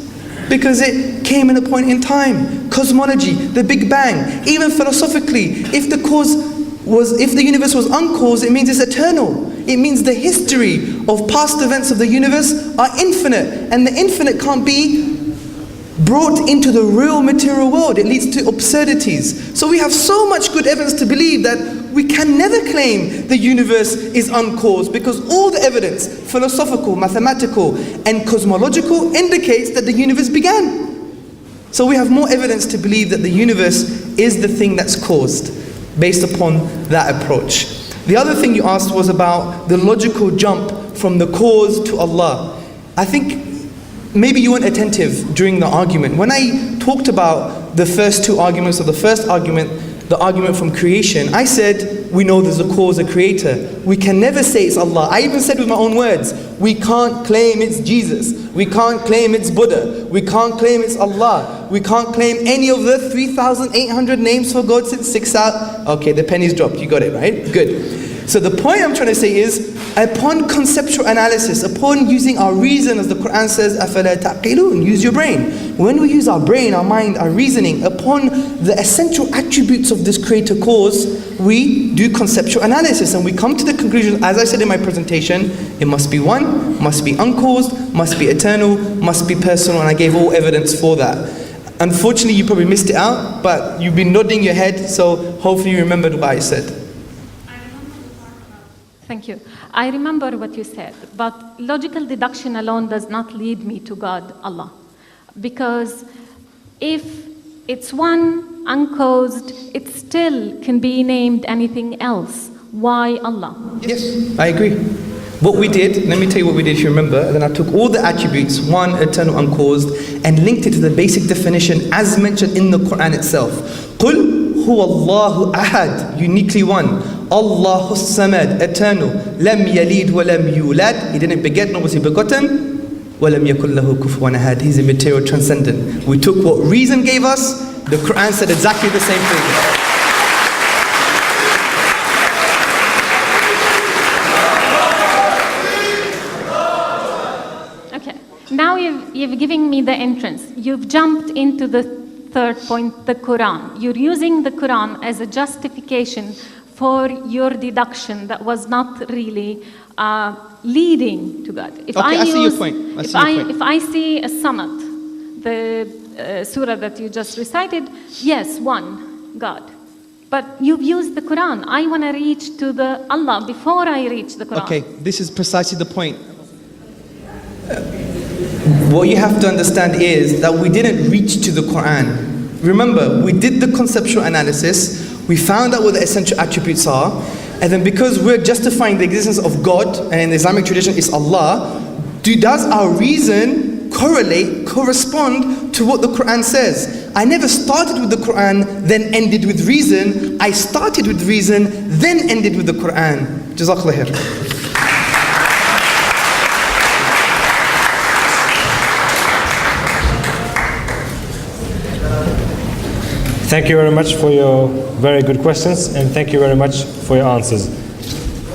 Because it came in a point in time. Cosmology, the Big Bang. Even philosophically, if the universe was uncaused, it means it's eternal. It means the history of past events of the universe are infinite. And the infinite can't be brought into the real material world. It leads to absurdities. So we have so much good evidence to believe that we can never claim the universe is uncaused, because all the evidence, philosophical, mathematical, and cosmological, indicates that the universe began. So we have more evidence to believe that the universe is the thing that's caused, based upon that approach. The other thing you asked was about the logical jump from the cause to Allah. I think maybe you weren't attentive during the argument. When I talked about the first two arguments, or the first argument, the argument from creation, I said, we know there's a cause, a creator. We can never say it's Allah. I even said with my own words, we can't claim it's Jesus. We can't claim it's Buddha. We can't claim it's Allah. We can't claim any of the 3,800 names for God since 6 out. Okay, the pennies dropped. You got it, right? Good. So the point I'm trying to say is, upon conceptual analysis, upon using our reason, as the Quran says, أَفَلَا تَعْقِلُونَ, use your brain. When we use our brain, our mind, our reasoning, upon the essential attributes of this creator cause, we do conceptual analysis, and we come to the conclusion, as I said in my presentation, it must be one, must be uncaused, must be eternal, must be personal, and I gave all evidence for that. Unfortunately, you probably missed it out, but you've been nodding your head, so hopefully you remembered what I said. Thank you. I remember what you said, but logical deduction alone does not lead me to God, Allah. Because if it's one, uncaused, it still can be named anything else. Why Allah? Yes, I agree. What we did, let me tell you what we did if you remember, and then I took all the attributes, one, eternal, uncaused, and linked it to the basic definition as mentioned in the Quran itself. قُلْ هُوَ اللَّهُ أَحَدٌ, uniquely one. Allahu Samad, eternal. Lam yalid wa lam yulad. He didn't beget, nor was he begotten. Wa lam yakul lahu kufuwan ahad. He's immaterial, transcendent. We took what reason gave us. The Quran said exactly the same thing. Okay. Now you've given me the entrance. You've jumped into the third point, the Quran. You're using the Quran as a justification for your deduction that was not really leading to God. If I see your point. If I see a summit, the surah that you just recited, yes, one, God. But you've used the Quran. I want to reach to the Allah before I reach the Quran. Okay, this is precisely the point. What you have to understand is that we didn't reach to the Quran. Remember, we did the conceptual analysis. We found out what the essential attributes are, and then because we're justifying the existence of God, and in the Islamic tradition it's Allah, does our reason correspond to what the Quran says? I never started with the Quran, then ended with reason. I started with reason, then ended with the Quran. Jazakallah khair. Thank you very much for your very good questions, and thank you very much for your answers.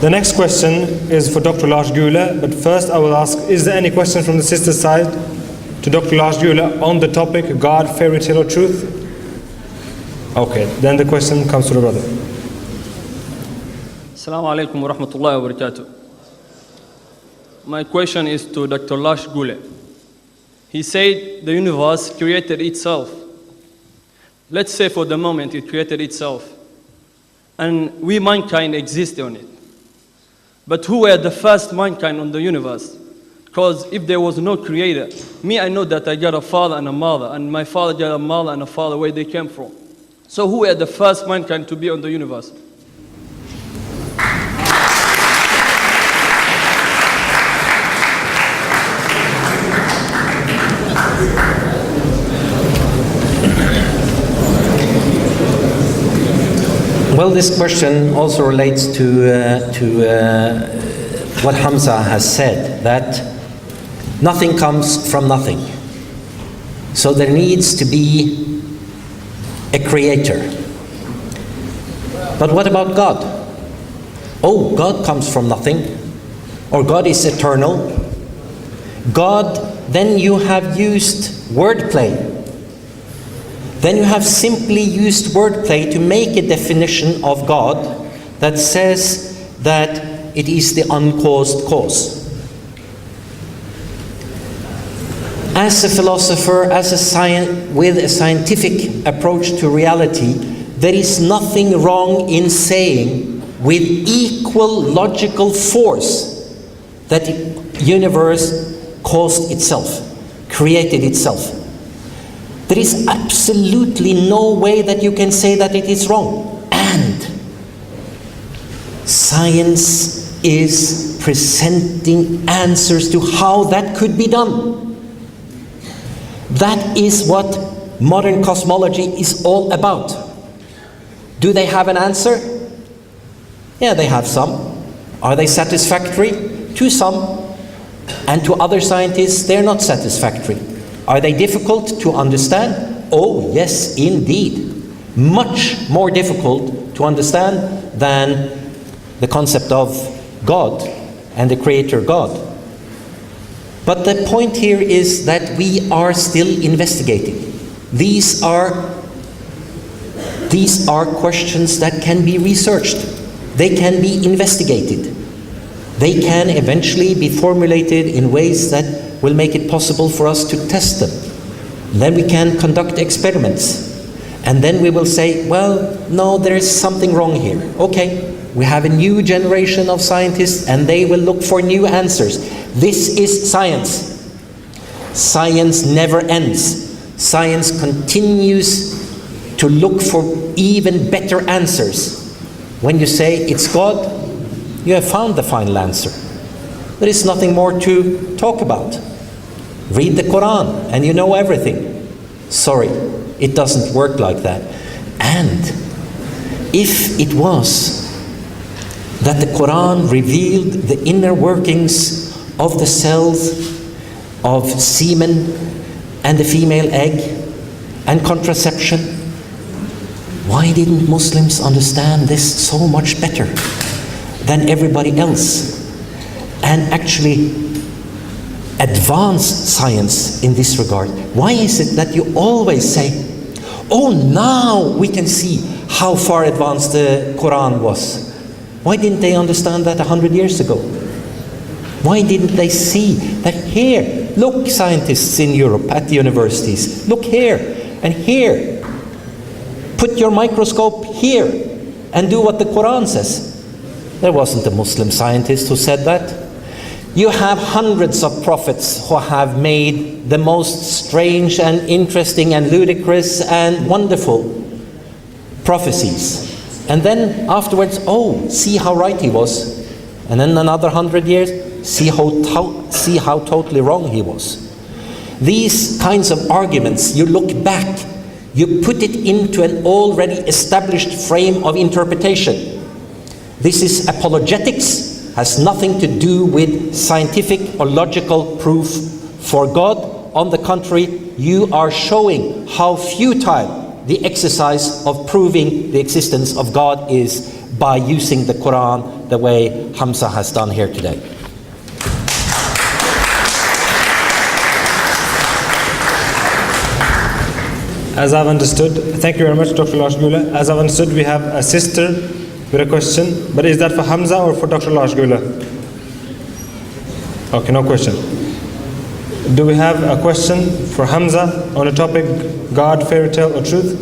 The next question is for Dr. Lars Gule, but first I will ask, is there any question from the sister side to Dr. Lars Gule on the topic God, fairy tale or truth? Okay, then the question comes to the brother. Assalamu alaikum wa rahmatullahi wa barakatuh. My question is to Dr. Lars Gule. He said the universe created itself. Let's say for the moment it created itself. And we, mankind, exist on it. But who were the first mankind on the universe? Because if there was no creator, me, I know that I got a father and a mother, and my father got a mother and a father, where they came from. So who were the first mankind to be on the universe? Well, this question also relates to what Hamza has said, that nothing comes from nothing. So there needs to be a creator. But what about God? Oh, God comes from nothing, or God is eternal. God, then you have used wordplay. Then you have simply used wordplay to make a definition of God that says that it is the uncaused cause. As a philosopher, with a scientific approach to reality, there is nothing wrong in saying with equal logical force that the universe caused itself, created itself. There is absolutely no way that you can say that it is wrong. And science is presenting answers to how that could be done. That is what modern cosmology is all about. Do they have an answer? Yeah, they have some. Are they satisfactory? To some. And to other scientists, they're not satisfactory. Are they difficult to understand? Oh, yes, indeed. Much more difficult to understand than the concept of God and the Creator God. But the point here is that we are still investigating. These are questions that can be researched. They can be investigated. They can eventually be formulated in ways that will make it possible for us to test them. Then we can conduct experiments. And then we will say, well, no, there is something wrong here. Okay, we have a new generation of scientists and they will look for new answers. This is science. Science never ends. Science continues to look for even better answers. When you say it's God, you have found the final answer. There is nothing more to talk about. Read the Quran and you know everything. Sorry, it doesn't work like that. And if it was that the Quran revealed the inner workings of the cells of semen and the female egg and contraception, why didn't Muslims understand this so much better than everybody else and actually advance science in this regard? Why is it that you always say, oh, now we can see how far advanced the Quran was? Why didn't they understand that 100 years ago? Why didn't they see that here, look, scientists in Europe at the universities, look here and here. Put your microscope here and do what the Quran says. There wasn't a Muslim scientist who said that. You have hundreds of prophets who have made the most strange and interesting and ludicrous and wonderful prophecies. And then afterwards, oh, see how right he was. And then another 100 years, see how totally wrong he was. These kinds of arguments, you look back, you put it into an already established frame of interpretation. This is apologetics. Has nothing to do with scientific or logical proof for God. On the contrary, you are showing how futile the exercise of proving the existence of God is by using the Quran the way Hamza has done here today. As I've understood, thank you very much, Dr. Lars Gule. As I've understood, we have a sister with a question, but is that for Hamza or for Dr. Lars Gule? Okay, no question. Do we have a question for Hamza on the topic God, fairy tale or truth?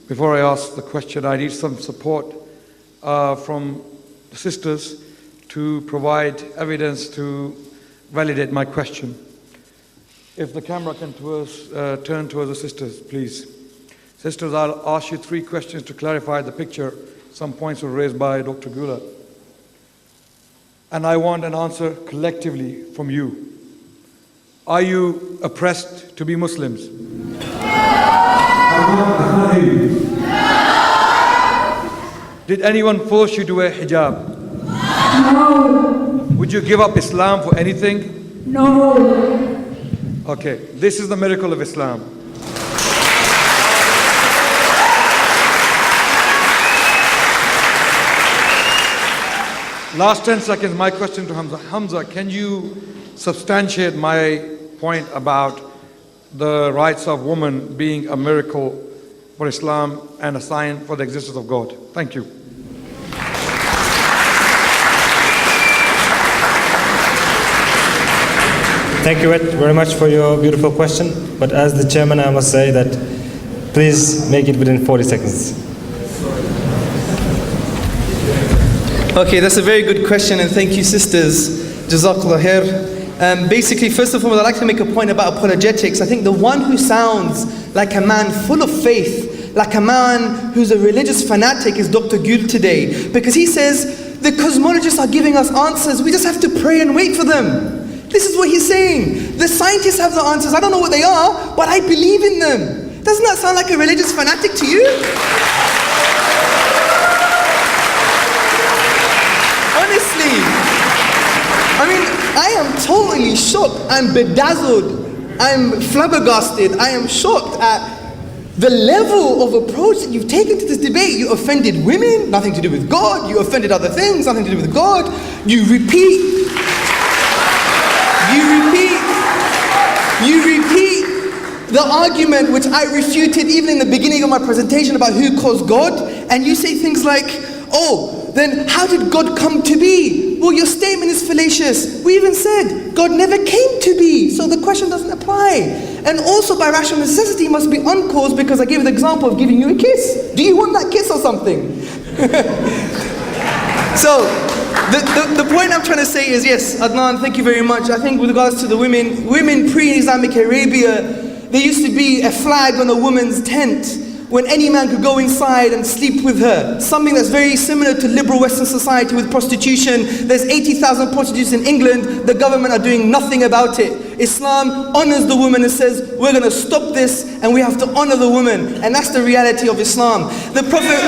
Before I ask the question, I need some support from the sisters to provide evidence to validate my question. If the camera can turn towards the sisters, please. Sisters, I'll ask you 3 questions to clarify the picture. Some points were raised by Dr. Gule. And I want an answer collectively from you. Are you oppressed to be Muslims? Did anyone force you to wear hijab? No. Would you give up Islam for anything? No. Okay, this is the miracle of Islam. Last 10 seconds, my question to Hamza. Hamza, can you substantiate my point about the rights of women being a miracle for Islam and a sign for the existence of God? Thank you. Thank you very much for your beautiful question. But as the chairman, I must say that please make it within 40 seconds. Okay, that's a very good question, and thank you, sisters. Jazakallah khair. Basically, first and foremost, I'd like to make a point about apologetics. I think the one who sounds like a man full of faith, like a man who's a religious fanatic, is Dr. Gule today. Because he says, the cosmologists are giving us answers, we just have to pray and wait for them. This is what he's saying. The scientists have the answers, I don't know what they are, but I believe in them. Doesn't that sound like a religious fanatic to you? Honestly, I mean, I am totally shocked. I'm bedazzled. I'm flabbergasted. I am shocked at the level of approach that you've taken to this debate. You offended women, nothing to do with God. You offended other things, nothing to do with God. You repeat the argument which I refuted even in the beginning of my presentation about who caused God, and you say things like, oh, then how did God come to be? Well, your statement is fallacious. We even said God never came to be, so the question doesn't apply. And also by rational necessity must be uncaused, because I gave the example of giving you a kiss. Do you want that kiss or something? So the point I'm trying to say is, yes, Adnan, thank you very much. I think with regards to the women pre-Islamic Arabia, there used to be a flag on a woman's tent when any man could go inside and sleep with her. Something that's very similar to liberal Western society with prostitution. There's 80,000 prostitutes in England. The government are doing nothing about it. Islam honors the woman and says, we're going to stop this and we have to honor the woman. And that's the reality of Islam. The Prophet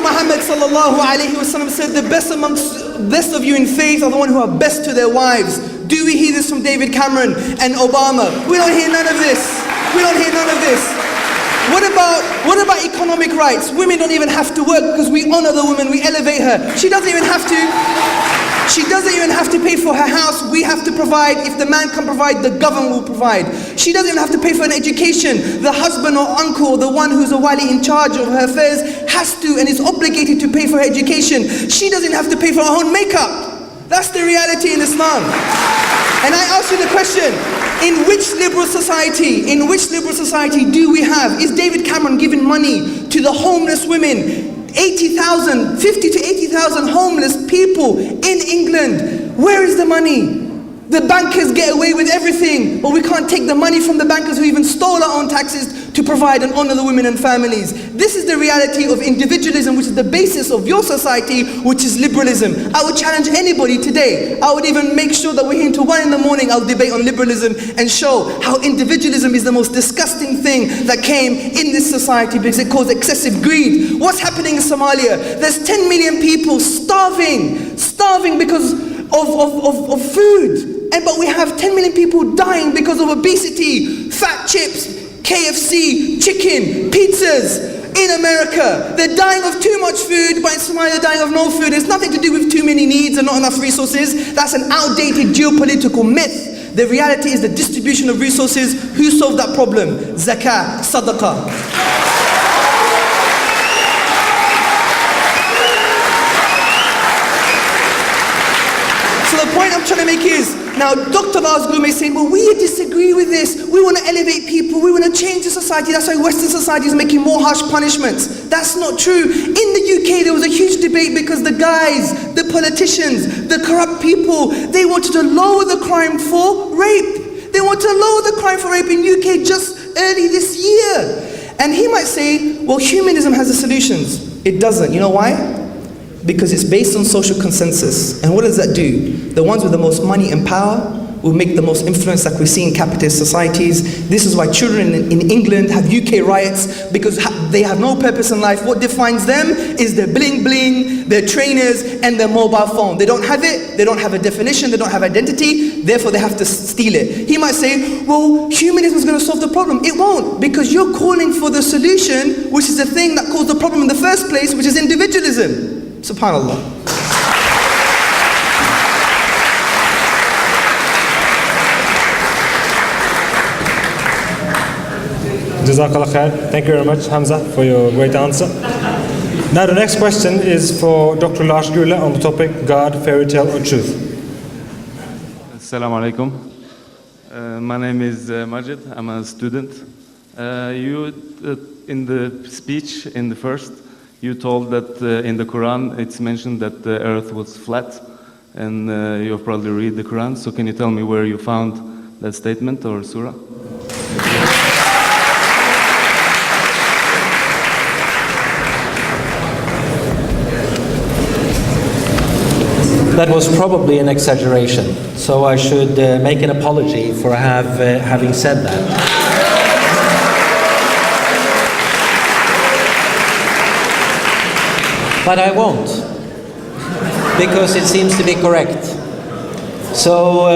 Muhammad sallallahu alaihi wasallam said, the best of you in faith are the one who are best to their wives. Do we hear this from David Cameron and Obama? We don't hear none of this. What about economic rights? Women don't even have to work because we honor the woman, we elevate her. She doesn't even have to pay for her house. We have to provide. If the man can provide, the government will provide. She doesn't even have to pay for an education. The husband or uncle, the one who's a wali in charge of her affairs, has to and is obligated to pay for her education. She doesn't have to pay for her own makeup. That's the reality in Islam. And I ask you the question, in which liberal society do we have? Is David Cameron giving money to the homeless women? 50 to 80,000 homeless people in England. Where is the money? The bankers get away with everything, but we can't take the money from the bankers who even stole our own taxes to provide and honor the women and families. This is the reality of individualism, which is the basis of your society, which is liberalism. I would challenge anybody today. I would even make sure that we're here until 1 in the morning. I'll debate on liberalism and show how individualism is the most disgusting thing that came in this society because it caused excessive greed. What's happening in Somalia? There's 10 million people starving because of food. But we have 10 million people dying because of obesity, fat chips, KFC, chicken, pizzas in America. They're dying of too much food, but in Somalia they're dying of no food. It's nothing to do with too many needs and not enough resources. That's an outdated geopolitical myth. The reality is the distribution of resources. Who solved that problem? Zakah, sadaqah. I'm trying to make is, now Dr. Lars Gule is saying, well, we disagree with this. We want to elevate people. We want to change the society. That's why Western society is making more harsh punishments. That's not true. In the UK, there was a huge debate because the guys, the politicians, the corrupt people, they wanted to lower the crime for rape. They want to lower the crime for rape in UK just early this year. And he might say, well, humanism has the solutions. It doesn't. You know why? Because it's based on social consensus. And what does that do? The ones with the most money and power will make the most influence, like we see in capitalist societies. This is why children in England have UK riots, because they have no purpose in life. What defines them is their bling bling, their trainers, and their mobile phone. They don't have it, they don't have a definition, they don't have identity, therefore they have to steal it. He might say, well, humanism is going to solve the problem. It won't, because you're calling for the solution, which is the thing that caused the problem in the first place, which is individualism. SubhanAllah. Jazakallah khair. Thank you very much, Hamza, for your great answer. Now the next question is for Dr. Lars Gule on the topic God, fairy tale or truth. Assalamu alaikum. My name is Majid. I'm a student. In the speech, in the first, you told that in the Quran it's mentioned that the earth was flat, and you have probably read the Quran, so can you tell me where you found that statement or surah? That was probably an exaggeration, so I should make an apology for having said that. But I won't, because it seems to be correct. So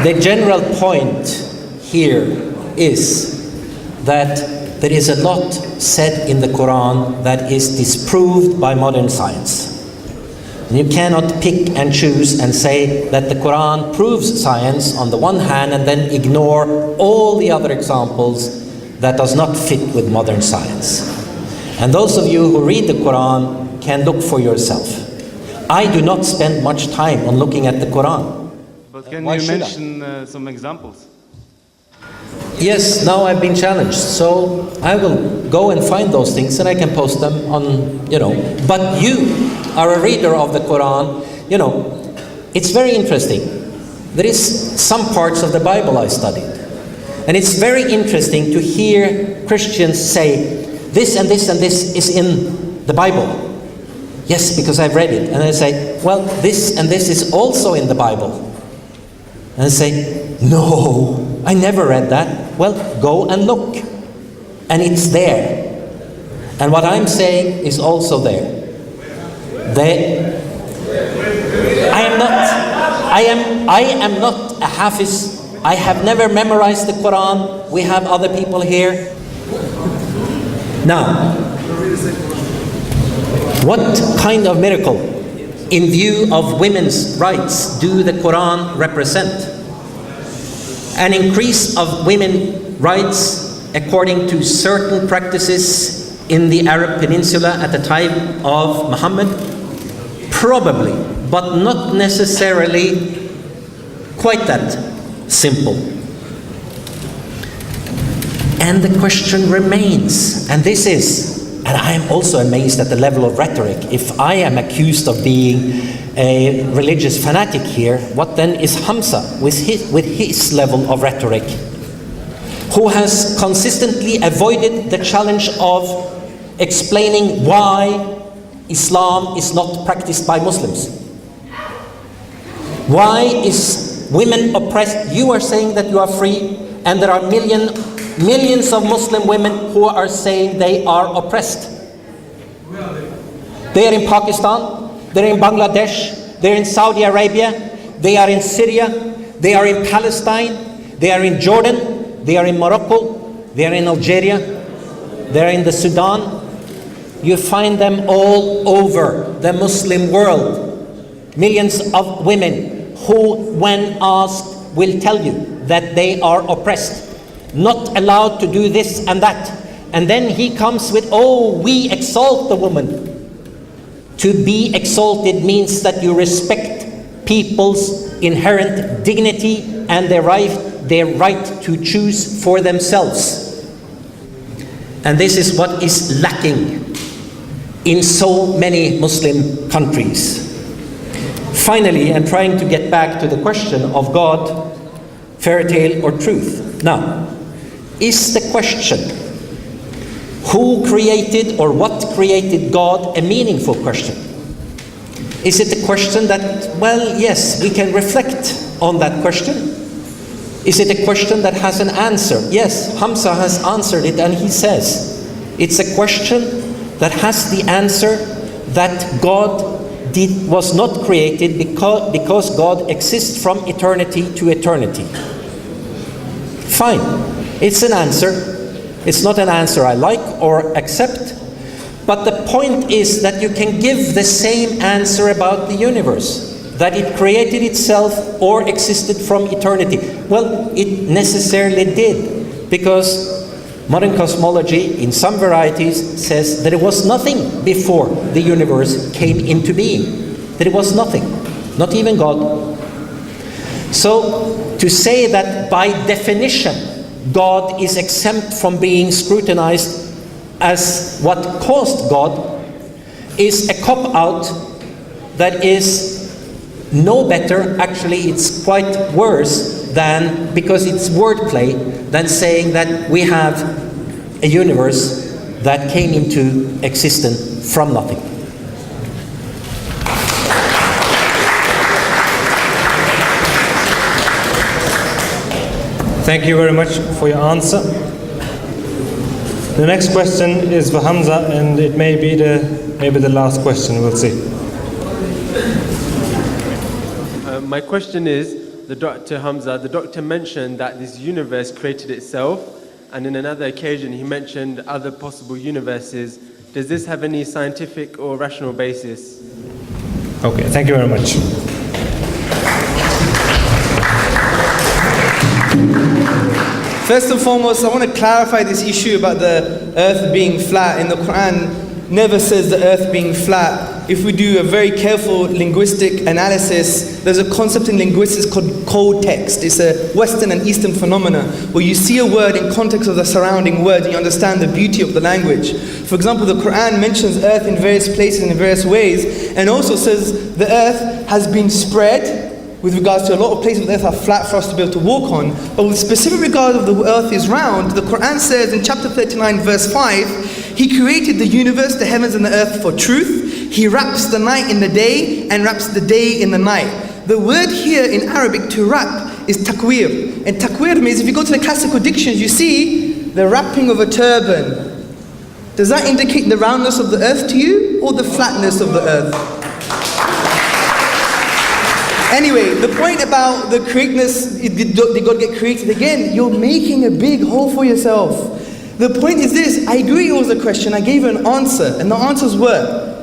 the general point here is that there is a lot said in the Quran that is disproved by modern science. And you cannot pick and choose and say that the Quran proves science on the one hand and then ignore all the other examples that does not fit with modern science. And those of you who read the Quran can look for yourself. I do not spend much time on looking at the Quran. But can you mention some examples? Yes, now I've been challenged, so I will go and find those things and I can post them on, But you are a reader of the Quran, it's very interesting. There is some parts of the Bible I studied. And it's very interesting to hear Christians say, this and this and this is in the Bible. Yes, because I've read it. And I say, well, this and this is also in the Bible. And I say, no, I never read that. Well, go and look. And it's there. And what I'm saying is also there. I am not a Hafiz. I have never memorized the Quran. We have other people here. Now, what kind of miracle in view of women's rights do the Quran represent? An increase of women's rights according to certain practices in the Arab Peninsula at the time of Muhammad? Probably, but not necessarily quite that simple. And the question remains, and this is, and I am also amazed at the level of rhetoric. If I am accused of being a religious fanatic here, what then is Hamza with his level of rhetoric, who has consistently avoided the challenge of explaining why Islam is not practiced by Muslims? Why is women oppressed? You are saying that you are free, and there are millions of Muslim women who are saying they are oppressed. They are in Pakistan, they are in Bangladesh, they are in Saudi Arabia, they are in Syria, they are in Palestine, they are in Jordan, they are in Morocco, they are in Algeria, they are in the Sudan. You find them all over the Muslim world. Millions of women who, when asked, will tell you that they are oppressed, not allowed to do this and that. And then he comes with, oh, we exalt the woman. To be exalted means that you respect people's inherent dignity and their right to choose for themselves. And this is what is lacking in so many Muslim countries. Finally, I'm trying to get back to the question of God, fairy tale or truth. Now, is the question, who created or what created God, a meaningful question? Is it a question that, well, yes, we can reflect on that question? Is it a question that has an answer? Yes, Hamza has answered it, and he says it's a question that has the answer that God was not created because God exists from eternity to eternity. Fine, it's an answer. It's not an answer I like or accept, but the point is that you can give the same answer about the universe, that it created itself or existed from eternity. Well, it necessarily did, because modern cosmology, in some varieties, says that it was nothing before the universe came into being. That it was nothing, not even God. So, to say that by definition God is exempt from being scrutinized as what caused God is a cop-out that is no better, actually it's quite worse than, because it's wordplay, than saying that we have a universe that came into existence from nothing. Thank you very much for your answer. The next question is for Hamza, and it may be the last question. We'll see. My question is, to Hamza, the doctor mentioned that this universe created itself, and in another occasion he mentioned other possible universes. Does this have any scientific or rational basis? Okay, thank you very much. First and foremost, I want to clarify this issue about the earth being flat. In the Quran, never says the earth being flat. If we do a very careful linguistic analysis, there's a concept in linguistics called context. It's a Western and Eastern phenomenon where you see a word in context of the surrounding word and you understand the beauty of the language. For example, the Quran mentions earth in various places in various ways, and also says the earth has been spread. With regards to a lot of places on the earth are flat for us to be able to walk on, but with specific regard of the earth is round, the Quran says in chapter 39 verse 5, He created the universe, the heavens and the earth for truth. He wraps the night in the day and wraps the day in the night. The word here in Arabic to wrap is takwir. And takwir means, if you go to the classical dictionaries, you see the wrapping of a turban. Does that indicate the roundness of the earth to you, or the flatness of the earth? Anyway, the point about the createness, did God get created? Again, you're making a big hole for yourself. The point is this, I agree it was a question, I gave an answer, and the answers were,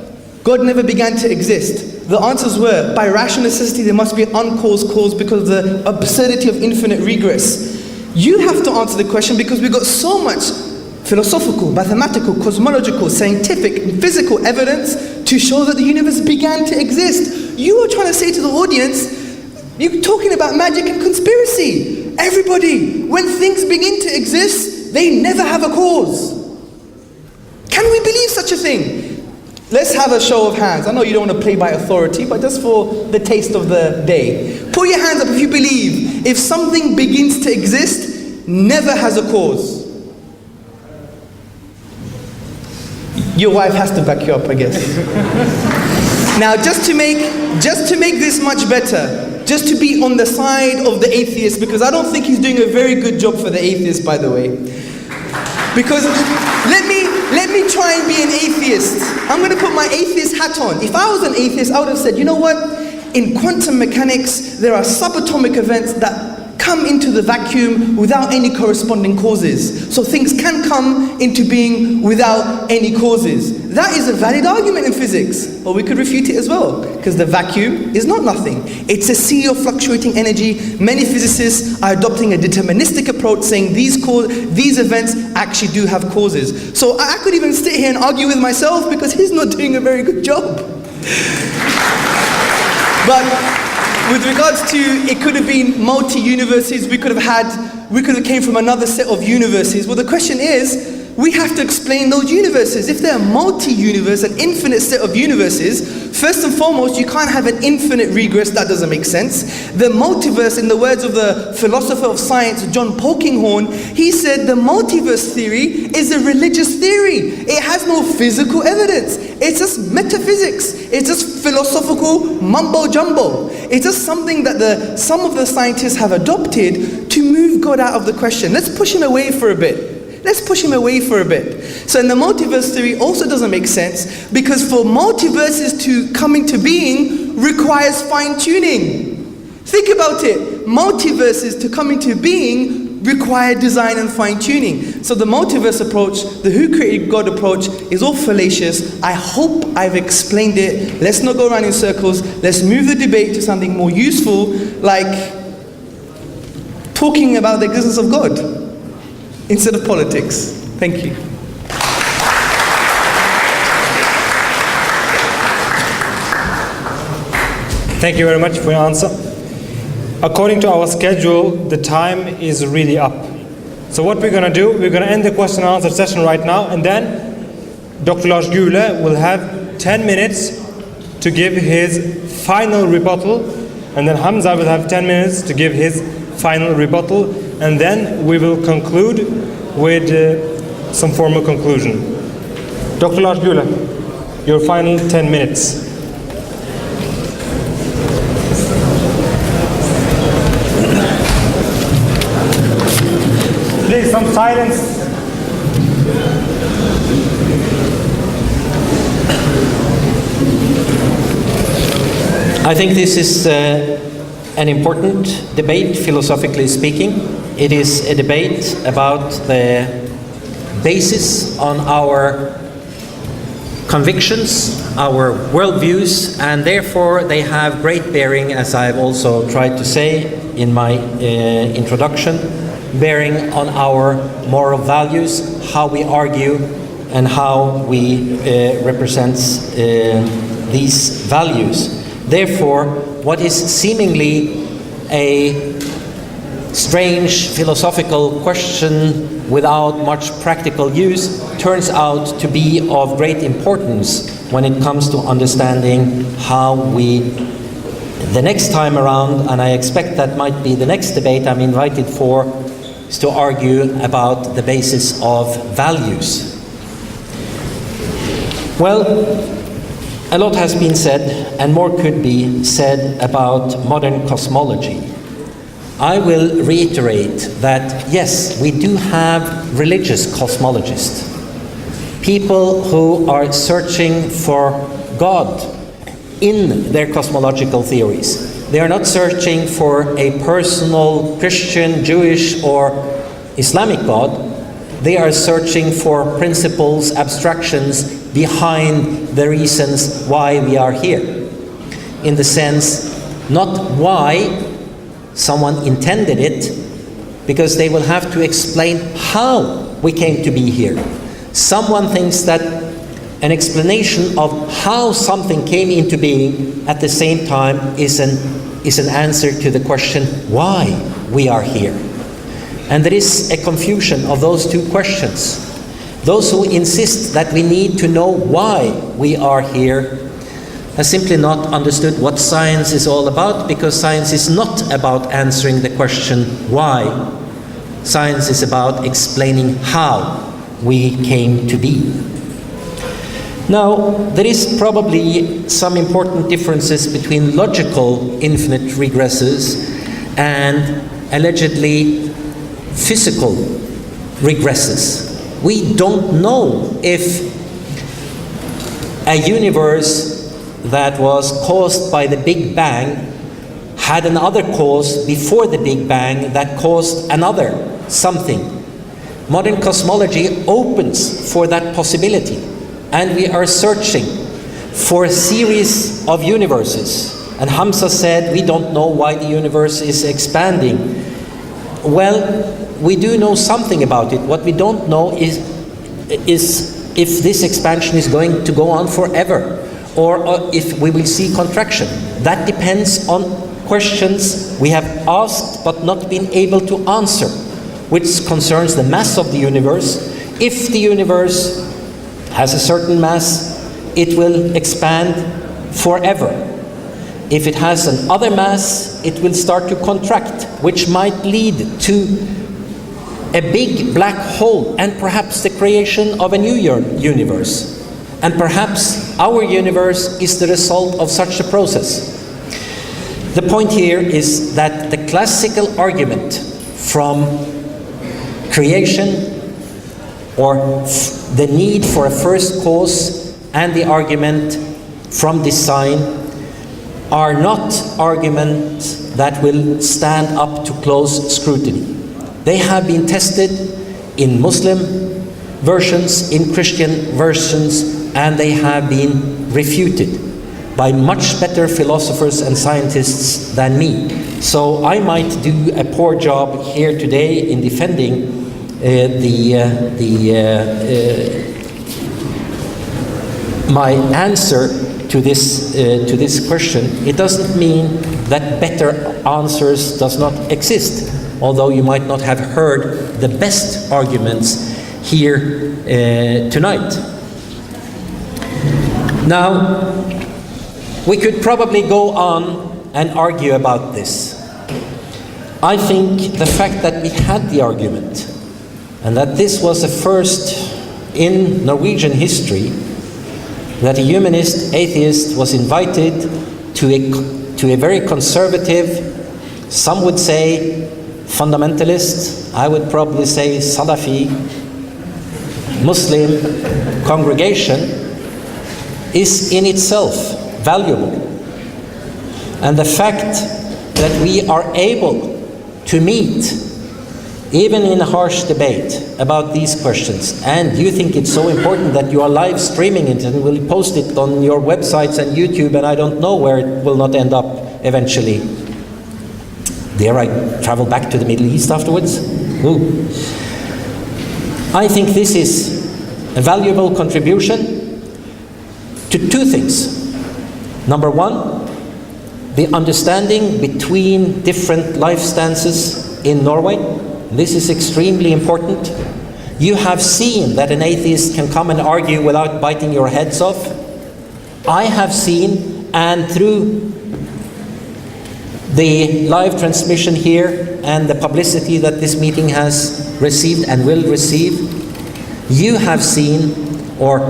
God never began to exist. The answers were, by rational necessity there must be an uncaused cause because of the absurdity of infinite regress. You have to answer the question because we've got so much philosophical, mathematical, cosmological, scientific, and physical evidence to show that the universe began to exist. You are trying to say to the audience, you're talking about magic and conspiracy. Everybody, when things begin to exist, they never have a cause. Can we believe such a thing? Let's have a show of hands. I know you don't want to play by authority, but just for the taste of the day. Put your hands up if you believe if something begins to exist, never has a cause. Your wife has to back you up, I guess. Now, just to make this much better, just to be on the side of the atheist, because I don't think he's doing a very good job for the atheist, by the way. Because let me try and be an atheist. I'm going to put my atheist hat on. If I was an atheist, I would have said, you know what? In quantum mechanics, there are subatomic events that come into the vacuum without any corresponding causes. So things can come into being without any causes. That is a valid argument in physics, but we could refute it as well, because the vacuum is not nothing. It's a sea of fluctuating energy. Many physicists are adopting a deterministic approach, saying these events actually do have causes. So I could even sit here and argue with myself because he's not doing a very good job. But with regards to it could have been multi-universes, we could have came from another set of universes. Well, the question is, we have to explain those universes. If they're multi-universe, an infinite set of universes, first and foremost, you can't have an infinite regress. That doesn't make sense. The multiverse, in the words of the philosopher of science, John Polkinghorne, he said the multiverse theory is a religious theory. It has no physical evidence. It's just metaphysics. It's just philosophical mumbo-jumbo. It's just something that some of the scientists have adopted to move God out of the question. Let's push him away for a bit. So in the multiverse theory also doesn't make sense, because for multiverses to come into being requires fine-tuning. Think about it. Multiverses to come into being require design and fine-tuning. So the multiverse approach, the who created God approach, is all fallacious. I hope I've explained it. Let's not go around in circles. Let's move the debate to something more useful, like talking about the existence of God instead of politics. Thank you. Thank you very much for your answer. According to our schedule, the time is really up. So what we're going to do, we're going to end the question and answer session right now, and then Dr. Lars Gule will have 10 minutes to give his final rebuttal, and then Hamza will have 10 minutes to give his final rebuttal, and then we will conclude with some formal conclusion. Dr. Lars Gule, your final 10 minutes. Please, some silence. I think this is an important debate, philosophically speaking. It is a debate about the basis on our convictions, our worldviews, and therefore they have great bearing, as I've also tried to say in my introduction, bearing on our moral values, how we argue, and how we represent these values. Therefore, what is seemingly a strange philosophical question without much practical use turns out to be of great importance when it comes to understanding how we, the next time around, and I expect that might be the next debate I'm invited for, is to argue about the basis of values. Well, a lot has been said, and more could be said about modern cosmology. I will reiterate that, yes, we do have religious cosmologists, people who are searching for God in their cosmological theories. They are not searching for a personal Christian, Jewish, or Islamic God. They are searching for principles, abstractions behind the reasons why we are here. In the sense, not why someone intended it, because they will have to explain how we came to be here. Someone thinks that an explanation of how something came into being at the same time is an answer to the question why we are here. And there is a confusion of those two questions. Those who insist that we need to know why we are here has simply not understood what science is all about, because science is not about answering the question why. Science is about explaining how we came to be. Now, there is probably some important differences between logical infinite regresses and allegedly physical regresses. We don't know if a universe that was caused by the Big Bang had another cause before the Big Bang that caused another something. Modern cosmology opens for that possibility, and we are searching for a series of universes. And Hamza said we don't know why the universe is expanding. Well, we do know something about it. What we don't know is if this expansion is going to go on forever, or if we will see contraction. That depends on questions we have asked but not been able to answer, which concerns the mass of the universe. If the universe has a certain mass, it will expand forever. If it has another mass, it will start to contract, which might lead to a big black hole and perhaps the creation of a new universe. And perhaps our universe is the result of such a process. The point here is that the classical argument from creation, or the need for a first cause, and the argument from design are not arguments that will stand up to close scrutiny. They have been tested in Muslim versions, in Christian versions, and they have been refuted by much better philosophers and scientists than me. So I might do a poor job here today in defending my answer to this question. It doesn't mean that better answers does not exist, although you might not have heard the best arguments here tonight. Now, we could probably go on and argue about this. I think the fact that we had the argument, and that this was a first in Norwegian history, that a humanist atheist was invited to a very conservative, some would say fundamentalist, I would probably say Salafi, Muslim congregation, is in itself valuable. And the fact that we are able to meet, even in a harsh debate about these questions, and you think it's so important that you are live streaming it and will post it on your websites and YouTube, and I don't know where it will not end up eventually. Dare I travel back to the Middle East afterwards? Ooh. I think this is a valuable contribution to two things. Number one, the understanding between different life stances in Norway. This is extremely important. You have seen that an atheist can come and argue without biting your heads off. I have seen, and through the live transmission here and the publicity that this meeting has received and will receive, you have seen, or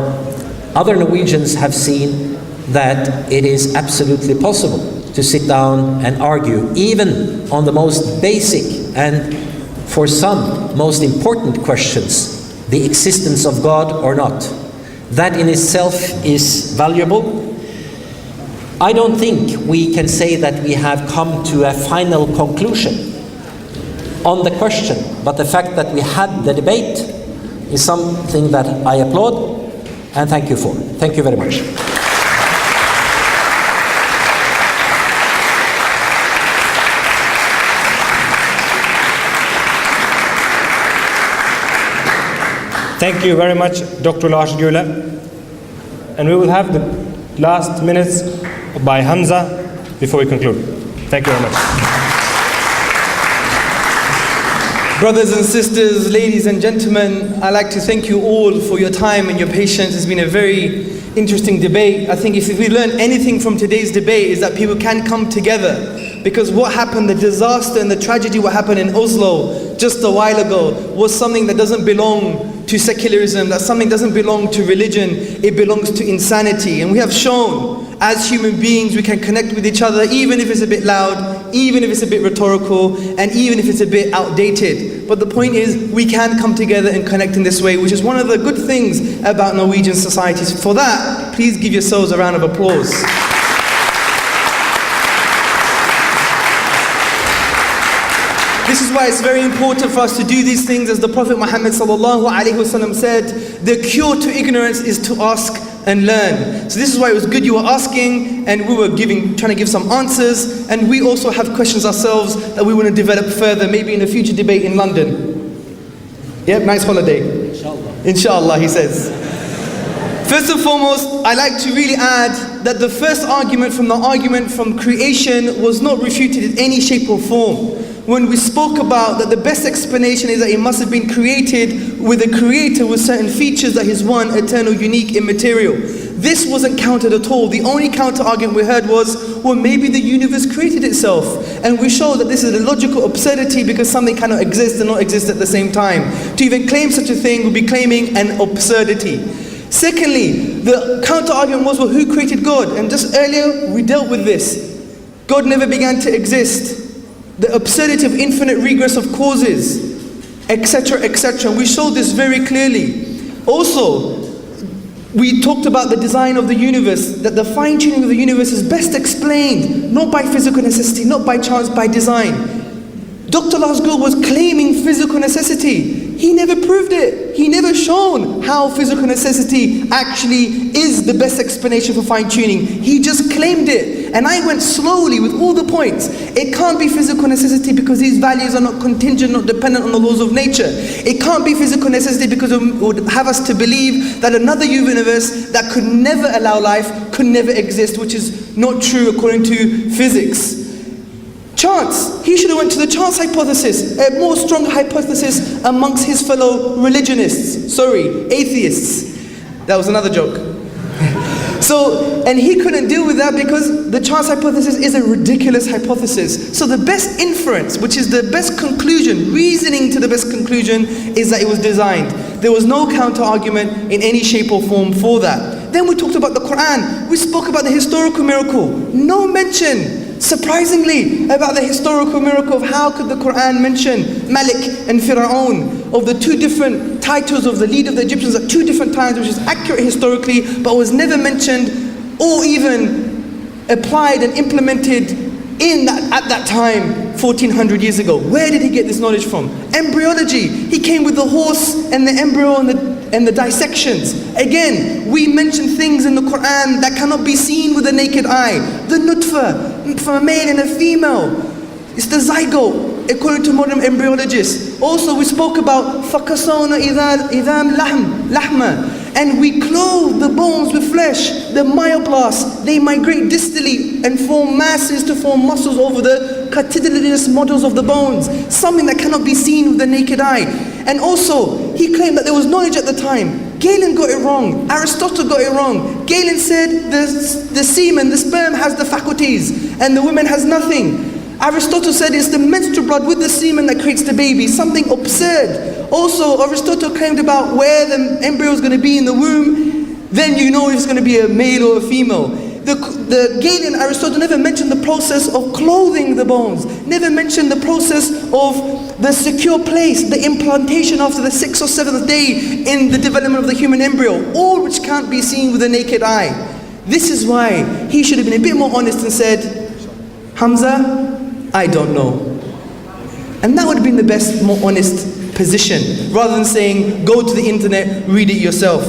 other Norwegians have seen, that it is absolutely possible to sit down and argue, even on the most basic and, for some, most important questions, the existence of God or not. That in itself is valuable. I don't think we can say that we have come to a final conclusion on the question, but the fact that we had the debate is something that I applaud and thank you for. Thank you very much. Thank you very much, Dr. Lars Gule. And we will have the last minutes by Hamza before we conclude. Thank you very much. Brothers and sisters, ladies and gentlemen, I'd like to thank you all for your time and your patience. It's been a very interesting debate. I think if we learn anything from today's debate is that people can come together. Because what happened, the disaster and the tragedy what happened in Oslo just a while ago was something that doesn't belong to secularism, that something doesn't belong to religion, it belongs to insanity. And we have shown, as human beings, we can connect with each other, even if it's a bit loud, even if it's a bit rhetorical, and even if it's a bit outdated. But the point is, we can come together and connect in this way, which is one of the good things about Norwegian societies. For that, please give yourselves a round of applause. This is why it's very important for us to do these things, as the Prophet Muhammad ﷺ said, the cure to ignorance is to ask and learn. So this is why it was good you were asking, and we were trying to give some answers, and we also have questions ourselves that we want to develop further, maybe in a future debate in London. Yep, nice holiday. Inshallah. Inshallah, he says. First and foremost, I like to really add that the first argument from creation was not refuted in any shape or form. When we spoke about that the best explanation is that it must have been created with a creator with certain features that is one, eternal, unique, immaterial. This wasn't countered at all. The only counter argument we heard was, well, maybe the universe created itself. And we showed that this is a logical absurdity because something cannot exist and not exist at the same time. To even claim such a thing would be claiming an absurdity. Secondly, the counter argument was, well, who created God? And just earlier, we dealt with this. God never began to exist. The absurdity of infinite regress of causes, etc., etc. We showed this very clearly. Also, we talked about the design of the universe, that the fine-tuning of the universe is best explained, not by physical necessity, not by chance, by design. Dr. Lars Gule was claiming physical necessity. He never proved it. He never shown how physical necessity actually is the best explanation for fine-tuning. He just claimed it. And I went slowly with all the points. It can't be physical necessity because these values are not contingent, not dependent on the laws of nature. It can't be physical necessity because it would have us to believe that another universe that could never allow life could never exist, which is not true according to physics. Chance. He should have went to the chance hypothesis, a more stronger hypothesis amongst his fellow religionists. Atheists. That was another joke. And he couldn't deal with that because the chance hypothesis is a ridiculous hypothesis. So the best inference, which is the best conclusion, reasoning to the best conclusion, is that it was designed. There was no counter argument in any shape or form for that. Then we talked about the Quran. We spoke about the historical miracle. No mention, surprisingly, about the historical miracle of how could the Quran mention Malik and Fir'aun, of the two different titles of the leader of the Egyptians at two different times, which is accurate historically, but was never mentioned or even applied and implemented at that time, 1400 years ago. Where did he get this knowledge from? Embryology. He came with the horse and the embryo and the dissections. Again, we mention things in the Quran that cannot be seen with the naked eye. The nutfa, from a male and a female. It's the zygote, according to modern embryologists. Also, we spoke about فَكَسَوْنَ إِذَامْ لَحْمًا. And we clothe the bones with flesh. The myoblasts, they migrate distally and form masses to form muscles over the cartilaginous models of the bones. Something that cannot be seen with the naked eye. And also, he claimed that there was knowledge at the time. Galen got it wrong. Aristotle got it wrong. Galen said the semen, the sperm has the faculties and the woman has nothing. Aristotle said it's the menstrual blood with the semen that creates the baby, something absurd. Also, Aristotle claimed about where the embryo is going to be in the womb, then you know if it's going to be a male or a female. The Galen Aristotle never mentioned the process of clothing the bones, never mentioned the process of the secure place, the implantation after the 6th or 7th day in the development of the human embryo, all which can't be seen with the naked eye. This is why he should have been a bit more honest and said, Hamza, I don't know. And that would have been the best, more honest position, rather than saying, go to the internet, read it yourself.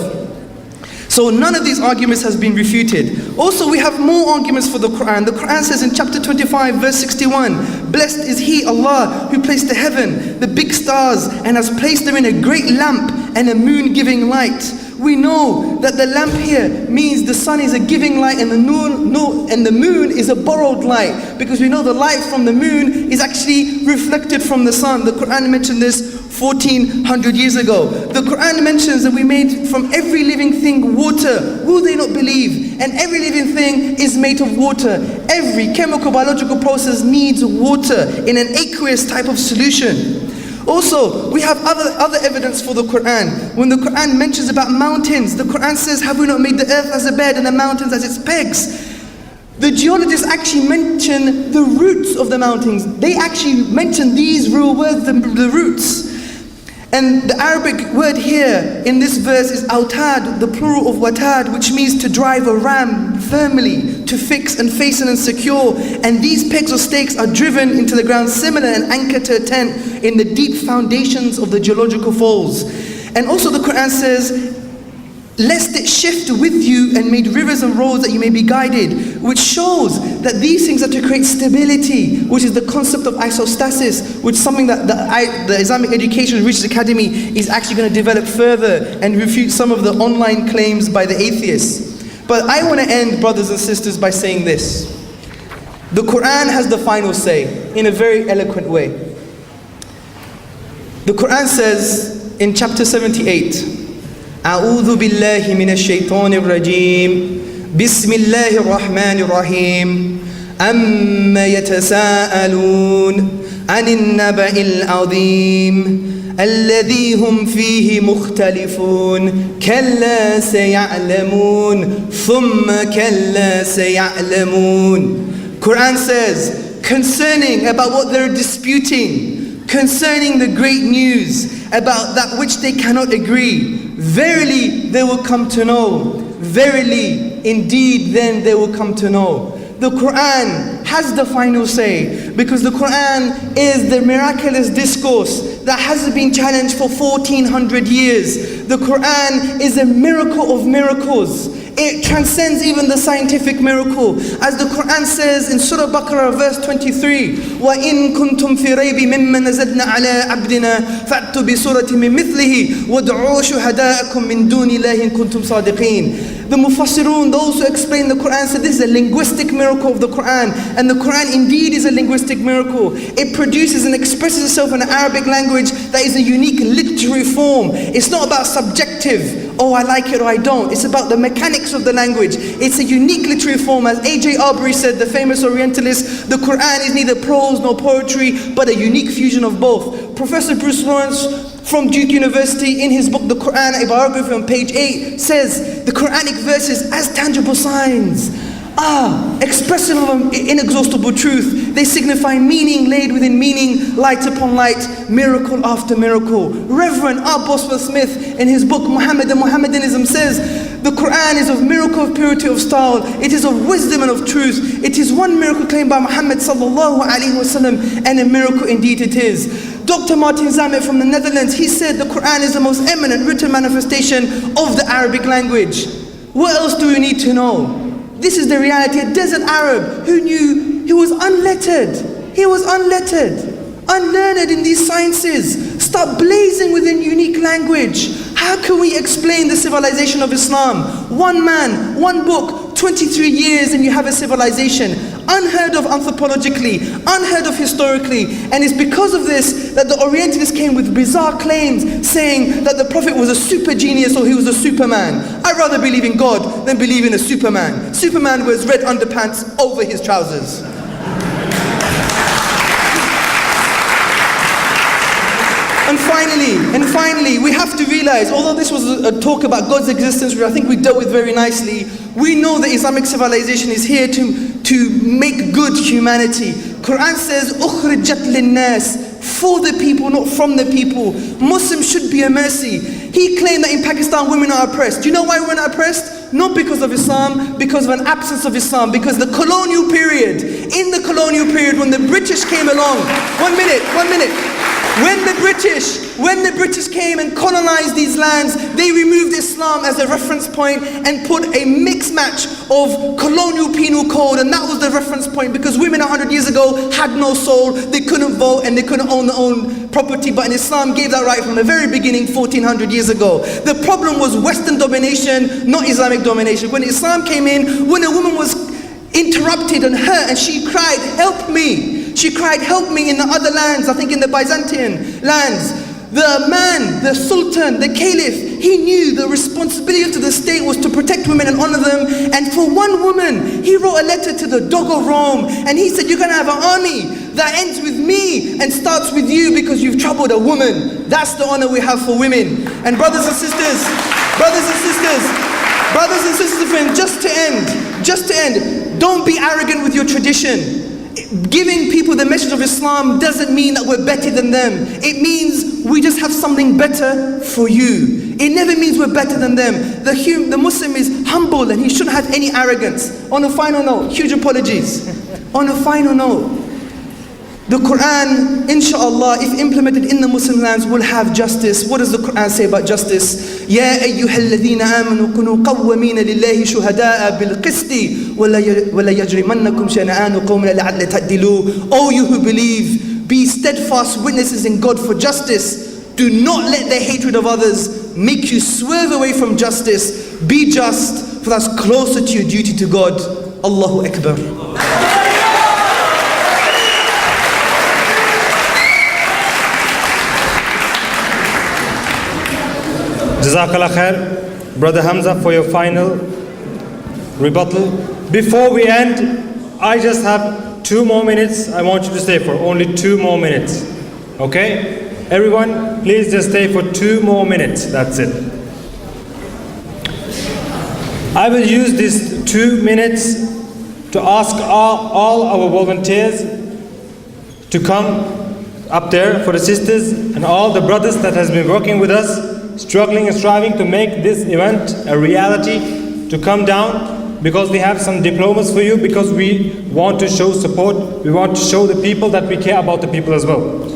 So none of these arguments has been refuted. Also, we have more arguments for the Quran. The Quran says in chapter 25, verse 61, blessed is he, Allah, who placed the heaven, the big stars, and has placed them in a great lamp and a moon giving light. We know that the lamp here means the sun is a giving light and the moon is a borrowed light, because we know the light from the moon is actually reflected from the sun. The Quran mentioned this 1400 years ago. The Quran mentions that we made from every living thing water. Will they not believe? And every living thing is made of water. Every chemical biological process needs water in an aqueous type of solution. Also, we have other evidence for the Quran. When the Quran mentions about mountains, the Quran says, have we not made the earth as a bed and the mountains as its pegs? The geologists actually mention the roots of the mountains. They actually mention these real words, the roots. And the Arabic word here in this verse is autad, the plural of watad, which means to drive a ram firmly, to fix and fasten and secure. And these pegs or stakes are driven into the ground, similar an anchor to a tent in the deep foundations of the geological falls. And also the Quran says, lest it shift with you and made rivers and roads that you may be guided, which shows that these things are to create stability, which is the concept of isostasis, which is something that the Islamic Education Research Academy is actually going to develop further and refute some of the online claims by the atheists. But I want to end, brothers and sisters, by saying this. The Quran has the final say in a very eloquent way. The Quran says in chapter 78, أعوذ بالله من الشيطان الرجيم بسم الله الرحمن الرحيم أما يتساءلون عن النبأ العظيم الذي هم فيه مختلفون كلا سيعلمون ثم كلا سيعلمون. Quran says concerning about what they're disputing, concerning the great news about that which they cannot agree, verily they will come to know, verily indeed then they will come to know. The Quran has the final say because the Quran is the miraculous discourse that hasn't been challenged for 1400 years. The Quran is a miracle of miracles. It transcends even the scientific miracle. As the Quran says in Surah Baqarah verse 23, وَإِن كُنْتُمْ فِي رَيْبٍ مِمَّا نَزَلْنَا عَلَىٰ عَبْدِنَا فَأْتُوا بِسُورَةٍ مِّن مِثْلِهِ وَادْعُوا شُهَدَاءَكُم مِّن دُونِ اللَّهِ إِن كُنتُمْ صَادِقِينَ. The Mufassirun, those who explain the Quran, said this is a linguistic miracle of the Quran. And the Quran indeed is a linguistic miracle. It produces and expresses itself in an Arabic language that is a unique literary form. It's not about subjective, oh I like it or I don't. It's about the mechanics of the language. It's a unique literary form. As A.J. Arbery said, the famous Orientalist, the Quran is neither prose nor poetry, but a unique fusion of both. Professor Bruce Lawrence from Duke University, in his book The Quran, a biography, on page 8, says the Quranic verses as tangible signs are expressive of inexhaustible truth. They signify meaning laid within meaning, light upon light, miracle after miracle. Reverend R. Boswell Smith, in his book Muhammad and Mohammedanism, says the Quran is of miracle of purity of style. It is of wisdom and of truth. It is one miracle claimed by Muhammad sallallahu alaihi wasallam, and a miracle indeed it is. Dr. Martin Zamet from the Netherlands, he said the Quran is the most eminent written manifestation of the Arabic language. What else do we need to know? This is the reality. A desert Arab who knew, he was unlettered. He was unlettered, unlearned in these sciences. Start blazing within unique language. How can we explain the civilization of Islam? One man, one book, 23 years and you have a civilization. Unheard of anthropologically, unheard of historically. And it's because of this that the Orientalists came with bizarre claims saying that the Prophet was a super genius or he was a superman. I'd rather believe in God than believe in a superman. Superman wears red underpants over his trousers. And finally, we have to realize, although this was a talk about God's existence, which I think we dealt with very nicely, we know that Islamic civilization is here to make good humanity. Quran says, أُخْرِجَتْ لِلنَّاسِ, for the people, not from the people. Muslims should be a mercy. He claimed that in Pakistan women are oppressed. Do you know why women are oppressed? Not because of Islam, because of an absence of Islam. Because the colonial period, in the colonial period when the British came along, one minute. When the British came and colonized these lands, they removed Islam as a reference point and put a mixed match of colonial penal code, and that was the reference point because women 100 years ago had no soul, they couldn't vote and they couldn't own their own property, but Islam gave that right from the very beginning 1400 years ago. The problem was Western domination, not Islamic domination. When Islam came in, when a woman was interrupted and hurt and she cried, help me. She cried, help me in the other lands, I think in the Byzantine lands. The man, the sultan, the caliph, he knew the responsibility to the state was to protect women and honor them. And for one woman, he wrote a letter to the dog of Rome and he said, you're going to have an army that ends with me and starts with you because you've troubled a woman. That's the honor we have for women. And brothers and sisters, friends, just to end, don't be arrogant with your tradition. Giving people the message of Islam doesn't mean that we're better than them. It means we just have something better for you. It never means we're better than them. The Muslim is humble and he shouldn't have any arrogance. On a final note, huge apologies. On a final note, the Quran, inshallah, if implemented in the Muslim lands, will have justice. What does the Quran say about justice? يَا أَيُّهَا الَّذِينَ آمَنُوا كُنُوا قَوَّمِينَ لِلَّهِ شُهَدَاءَ بِالْقِسْطِ وَلَا يَجْرِمَنَّكُمْ شَنَآنُ قَوْمٍ لَعَلَّ تَعْدِلُوا. O you who believe, be steadfast witnesses in God for justice. Do not let the hatred of others make you swerve away from justice. Be just, for that's closer to your duty to God. Allahu Akbar. Jazakallah khair, Brother Hamza, for your final rebuttal. Before we end, I just have 2 more minutes. I want you to stay for only 2 more minutes. Okay? Everyone, please just stay for 2 more minutes. That's it. I will use these 2 minutes to ask all our volunteers to come up there, for the sisters and all the brothers that has been working with us, struggling and striving to make this event a reality, to come down, because we have some diplomas for you, because we want to show support. We want to show the people that we care about the people as well.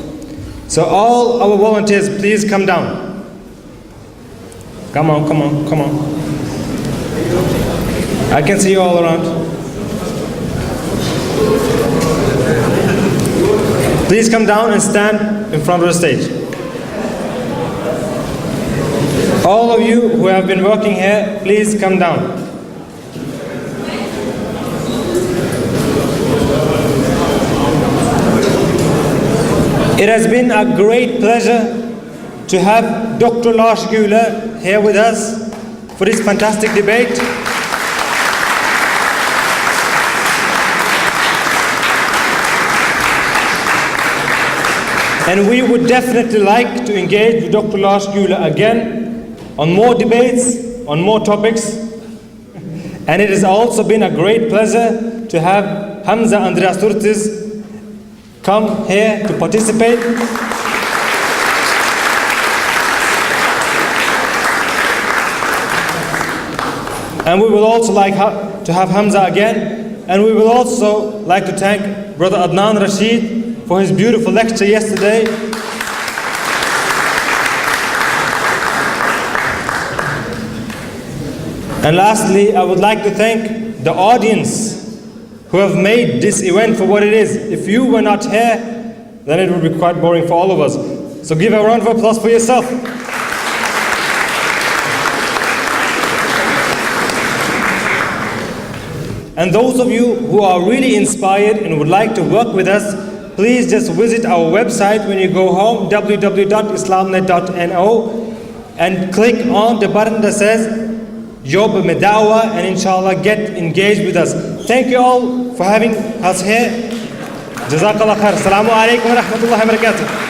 So all our volunteers, please come down. Come on, come on, come on. I can see you all around. Please come down and stand in front of the stage. All of you who have been working here, please come down. It has been a great pleasure to have Dr. Lars Gule here with us for this fantastic debate. And we would definitely like to engage with Dr. Lars Gule again on more debates, on more topics. And it has also been a great pleasure to have Hamza and Tzortzis come here to participate. And we will also like to have Hamza again. And we will also like to thank Brother Adnan Rashid for his beautiful lecture yesterday. And lastly, I would like to thank the audience who have made this event for what it is. If you were not here, then it would be quite boring for all of us. So give a round of applause for yourself. And those of you who are really inspired and would like to work with us, please just visit our website when you go home, www.islamnet.no, and click on the button that says Job Medawa, and inshallah get engaged with us. Thank you all for having us here. Jazakallah khair. Assalamu alaikum wa rahmatullahi wa barakatuh.